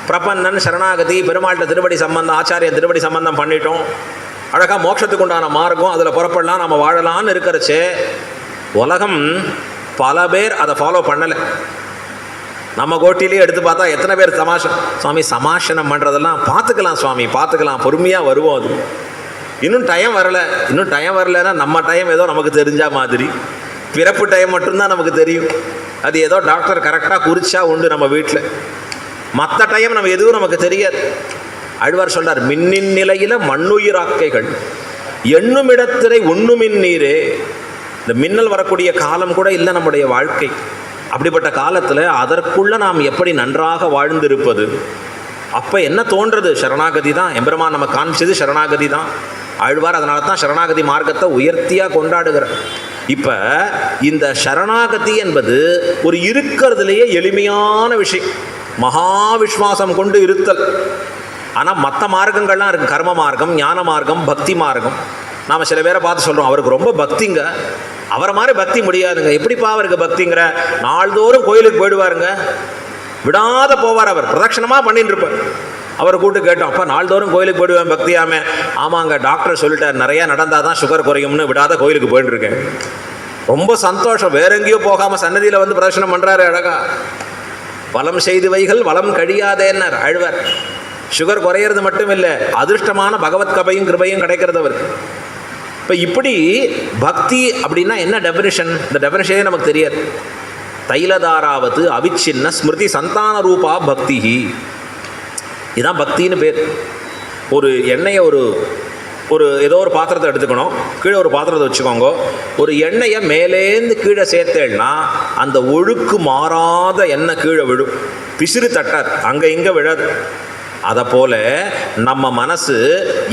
பிரபன்னன் சரணாகதி, பெருமாள்கிட்ட திருவடி சம்பந்தம், ஆச்சாரிய திருவடி சம்பந்தம் பண்ணிட்டோம், அழகாக மோட்சத்துக்கு உண்டான மார்க்கம், அதில் புறப்படலாம், நம்ம வாழலான்னு இருக்கிறச்சே உலகம் பல பேர் அதை ஃபாலோ பண்ணலை. நம்ம கோட்டிலேயே எடுத்து பார்த்தா எத்தனை பேர் சுவாமி சமாஷனம் பண்ணுறதெல்லாம் பார்த்துக்கலாம் சுவாமி, பார்த்துக்கலாம், பொறுமையாக வருவோம், அது இன்னும் டைம் வரலைன்னா நம்ம டைம் ஏதோ நமக்கு தெரிஞ்ச மாதிரி, பிறப்பு டைம் மட்டும்தான் நமக்கு தெரியும். அது ஏதோ டாக்டர் கரெக்டாக குறிச்சா உண்டு நம்ம வீட்டில். மற்ற டைம் நம்ம எதுவும் நமக்கு தெரியாது. ஆழ்வார் சொல்றார், மின்னின் நிலையில மண்ணுயிராக்கைகள் எண்ணும் இடத்திரை ஒண்ணுமின் நீரே. இந்த மின்னல் வரக்கூடிய காலம் கூட இல்லை நம்முடைய வாழ்க்கை. அப்படிப்பட்ட காலத்தில் அதற்குள்ள நாம் எப்படி நன்றாக வாழ்ந்திருப்பது? அப்போ என்ன தோன்றது? சரணாகதி தான். எம்பெருமான் நம்ம காமிச்சது சரணாகதி தான். ஆழ்வார் அதனால தான் சரணாகதி மார்க்கத்தை உயர்த்தியாக கொண்டாடுகிறார். இப்போ இந்த சரணாகதி என்பது ஒரு இருக்கிறதுலேயே எளிமையான விஷயம். மகா விஸ்வாசம் கொண்டு இருத்தல். ஆனால் மற்ற மார்க்கங்கள்லாம் இருக்குது. கர்ம மார்க்கம், ஞான மார்க்கம், பக்தி மார்க்கம். நாம் சில பேரை பார்த்து சொல்கிறோம், அவருக்கு ரொம்ப பக்திங்க, அவரை மாதிரி பக்தி முடியாதுங்க. எப்படிப்பா அவருக்கு பக்திங்கிற? நாள்தோறும் கோயிலுக்கு போயிடுவாருங்க, விடாத போவார், அவர் பிரதட்சணமாக பண்ணிட்டு இருப்பார். அவரை கூப்பிட்டு கேட்டோம், அப்போ நாள்தோறும் கோயிலுக்கு போயிடுவேன் பக்தியாமே. ஆமாங்க, டாக்டர் சொல்லிட்டார் நிறையா நடந்தால் தான் சுகர் குறையும்னு விடாத கோயிலுக்கு போயிட்டுருக்கேன். ரொம்ப சந்தோஷம். வேற எங்கேயோ போகாமல் சன்னதியில் வந்து பிரதட்சணம் பண்ணுறாரு அழகா. வளம் செய்து வைகள் வளம் கழியாதேன்னார் ஆழ்வார். சுகர் குறையிறது மட்டும் இல்லை, அதிருஷ்டமான பகவத் கபையும் கிருபையும் கிடைக்கிறது அவருக்கு. இப்போ இப்படி பக்தி அப்படின்னா என்ன டெஃபினிஷன்? இந்த டெஃபினிஷனே நமக்கு தெரியாது. தைலதாராவது அவிச்சின்ன ஸ்மிருதி சந்தான ரூபா பக்தி, இதுதான் பக்தின்னு பேர். ஒரு எண்ணெயை ஒரு ஏதோ ஒரு பாத்திரத்தை எடுத்துக்கணும், கீழே ஒரு பாத்திரத்தை வச்சுக்கோங்க. ஒரு எண்ணெயை மேலேருந்து கீழே சேர்த்தேன்னா அந்த ஒழுக்கு மாறாத எண்ணெய் கீழே விழும், பிசிறு தட்டாது, அங்கே இங்கே விழாது. அதை போல நம்ம மனசு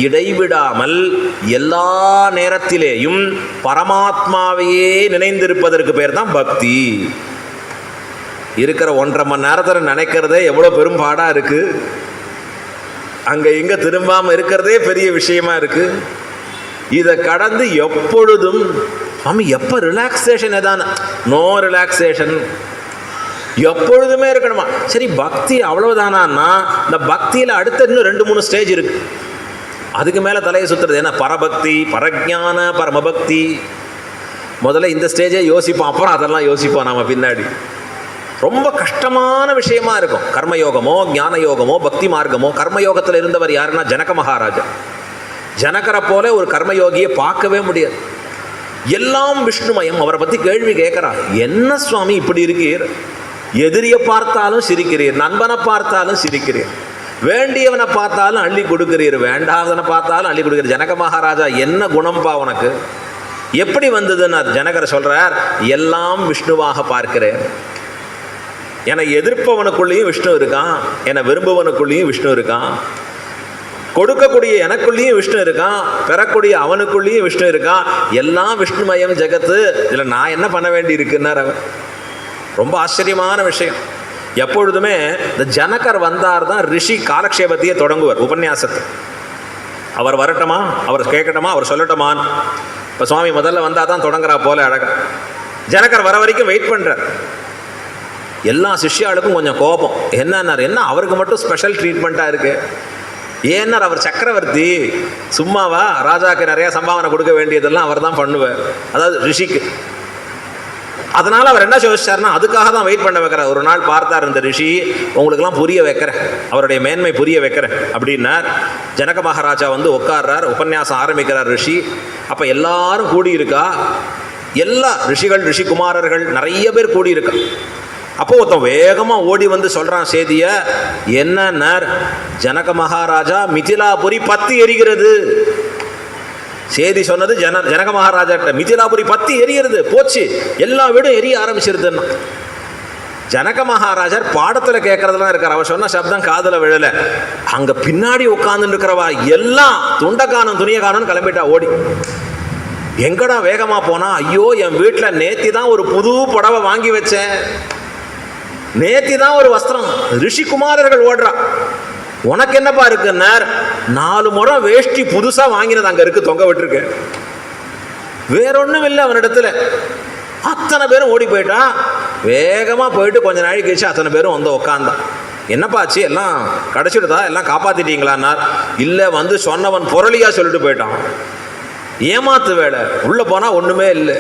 இடைவிடாமல் எல்லா நேரத்திலேயும் பரமாத்மாவையே நினைந்திருப்பதற்கு பேர் தான் பக்தி. இருக்கிற 1.5 மணி நேரத்தில் நினைக்கிறதே எவ்வளோ பெரும்பாடாக இருக்குது. அங்கே இங்கே திரும்பாமல் இருக்கிறதே பெரிய விஷயமா இருக்குது. இதை கடந்து எப்பொழுதும் எப்போ ரிலாக்ஸேஷன் எதான நோ ரிலாக்ஸேஷன் எப்பொழுதுமே இருக்கணுமா? சரி, பக்தி அவ்வளவுதானா? இந்த பக்தியில் அடுத்த இன்னும் 2-3 ஸ்டேஜ் இருக்கு. அதுக்கு மேலே தலையை சுற்றுறது என்ன? பரபக்தி, பரஜான, பரமபக்தி. முதல்ல இந்த ஸ்டேஜே யோசிப்போம், அப்புறம் அதெல்லாம் யோசிப்போம் நாம் பின்னாடி. ரொம்ப கஷ்டமான விஷயமா இருக்கும். கர்மயோகமோ ஞான யோகமோ பக்தி மார்க்கமோ. கர்மயோகத்தில் இருந்தவர் யாருன்னா ஜனக மகாராஜா. ஜனகரை போல ஒரு கர்மயோகியை பார்க்கவே முடியாது. எல்லாம் விஷ்ணுமயம். அவரை பற்றி கேள்வி கேட்குறார், என்ன சுவாமி இப்படி இருக்கீர்? எதிரியை பார்த்தாலும் சிரிக்கிறீர், நண்பனை பார்த்தாலும் சிரிக்கிறீர், வேண்டியவனை பார்த்தாலும் அள்ளி கொடுக்கிறீர், வேண்டாதவனை பார்த்தாலும் அள்ளி கொடுக்கிறீர். ஜனக மகாராஜா, என்ன குணம்பா உனக்கு? எப்படி வந்ததுன்னு ஜனகர் சொல்கிறார், எல்லாம் விஷ்ணுவாக பார்க்கிறேன். என்னை எதிர்ப்பவனுக்குள்ளேயும் விஷ்ணு இருக்கான், என்னை விரும்புவனுக்குள்ளேயும் விஷ்ணு இருக்கான், கொடுக்கக்கூடிய எனக்குள்ளேயும் விஷ்ணு இருக்கான், பெறக்கூடிய அவனுக்குள்ளேயும் விஷ்ணு இருக்கான். எல்லாம் விஷ்ணுமயம் ஜெகத்து. இதில் நான் என்ன பண்ண வேண்டி இருக்குன்னார் அவர். ரொம்ப ஆச்சரியமான விஷயம். எப்பொழுதுமே இந்த ஜனகர் வந்தார் தான் ரிஷி காலக்ஷேபத்தையே தொடங்குவார், உபன்யாசத்தை. அவர் வரட்டுமா, அவர் கேட்கட்டுமா, அவர் சொல்லட்டுமான்னு. இப்போ சுவாமி முதல்ல வந்தால் தான் தொடங்குறா போல அழகா. ஜனகர் வர வரைக்கும் வெயிட் பண்ணுறார். எல்லா சிஷ்யாளுக்கும் கொஞ்சம் கோபம். என்னன்னார், என்ன அவருக்கு மட்டும் ஸ்பெஷல் ட்ரீட்மெண்ட்டாக இருக்குது? ஏன்னார், அவர் சக்கரவர்த்தி, சும்மாவா? ராஜாவுக்கு நிறையா சம்பாவனை கொடுக்க வேண்டியதெல்லாம் அவர் தான் பண்ணுவார், அதாவது ரிஷிக்கு. அதனால் அவர் என்ன யோசிச்சார்னா, அதுக்காக தான் வெயிட் பண்ண வைக்கிறார். ஒரு நாள் பார்த்தார் இந்த ரிஷி, உங்களுக்கெல்லாம் புரிய வைக்கிறேன், அவருடைய மேன்மை புரிய வைக்கிறேன் அப்படின்னார். ஜனக மகாராஜா வந்து உட்கார்றார், உபன்யாசம் ஆரம்பிக்கிறார் ரிஷி. அப்போ எல்லாரும் கூடியிருக்கா, எல்லா ரிஷிகள் ரிஷிகுமாரர்கள் நிறைய பேர் கூடியிருக்கா. அப்போ ஒருத்தன் வேகமாக ஓடி வந்து சொல்கிறான் செய்தியை. என்னன்னார், ஜனக மகாராஜா மிதிலாபுரி பத்தி எரிகிறது. செய்தி சொன்னது ஜனக மகாராஜா கிட்ட, மிதிலாபுரி பத்தி எரிகிறது, போச்சு, எல்லா வீடும் எரிய ஆரம்பிச்சிருதுன்னா. ஜனக மகாராஜர் பாடத்தில் கேட்கறதுலாம் இருக்கார். அவர் சொன்ன சப்தம் காதில் விழலை. அங்கே பின்னாடி உட்கார்ந்துட்டு இருக்கிறவா எல்லாம் துண்டக்கானும் துணியக்கானும் கிளம்பிட்டா ஓடி. எங்கடா வேகமாக போனா, ஐயோ என் வீட்டில் நேத்தி தான் ஒரு புது புடவை வாங்கி வச்சேன், நேத்தி தான் ஒரு வஸ்திரம். ரிஷிகுமாரர்கள் ஓடுறா. உனக்கு என்னப்பா இருக்குன்னார், 4 முறை வேஷ்டி புதுசாக வாங்கினது அங்கே இருக்கு, தொங்க விட்டுருக்கேன், வேறொன்றும் இல்லை அவனிடத்துல. அத்தனை பேரும் ஓடி போயிட்டான். வேகமாக போயிட்டு கொஞ்ச நாளைக்கு கழிச்சு அத்தனை பேரும் வந்து உக்காந்தான். என்னப்பாச்சு, எல்லாம் கிடச்சிடுதா, எல்லாம் காப்பாற்றிட்டீங்களான்னார். இல்லை, வந்து சொன்னவன் புரளியாக சொல்லிட்டு போயிட்டான், ஏமாத்து வேலை, உள்ளே போனால் ஒன்றுமே இல்லை.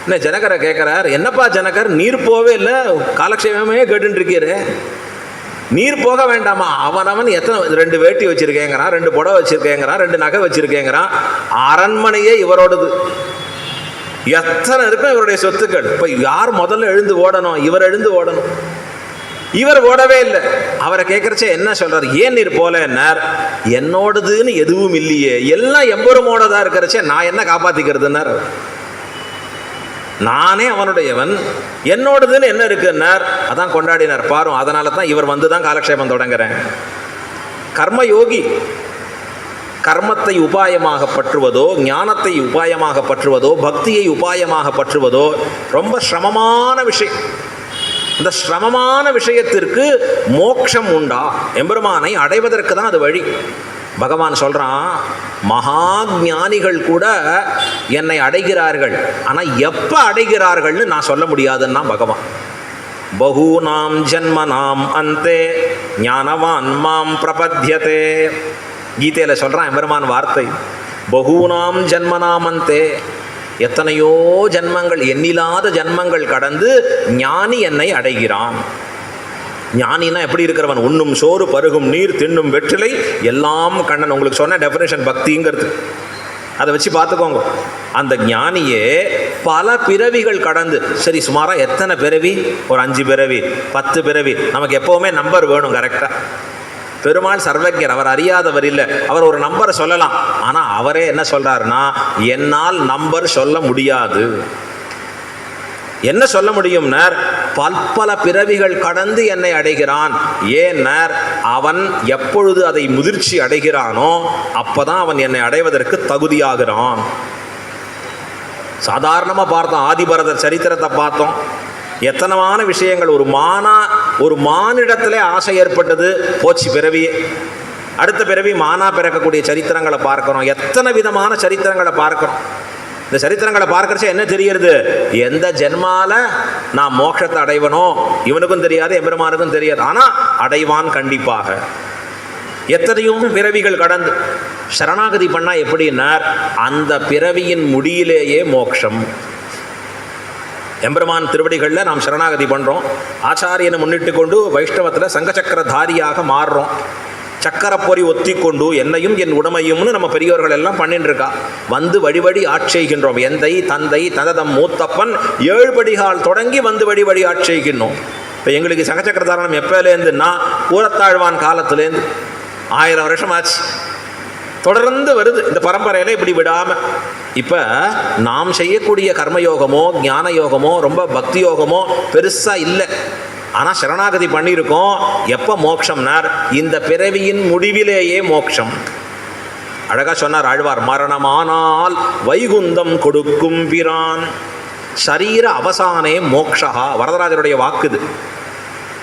என்ன ஜனகரை கேட்குறார், என்னப்பா ஜனகர், நீர் போவே இல்லை, காலக்ஷேபமே கேட்டுருக்கீரு, நீர் போக வேண்டாமா? அவன் எத்தனை 2 வேட்டி வச்சுருக்கேங்கிறான், 2 புடவை வச்சுருக்கேங்கிறான், 2 நகை வச்சுருக்கேங்கிறான். அரண்மனையே இவரோடது, எத்தனை இருக்கும் இவருடைய சொத்துக்கள். இப்போ யார் முதல்ல எழுந்து ஓடணும்? இவர் எழுந்து ஓடணும். இவர் ஓடவே இல்லை. அவரை கேட்குறச்சே என்ன சொல்கிறார், ஏன் நீர் போல என்னார், என்னோடதுன்னு எதுவும் இல்லையே, எல்லாம் எம்பெருமோடதாக இருக்கிறச்சே நான் என்ன காப்பாற்றிக்கிறதுன்னார். நானே அவனுடையவன், என்னோடதுன்னு என்ன இருக்குன்னார். அதான் கொண்டாடினார் பாரும். அதனால தான் இவர் வந்து தான் காலக்ஷேபம் தொடங்குறேன். கர்மயோகி கர்மத்தை உபாயமாக பற்றுவதோ, ஞானத்தை உபாயமாக பற்றுவதோ, பக்தியை உபாயமாக பற்றுவதோ ரொம்ப சிரமமான விஷயம். இந்த சிரமமான விஷயத்திற்கு மோட்சம் உண்டா? எம்பெருமானை அடைவதற்கு தான் அது வழி. பகவான் சொல்கிறான், மகா ஞானிகள் கூட என்னை அடைகிறார்கள், ஆனால் எப்போ அடைகிறார்கள்னு நான் சொல்ல முடியாதுன்னா பகவான். பகூனாம் ஜன்மனாம் அந்தே ஞானவான் மாம் பிரபத்யதே. கீதையில் சொல்கிறான் எம்பெருமான் வார்த்தை, பகூனாம் ஜன்மனாம் அந்தே. எத்தனையோ ஜன்மங்கள், எண்ணில்லாத ஜன்மங்கள் கடந்து ஞானி என்னை அடைகிறான். ஞானினா எப்படி இருக்கிறவன்? உண்ணும் சோறு, பருகும் நீர், தின்னும் வெற்றிலை, எல்லாம் கண்ணன். உங்களுக்கு சொன்ன டெஃபினேஷன் பக்திங்கிறது, அதை வச்சு பார்த்துக்கோங்க. அந்த ஞானியே பல பிறவிகள் கடந்து, சரி சுமாராக எத்தனை பிறவி? ஒரு 5 பிறவி, 10 பிறவி. நமக்கு எப்போவுமே நம்பர் வேணும் கரெக்டாக. பெருமாள் சர்வஜர், அவர் அறியாதவர் இல்லை. அவர் ஒரு நம்பரை சொல்லலாம், ஆனால் அவரே என்ன சொல்கிறாருன்னா, என்னால் நம்பர் சொல்ல முடியாது. என்ன சொல்ல முடியும்னார், பல்பல பிறவிகள் கடந்து என்னை அடைகிறான். ஏன்னர் அவன் எப்பொழுது அதை முதிர்ச்சி அடைகிறானோ அப்பதான் அவன் என்னை அடைவதற்கு தகுதியாகிறான். சாதாரணமாக பார்த்தோம், ஆதிபரதர் சரித்திரத்தை பார்த்தோம். எத்தனமான விஷயங்கள். ஒரு மானிடத்திலே ஆசை ஏற்பட்டது, போச்சு பிறவியே. அடுத்த பிறவி மானா பிறக்கக்கூடிய சரித்திரங்களை பார்க்கிறோம். எத்தனை விதமான சரித்திரங்களை பார்க்கிறோம். இந்த சரித்திரங்களை பார்க்கறச்ச என்ன தெரிகிறது? எந்த ஜென்மால நான் மோட்சத்தை அடைவனோ இவனுக்கும் தெரியாது, எம்பெருமானுக்கும் தெரியாது. ஆனால் அடைவான் கண்டிப்பாக. எத்தனையும் பிறவிகள் கடந்து சரணாகதி பண்ணா எப்படின்னா அந்த பிறவியின் முடியிலேயே மோட்சம். எம்பெருமான் திருவடிகளில் நாம் சரணாகதி பண்ணுறோம். ஆச்சாரியனை முன்னிட்டு கொண்டு வைஷ்ணவத்தில் சங்கச்சக்கரதாரியாக மாறுறோம். சக்கரப்பொறி ஒத்தி கொண்டு என்னையும் என் உடமையும்னு நம்ம பெரியோர்கள் எல்லாம் பண்ணிட்டு இருக்கா. வந்து வழி ஆட்செய்கின்றோம். எந்தை தந்தை தனதம் மூத்தப்பன் 7 படிகால் தொடங்கி வந்து வழி ஆட்செய்கின்றோம். இப்போ எங்களுக்கு சங்கச்சக்கரதாரணம் எப்போலேருந்துன்னா கூரத்தாழ்வான் காலத்துலேருந்து 1000 வருஷம் ஆச்சு. தொடர்ந்து வருது இந்த பரம்பரையில் இப்படி விடாமல். இப்போ நாம் செய்யக்கூடிய கர்மயோகமோ ஞான யோகமோ ரொம்ப பக்தி யோகமோ பெருசாக இல்லை. ஆனால் சரணாகதி பண்ணியிருக்கோம். எப்போ மோட்சம்னார்? இந்த பிறவியின் முடிவிலேயே மோட்சம். அழகாக சொன்னார் ஆழ்வார், மரணமானால் வைகுந்தம் கொடுக்கும் பிரான் சரீர அவசானே மோக்ஷா. வரதராஜருடைய வாக்குது.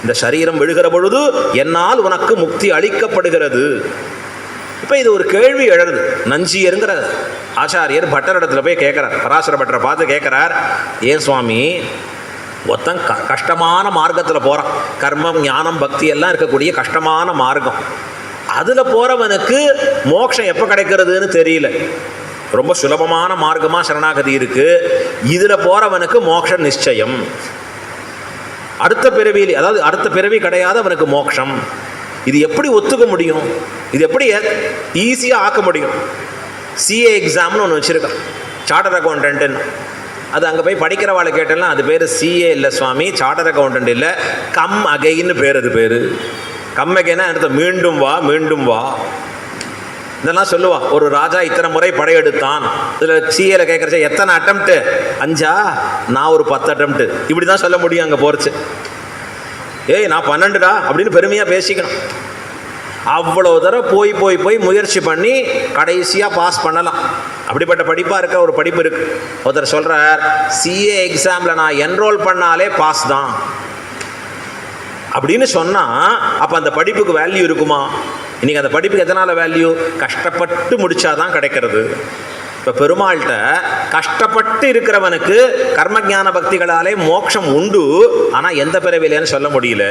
இந்த சரீரம் விழுகிற பொழுது என்னால் உனக்கு முக்தி அளிக்கப்படுகிறது. இப்போ இது ஒரு கேள்வி எழுது. நஞ்சியருங்கிற ஆச்சாரியர் பட்டரிடத்தில் போய் கேட்குறார். பராசர பட்டரை பார்த்து கேட்குறார், ஏன் சுவாமி ஒருத்தன் கஷ்டமான மார்க்கத்தில் போகிறான், கர்மம் ஞானம் பக்தி எல்லாம் இருக்கக்கூடிய கஷ்டமான மார்க்கம், அதில் போகிறவனுக்கு மோட்சம் எப்போ கிடைக்கிறதுன்னு தெரியல. ரொம்ப சுலபமான மார்க்கமாக சரணாகதி இருக்குது, இதில் போகிறவனுக்கு மோட்சம் நிச்சயம். அடுத்த பிறவியில், அதாவது அடுத்த பிறவி கிடையாது அவனுக்கு மோட்சம். இது எப்படி ஒத்துக்க முடியும்? இது எப்படி ஈஸியாக ஆக்க முடியும்? சிஏ எக்ஸாம்னு ஒன்று வச்சுருக்கான், சார்ட்டர் அக்கௌண்டன்ட்டுன்னு. அது அங்கே போய் படிக்கிறவாளை கேட்டெல்லாம் அது பேர் சிஏ இல்லை சுவாமி, சார்ட்டர் அக்கௌண்டன்ட் இல்லை, கம் அகைன்னு பேர். அது பேர் கம் அகைன்னா அடுத்த மீண்டும் வா மீண்டும் வா இதெல்லாம் சொல்லுவா. ஒரு ராஜா இத்தனை முறை படையெடுத்தான். இதில் சிஏல கேட்குறச்ச எத்தனை அட்டம்ப்ட்டு? 5. நான் ஒரு 10 அட்டம்ப்ட்டு. இப்படி தான் சொல்ல முடியும் அங்கே போகிறச்சு. ஏய் நான் 12டா அப்படின்னு பெருமையாக பேசிக்கணும். அவ்வளோ தடவை போய் முயற்சி பண்ணி கடைசியாக பாஸ் பண்ணலாம். அப்படிப்பட்ட படிப்பாக இருக்க ஒரு படிப்பு இருக்குது. ஒருத்தர் சொல்கிறார், சிஏ எக்ஸாமில் நான் என்ரோல் பண்ணாலே பாஸ் தான் அப்படின்னு சொன்னால் அப்போ அந்த படிப்புக்கு வேல்யூ இருக்குமா? இன்றைக்கி அந்த படிப்புக்கு எதனால் வேல்யூ? கஷ்டப்பட்டு முடித்தாதான் கிடைக்கிறது. இப்போ பெருமாள்கிட்ட கஷ்டப்பட்டு இருக்கிறவனுக்கு கர்மஞான பக்திகளாலே மோட்சம் உண்டு. ஆனால் எந்த பிறவிலேன்னு சொல்ல முடியல.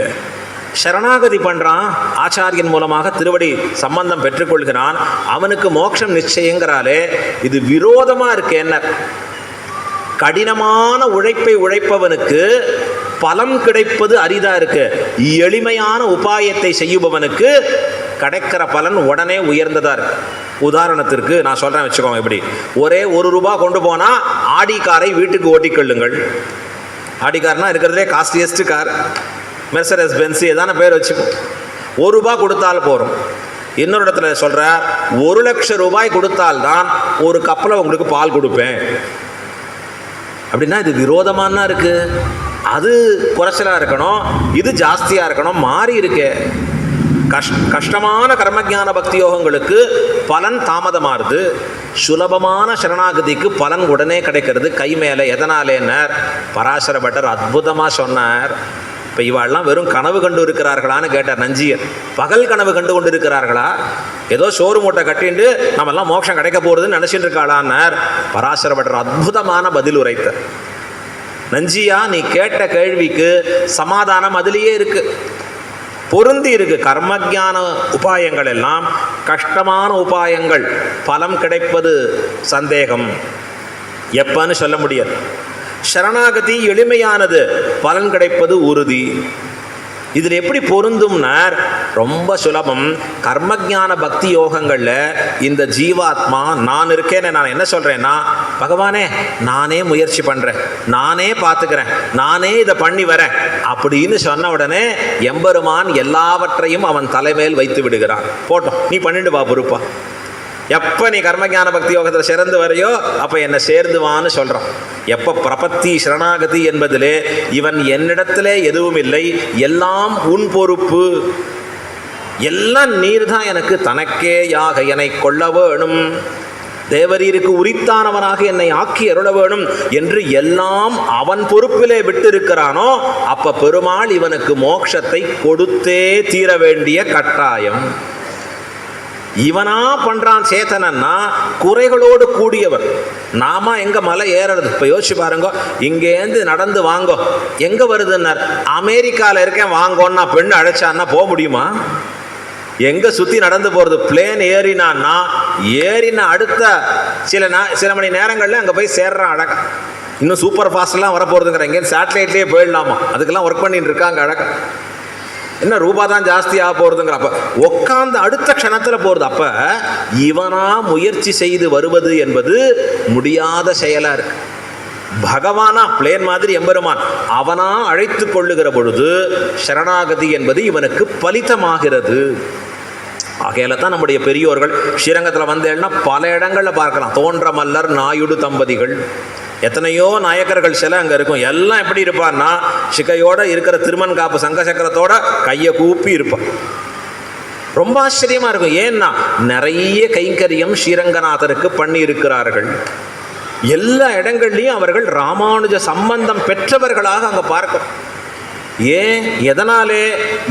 சரணாகதி பண்ணுறான், ஆச்சாரியன் மூலமாக திருவடி சம்பந்தம் பெற்றுக்கொள்கிறான், அவனுக்கு மோட்சம் நிச்சயங்கிறாலே இது விரோதமாக இருக்கு. என்ன? கடினமான உழைப்பை உழைப்பவனுக்கு பலம் கிடைப்பது அரிதாக இருக்கு. எளிமையான உபாயத்தை செய்யுபவனுக்கு கிடைக்கிற பலன் உடனே உயர்ந்ததாக இருக்கு. உதாரணத்திற்கு நான் சொல்கிறேன் வச்சுக்கோங்க. எப்படி? ஒரே 1 ரூபா கொண்டு போனால் ஆடி காரை வீட்டுக்கு ஓட்டிக்கொள்ளுங்கள். ஆடி கார்னா இருக்கிறதுலே காஸ்ட்லியஸ்ட் கார், மெர்சடஸ் பென்ஸ் ஏதான பேர் வச்சுக்கோம். 1 ரூபா கொடுத்தால் போகிறோம். இன்னொரு இடத்துல சொல்கிறார், 1 லட்சம் ரூபாய் கொடுத்தால்தான் ஒரு கப்பில் உங்களுக்கு பால் கொடுப்பேன் அப்படின்னா இது விரோதமானா இருக்குது. அது குறைச்சலாக இருக்கணும், இது ஜாஸ்தியாக இருக்கணும், மாறி இருக்கு. கஷ்டமான கர்மஞான பக்தி யோகங்களுக்கு பலன் தாமதமாகுது, சுலபமான சரணாகதிக்கு பலன் உடனே கிடைக்கிறது கை மேலே. எதனாலேன்னார் பராசர பட்டர் அற்புதமாக சொன்னார். இப்போ இவாள்லாம் வெறும் கனவு கண்டு இருக்கிறார்களான்னு கேட்டார் நஞ்சியர். பகல் கனவு கண்டு கொண்டு இருக்கிறார்களா? ஏதோ சோறு மூட்டை கட்டிண்டு நம்மெல்லாம் மோட்சம் கிடைக்க போகிறதுன்னு நினச்சிட்டு இருக்காளான்னார். பராசர பட்டர் அற்புதமான பதில் உரைத்தார். நஞ்சியா, நீ கேட்ட கேள்விக்கு சமாதானம் அதிலேயே இருக்கு, பொருந்தி இருக்கு. கர்மஞான உபாயங்கள் எல்லாம் கஷ்டமான உபாயங்கள், பலம் கிடைப்பது சந்தேகம், எப்பன்னு சொல்ல முடியாது. சரணாகதி எளிமையானது, பலன் கிடைப்பது உறுதி. இதில் எப்படி பொருந்தும்னார்? ரொம்ப சுலபம். கர்மஞான பக்தி யோகங்களில் இந்த ஜீவாத்மா நான் இருக்கேன்னு நான் என்ன சொல்கிறேன்னா, பகவானே நானே முயற்சி பண்ணுறேன், நானே பார்த்துக்கிறேன், நானே இதை பண்ணி வரேன் அப்படின்னு சொன்ன உடனே எம்பெருமான் எல்லாவற்றையும் அவன் தலைமையில் வைத்து விடுகிறான். போட்டோம், நீ பண்ணிட்டு வா பொறுப்பா. எப்போ நீ கர்மஞான பக்தி யோகத்தில் சிறந்து வரையோ அப்போ என்னை சேர்ந்துவான்னு சொல்கிறான். எப்போ பிரபத்தி சரணாகதி என்பதிலே இவன் என்னிடத்திலே எதுவும் இல்லை, எல்லாம் உன் பொறுப்பு, எல்லாம் நீர் தான் எனக்கு தனக்கேயாக என்னை கொள்ள வேணும், தேவரீருக்கு உரித்தானவனாக என்னை ஆக்கி அருள வேணும் என்று எல்லாம் அவன் பொறுப்பிலே விட்டு இருக்கிறானோ அப்ப பெருமாள் இவனுக்கு மோட்சத்தை கொடுத்தே தீர வேண்டிய கட்டாயம். இவனா பண்றான் சேத்தனன்னா குறைகளோடு கூடியவர். நாம எங்க மலை ஏறது? இப்ப யோசிச்சு பாருங்க, இங்கேருந்து நடந்து வாங்கோ, எங்க வருதுன்னார், அமெரிக்கால இருக்கேன் வாங்கோன்னா பெண்ணு அழைச்சான்னா போக முடியுமா? எங்க சுத்தி நடந்து போறது? பிளேன் ஏறினான்னா ஏறின அடுத்த சில மணி நேரங்கள்ல அங்க போய் சேர்றான் அழகா. இன்னும் சூப்பர் ஃபாஸ்ட்லாம் வரப்போறதுங்கிற, எங்கே சேட்டலைட்லேயே போயிடலாமா, அதுக்கெல்லாம் ஒர்க் பண்ணிட்டு இருக்காங்க அழகா. என்ன ரூபா தான் ஜாஸ்தி ஆக போறதுங்கிற, அப்ப உட்காந்து அடுத்த க்ஷணத்துல போறது. அப்ப இவனா முயற்சி செய்து வருவது என்பது முடியாத செயலா இருக்கு. பகவானா பிளேன் மாதிரி எம்பெருமான் அவனா அழைத்து கொள்ளுகிற பொழுது சரணாகதி என்பது இவனுக்கு பலிதமாகிறது. ஆகையில தான் நம்முடைய பெரியோர்கள் ஸ்ரீரங்கத்தில் வந்தேன்னா பல இடங்களில் பார்க்கலாம். தோன்ற மல்லர் நாயுடு தம்பதிகள், எத்தனையோ நாயக்கர்கள் சிலை அங்கே இருக்கும். எல்லாம் எப்படி இருப்பான்னா சிகையோட இருக்கிற திருமண் காப்பு சங்க சக்கரத்தோட கையை கூப்பி இருப்பான். ரொம்ப ஆச்சரியமா இருக்கும். ஏன்னா நிறைய கைங்கரியம் ஸ்ரீரங்கநாதருக்கு பண்ணி இருக்கிறார்கள். எல்லா இடங்கள்லையும் அவர்கள் ராமானுஜ சம்பந்தம் பெற்றவர்களாக அங்கே பார்க்கிறோம். ஏன், எதனாலே?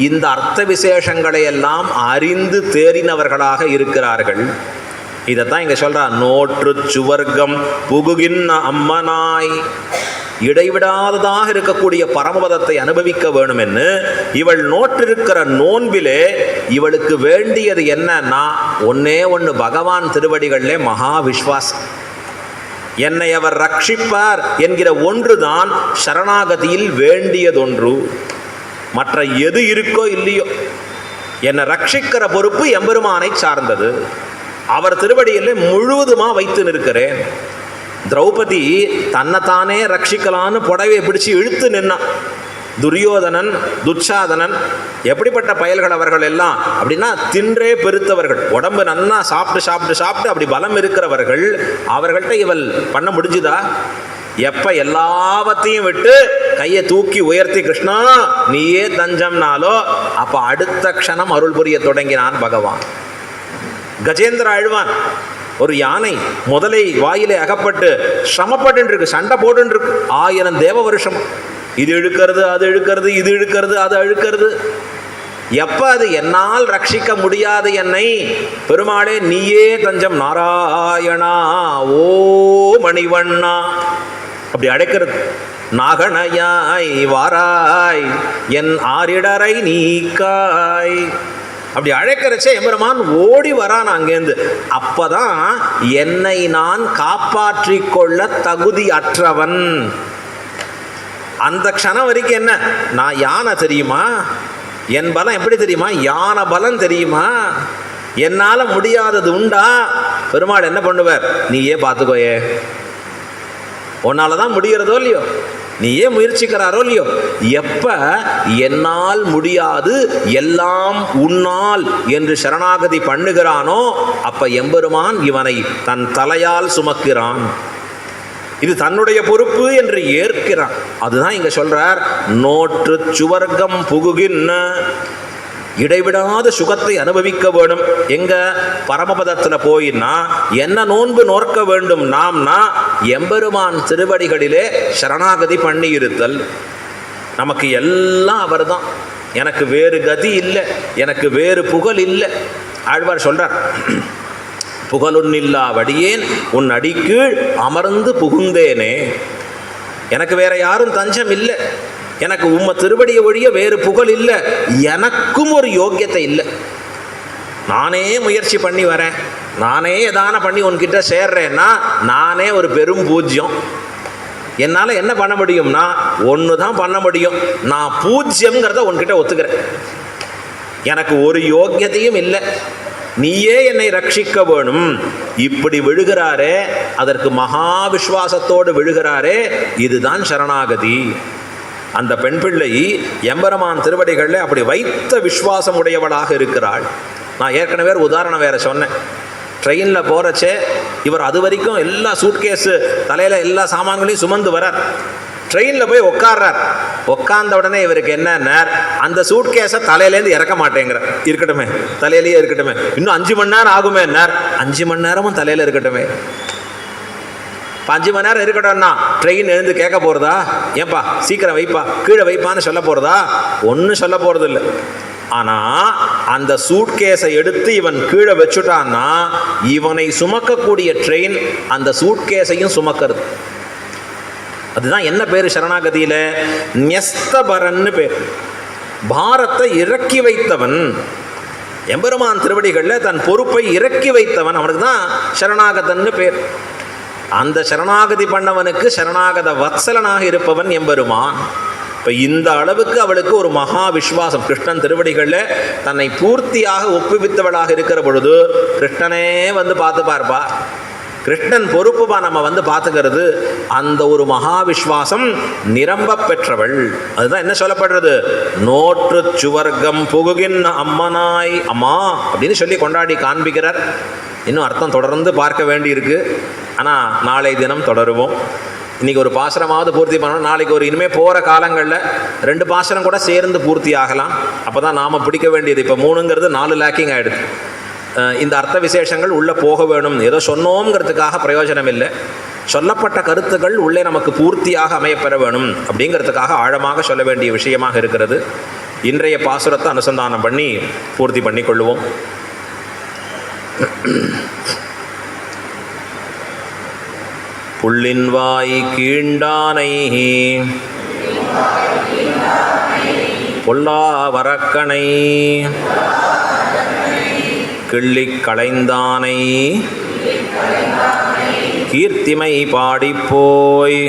இந்த அர்த்த விசேஷங்களை எல்லாம் அறிந்து தேறினவர்களாக இருக்கிறார்கள். இதைத்தான் இங்க சொல்றா, நோற்று சுவர்க்கம் புகுகின்ற அம்மனாய், இடைவிடாததாக இருக்கக்கூடிய பரமபதத்தை அனுபவிக்க வேணும் என்று இவள் நோற்றிருக்கிற நோன்பிலே இவளுக்கு வேண்டியது என்னன்னா ஒன்னே ஒன்று, பகவான் திருவடிகளிலே மகா விஸ்வாசம். என்னை அவர் ரட்சிப்பார் என்கிற ஒன்றுதான் சரணாகதியில் வேண்டியதொன்று. மற்ற எது இருக்கோ இல்லையோ என்னை ரட்சிக்கிற பொறுப்பு எம்பெருமானை சார்ந்தது. அவர் திருவடியில் முழுவதுமா வைத்து நிற்கிறேன். திரௌபதி தன்னைத்தானே ரட்சிக்கலான்னு புடவையை பிடிச்சு இழுத்து நின்னான். துரியோதனன் துச்சாதனன் எப்படிப்பட்ட பயல்கள் அவர்கள் எல்லாம் அப்படின்னா, தின்றே பெருத்தவர்கள், உடம்பு நன்னா சாப்பிட்டு சாப்பிட்டு சாப்பிட்டு அப்படி பலம் இருக்கிறவர்கள். அவர்கள்ட்ட இவள் பண்ண முடிஞ்சுதா? எப்ப எல்லாவற்றையும் விட்டு கையை தூக்கி உயர்த்தி கிருஷ்ணா நீயே தஞ்சம்னாலோ அப்ப அடுத்த க்ஷணம் அருள் புரிய தொடங்கினான் பகவான். கஜேந்திர அழுவான். ஒரு யானை முதலை வாயிலே அகப்பட்டு சிரமப்பட்டு இருக்கு, சண்டை போட்டு இருக்கு 1000 தேவ வருஷம். இது இழுக்கிறது அது இழுக்கிறது, இது இழுக்கிறது அது அழுக்கிறது. எப்ப அது என்னால் ரட்சிக்க முடியாது என்னை, பெருமாளே நீயே தஞ்சம் நாராயணா ஓ மணிவண்ணா அப்படி அடைக்கிறது. நாகணையாய் வாராய் என் ஆரிடரை நீக்காய் அப்படி அழைக்கிறச்சே எம்பெருமான் ஓடி வரான் அங்கேருந்து. அப்பதான் என்னை நான் காப்பாற்றிக் கொள்ள தகுதி அற்றவன். அந்த க்ஷணம் வரைக்கும் என்ன, நான் யானை தெரியுமா, என் பலம் எப்படி தெரியுமா, யானை பலம் தெரியுமா, என்னால் முடியாதது உண்டா? பெருமாள் என்ன பண்ணுவார், நீயே பார்த்துக்கோயே, உன்னால தான் முடிகிறதோ இல்லையோ, நீயே முயற்சிக்கிறாரோ இல்லையோ. எப்ப என்னால் முடியாது எல்லாம் உன்னால் என்று சரணாகதி பண்ணுகிறானோ அப்ப எம்பெருமான் இவனை தன் தலையால் சுமக்கிறான். இது தன்னுடைய பொறுப்பு என்று ஏற்கிறான். அதுதான் இங்க சொல்றார், நோற்று சுவர்க்கம் புகுகின்ற, இடைவிடாத சுகத்தை அனுபவிக்க வேணும். எங்க பரமபதத்துல போயின்னா என்ன நோன்பு நோக்க வேண்டும் நாம்னா எம்பெருமான் திருவடிகளிலே சரணாகதி பண்ணி இருத்தல். நமக்கு எல்லாம் அவர் தான், எனக்கு வேறு கதி இல்லை, எனக்கு வேறு புகழ் இல்லை. ஆழ்வார் சொல்றார், புகழுன்னில்லா வடியேன் உன் அடிக்கீழ் அமர்ந்து புகுந்தேனே. எனக்கு வேற யாரும் தஞ்சம் இல்லை, எனக்கு உம்ம திருவடியை ஒழிய வேறு புகழ் இல்லை, எனக்கும் ஒரு யோக்கியத்தை இல்லை. நானே முயற்சி பண்ணி வரேன், நானே எதான பண்ணி உன்கிட்ட சேர்றேன்னா நானே ஒரு பெரும் பூஜ்யம். என்னால் என்ன பண்ண முடியும்னா ஒன்று தான் பண்ண முடியும், நான் பூஜ்யம்ங்கிறத உன்கிட்ட ஒத்துக்கிறேன். எனக்கு ஒரு யோக்கியத்தையும் இல்லை, நீயே என்னை ரட்சிக்க வேணும். இப்படி விழுகிறாரே, அதற்கு மகா விஸ்வாசத்தோடு விழுகிறாரே, இதுதான் சரணாகதி. அந்த பெண் பிள்ளை எம்பெருமான் திருவடிகளில் அப்படி வைத்த விஸ்வாசம் உடையவளாக இருக்கிறாள். நான் ஏற்கனவே உதாரணம் வேற சொன்னேன். ட்ரெயினில் போகிறச்சே இவர் அது வரைக்கும் எல்லா சூட்கேஸு தலையில் எல்லா சாமான்களையும் சுமந்து வரார். ட்ரெயினில் போய் உட்கார்றார். உட்கார்ந்த உடனே இவருக்கு என்னன்னா அந்த சூட்கேஸை தலையிலேருந்து இறக்க மாட்டேங்கிறார். இருக்கட்டுமே, தலையிலேயே இருக்கட்டுமே, இன்னும் 5 மணி நேரம் ஆகுமே. 5 மணி நேரமும் தலையில் இருக்கட்டுமே. 5 மணி நேரம் இருக்கட்டும்னா ட்ரெயின் எழுந்து கேட்க போகிறதா? ஏன்பா சீக்கிரம் வைப்பா, கீழே வைப்பான்னு சொல்ல போகிறதா? ஒன்றும் சொல்ல போகிறது இல்லை. ஆனால் அந்த சூட்கேஸை எடுத்து இவன் கீழே வச்சுட்டான்னா இவனை சுமக்கக்கூடிய ட்ரெயின் அந்த சூட்கேஸையும் சுமக்கிறது. அதுதான் என்ன பேர் சரணாகதியில்? ன்யஸ்தபரன்னு பேர். பாரத்தை இறக்கி வைத்தவன், எம்பெருமான் திருவடிகளில் தன் பொறுப்பை இறக்கி வைத்தவன், அவனுக்கு தான் சரணாகதன்னு பேர். அந்த சரணாகதி பண்ணவனுக்கு சரணாகத வத்சலனாக இருப்பவன் எம்பெருமான். இப்போ இந்த அளவுக்கு அவளுக்கு ஒரு மகா விஸ்வாசம். கிருஷ்ணன் திருவடிகளில் தன்னை பூர்த்தியாக ஒப்புவித்தவளாக இருக்கிற பொழுது கிருஷ்ணனே வந்து பார்த்து பார்ப்பா. கிருஷ்ணன் பொறுப்புப்பா நம்ம வந்து பார்த்துக்கிறது. அந்த ஒரு மகா விஸ்வாசம் நிரம்ப பெற்றவள். அதுதான் என்ன சொல்லப்படுறது? நோற்று சுவர்க்கம் புகுகின் அம்மனாய் அம்மா அப்படின்னு சொல்லி கொண்டாடி காண்பிக்கிறார். இன்னும் அர்த்தம் தொடர்ந்து பார்க்க வேண்டி இருக்கு. ஆனால் நாளை தினம் தொடருவோம். இன்றைக்கி ஒரு பாசனமாவது பூர்த்தி பண்ணணும். நாளைக்கு ஒரு இனிமேல் போகிற காலங்களில் 2 பாசனம் கூட சேர்ந்து பூர்த்தி ஆகலாம். அப்போ தான் நாம் பிடிக்க வேண்டியது. இப்போ 3ங்கிறது 4 லேக்கிங் ஆகிடுது. இந்த அர்த்த விசேஷங்கள் உள்ளே போக வேணும். ஏதோ சொன்னோங்கிறதுக்காக பிரயோஜனம் இல்லை. சொல்லப்பட்ட கருத்துக்கள் உள்ளே நமக்கு பூர்த்தியாக அமையப்பெற வேணும் அப்படிங்கிறதுக்காக ஆழமாக சொல்ல வேண்டிய விஷயமாக இருக்கிறது. இன்றைய பாசுரத்தை அனுசந்தானம் பண்ணி பூர்த்தி பண்ணி கொள்ளுவோம். புள்ளின்வாய் கீண்டானை பொல்லா வரக்கனை கிள்ளிக் களைந்தானை கீர்த்திமை பாடிப்போய்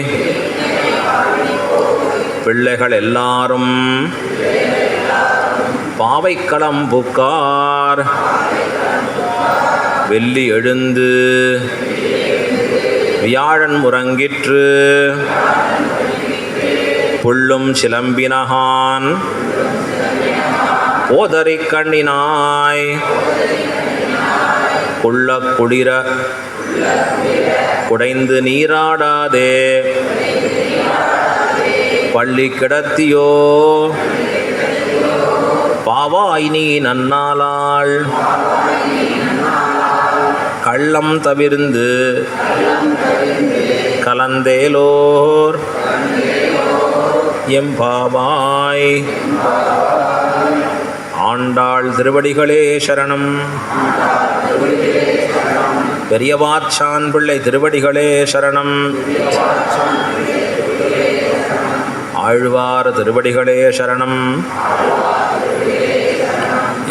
பிள்ளைகள் எல்லாரும் பாவைக்களம் புக்கார் வெள்ளி எழுந்து வியாழன் முறங்கிற்று புள்ளும் சிலம்பினகான் போதறி கண்ணினாய் குள்ள குளிர குடைந்து நீராடாதே பள்ளி கிடத்தியோ பாவாய் நீ நன்னாளாள் கள்ளம் தவிர்ந்து கலந்தேலோர் எம்பாவாய். ஆண்டாள் திருவடிகளே சரணம். பெரியவாச்சான் பிள்ளை திருவடிகளே சரணம். ஆழ்வார் திருவடிகளே சரணம்.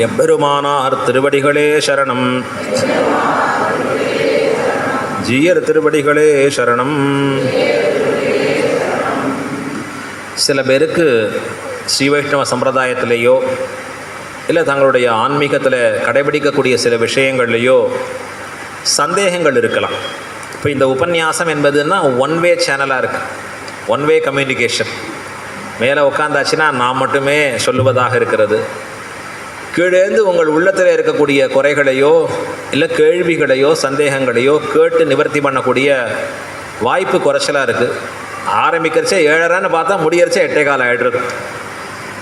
எம்பெருமானார் திருவடிகளே சரணம். ஜீயர் திருவடிகளே சரணம். சில பேருக்கு ஸ்ரீ வைஷ்ணவ சம்பிரதாயத்திலேயோ இல்லை தங்களுடைய ஆன்மீகத்தில் கடைபிடிக்கக்கூடிய சில விஷயங்கள்லேயோ சந்தேகங்கள் இருக்கலாம். இப்போ இந்த உபன்யாசம் என்பதுன்னா 1 வே சேனலாக இருக்குது. 1 வே கம்யூனிகேஷன். மேலே உட்காந்தாச்சுன்னா நான் மட்டுமே சொல்லுவதாக இருக்கிறது. கீழேந்து உங்கள் உள்ளத்தில் இருக்கக்கூடிய குறைகளையோ இல்லை கேள்விகளையோ சந்தேகங்களையோ கேட்டு நிவர்த்தி பண்ணக்கூடிய வாய்ப்பு குறைச்சலாக இருக்குது. ஆரம்பிக்கிறச்சே 7:30ன்னு பார்த்தா முடியறச்சே 8:15 ஆகிடுறது.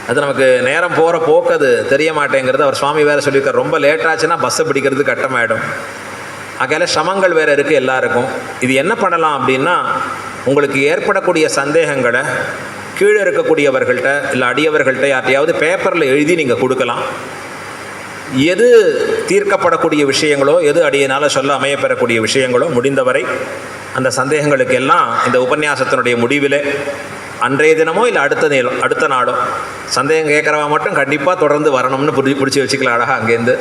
அது நமக்கு நேரம் போகிற போக்கது தெரிய மாட்டேங்கிறது. அவர் சுவாமி வேறு சொல்லியிருக்கார், ரொம்ப லேட்டாச்சுன்னா பஸ்ஸை பிடிக்கிறது கட்டமாயிடும். அகையில சிரமங்கள் வேறு இருக்குது எல்லாருக்கும். இது என்ன பண்ணலாம் அப்படின்னா, உங்களுக்கு ஏற்படக்கூடிய சந்தேகங்களை கீழே இருக்கக்கூடியவர்கள்ட்ட இல்லை அடியவர்கள்ட்ட யார்ட்டையாவது பேப்பரில் எழுதி நீங்கள் கொடுக்கலாம். எது தீர்க்கப்படக்கூடிய விஷயங்களோ எது அடியினால் சொல்ல அமையப்பெறக்கூடிய விஷயங்களோ முடிந்தவரை அந்த சந்தேகங்களுக்கு எல்லாம் இந்த உபன்யாசத்தினுடைய முடிவில் அன்றைய தினமோ இல்லை அடுத்த நாளோ சந்தேகம் கேட்குறவா மட்டும் கண்டிப்பாக தொடர்ந்து வரணும்னு பிடிச்சி வச்சுக்கலாம் அழகாக அங்கேருந்து.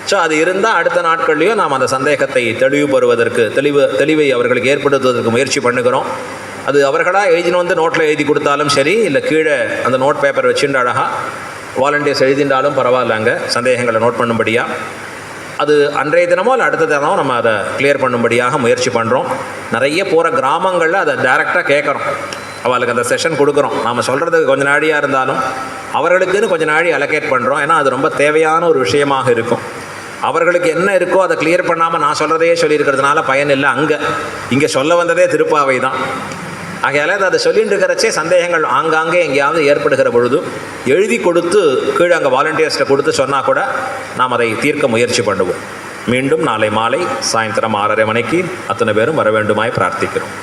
ஸோ அது இருந்தால் அடுத்த நாட்கள்லையும் நாம் அந்த சந்தேகத்தை தெளிவுபடுவதற்கு தெளிவை அவர்களுக்கு ஏற்படுத்துவதற்கு முயற்சி பண்ணுகிறோம். அது அவர்களாக எழுதினு வந்து நோட்டில் எழுதி கொடுத்தாலும் சரி, இல்லை கீழே அந்த நோட் பேப்பர் வச்சுட்டு அழகாக வாலண்டியர்ஸ் எழுதிண்டாலும் பரவாயில்லங்க சந்தேகங்களை நோட் பண்ணும்படியாக. அது அன்றைய தினமோ இல்லை அடுத்த தினமோ நம்ம அதை கிளியர் பண்ணும்படியாக முயற்சி பண்ணுறோம். நிறைய போகிற கிராமங்களில் அதை டைரெக்டாக கேட்குறோம். அவளுக்கு அந்த செஷன் கொடுக்குறோம். நாம் சொல்கிறதுக்கு கொஞ்சம் நாடியாக இருந்தாலும் அவர்களுக்குன்னு கொஞ்சம் நாடி அலோகேட் பண்ணுறோம். ஏன்னா அது ரொம்ப தேவையான ஒரு விஷயமாக இருக்கும். அவர்களுக்கு என்ன இருக்கோ அதை கிளியர் பண்ணாமல் நான் சொல்கிறதையே சொல்லியிருக்கிறதுனால பயன் இல்லை. இங்கே சொல்ல வந்ததே திருப்பாவை தான். ஆகையால் அதை சொல்லிட்டு இருக்கிறச்சே சந்தேகங்கள் ஆங்காங்கே எங்கேயாவது ஏற்படுகிற பொழுது எழுதி கொடுத்து கீழே அங்கே வாலண்டியர்ஸ்ட்டை கொடுத்து சொன்னால் கூட நாம் அதை தீர்க்க முயற்சி பண்ணுவோம். மீண்டும் நாளை மாலை சாயந்தரம் 6:30 மணிக்கு அத்தனை பேரும் வர வேண்டுமாய் பிரார்த்திக்கிறோம்.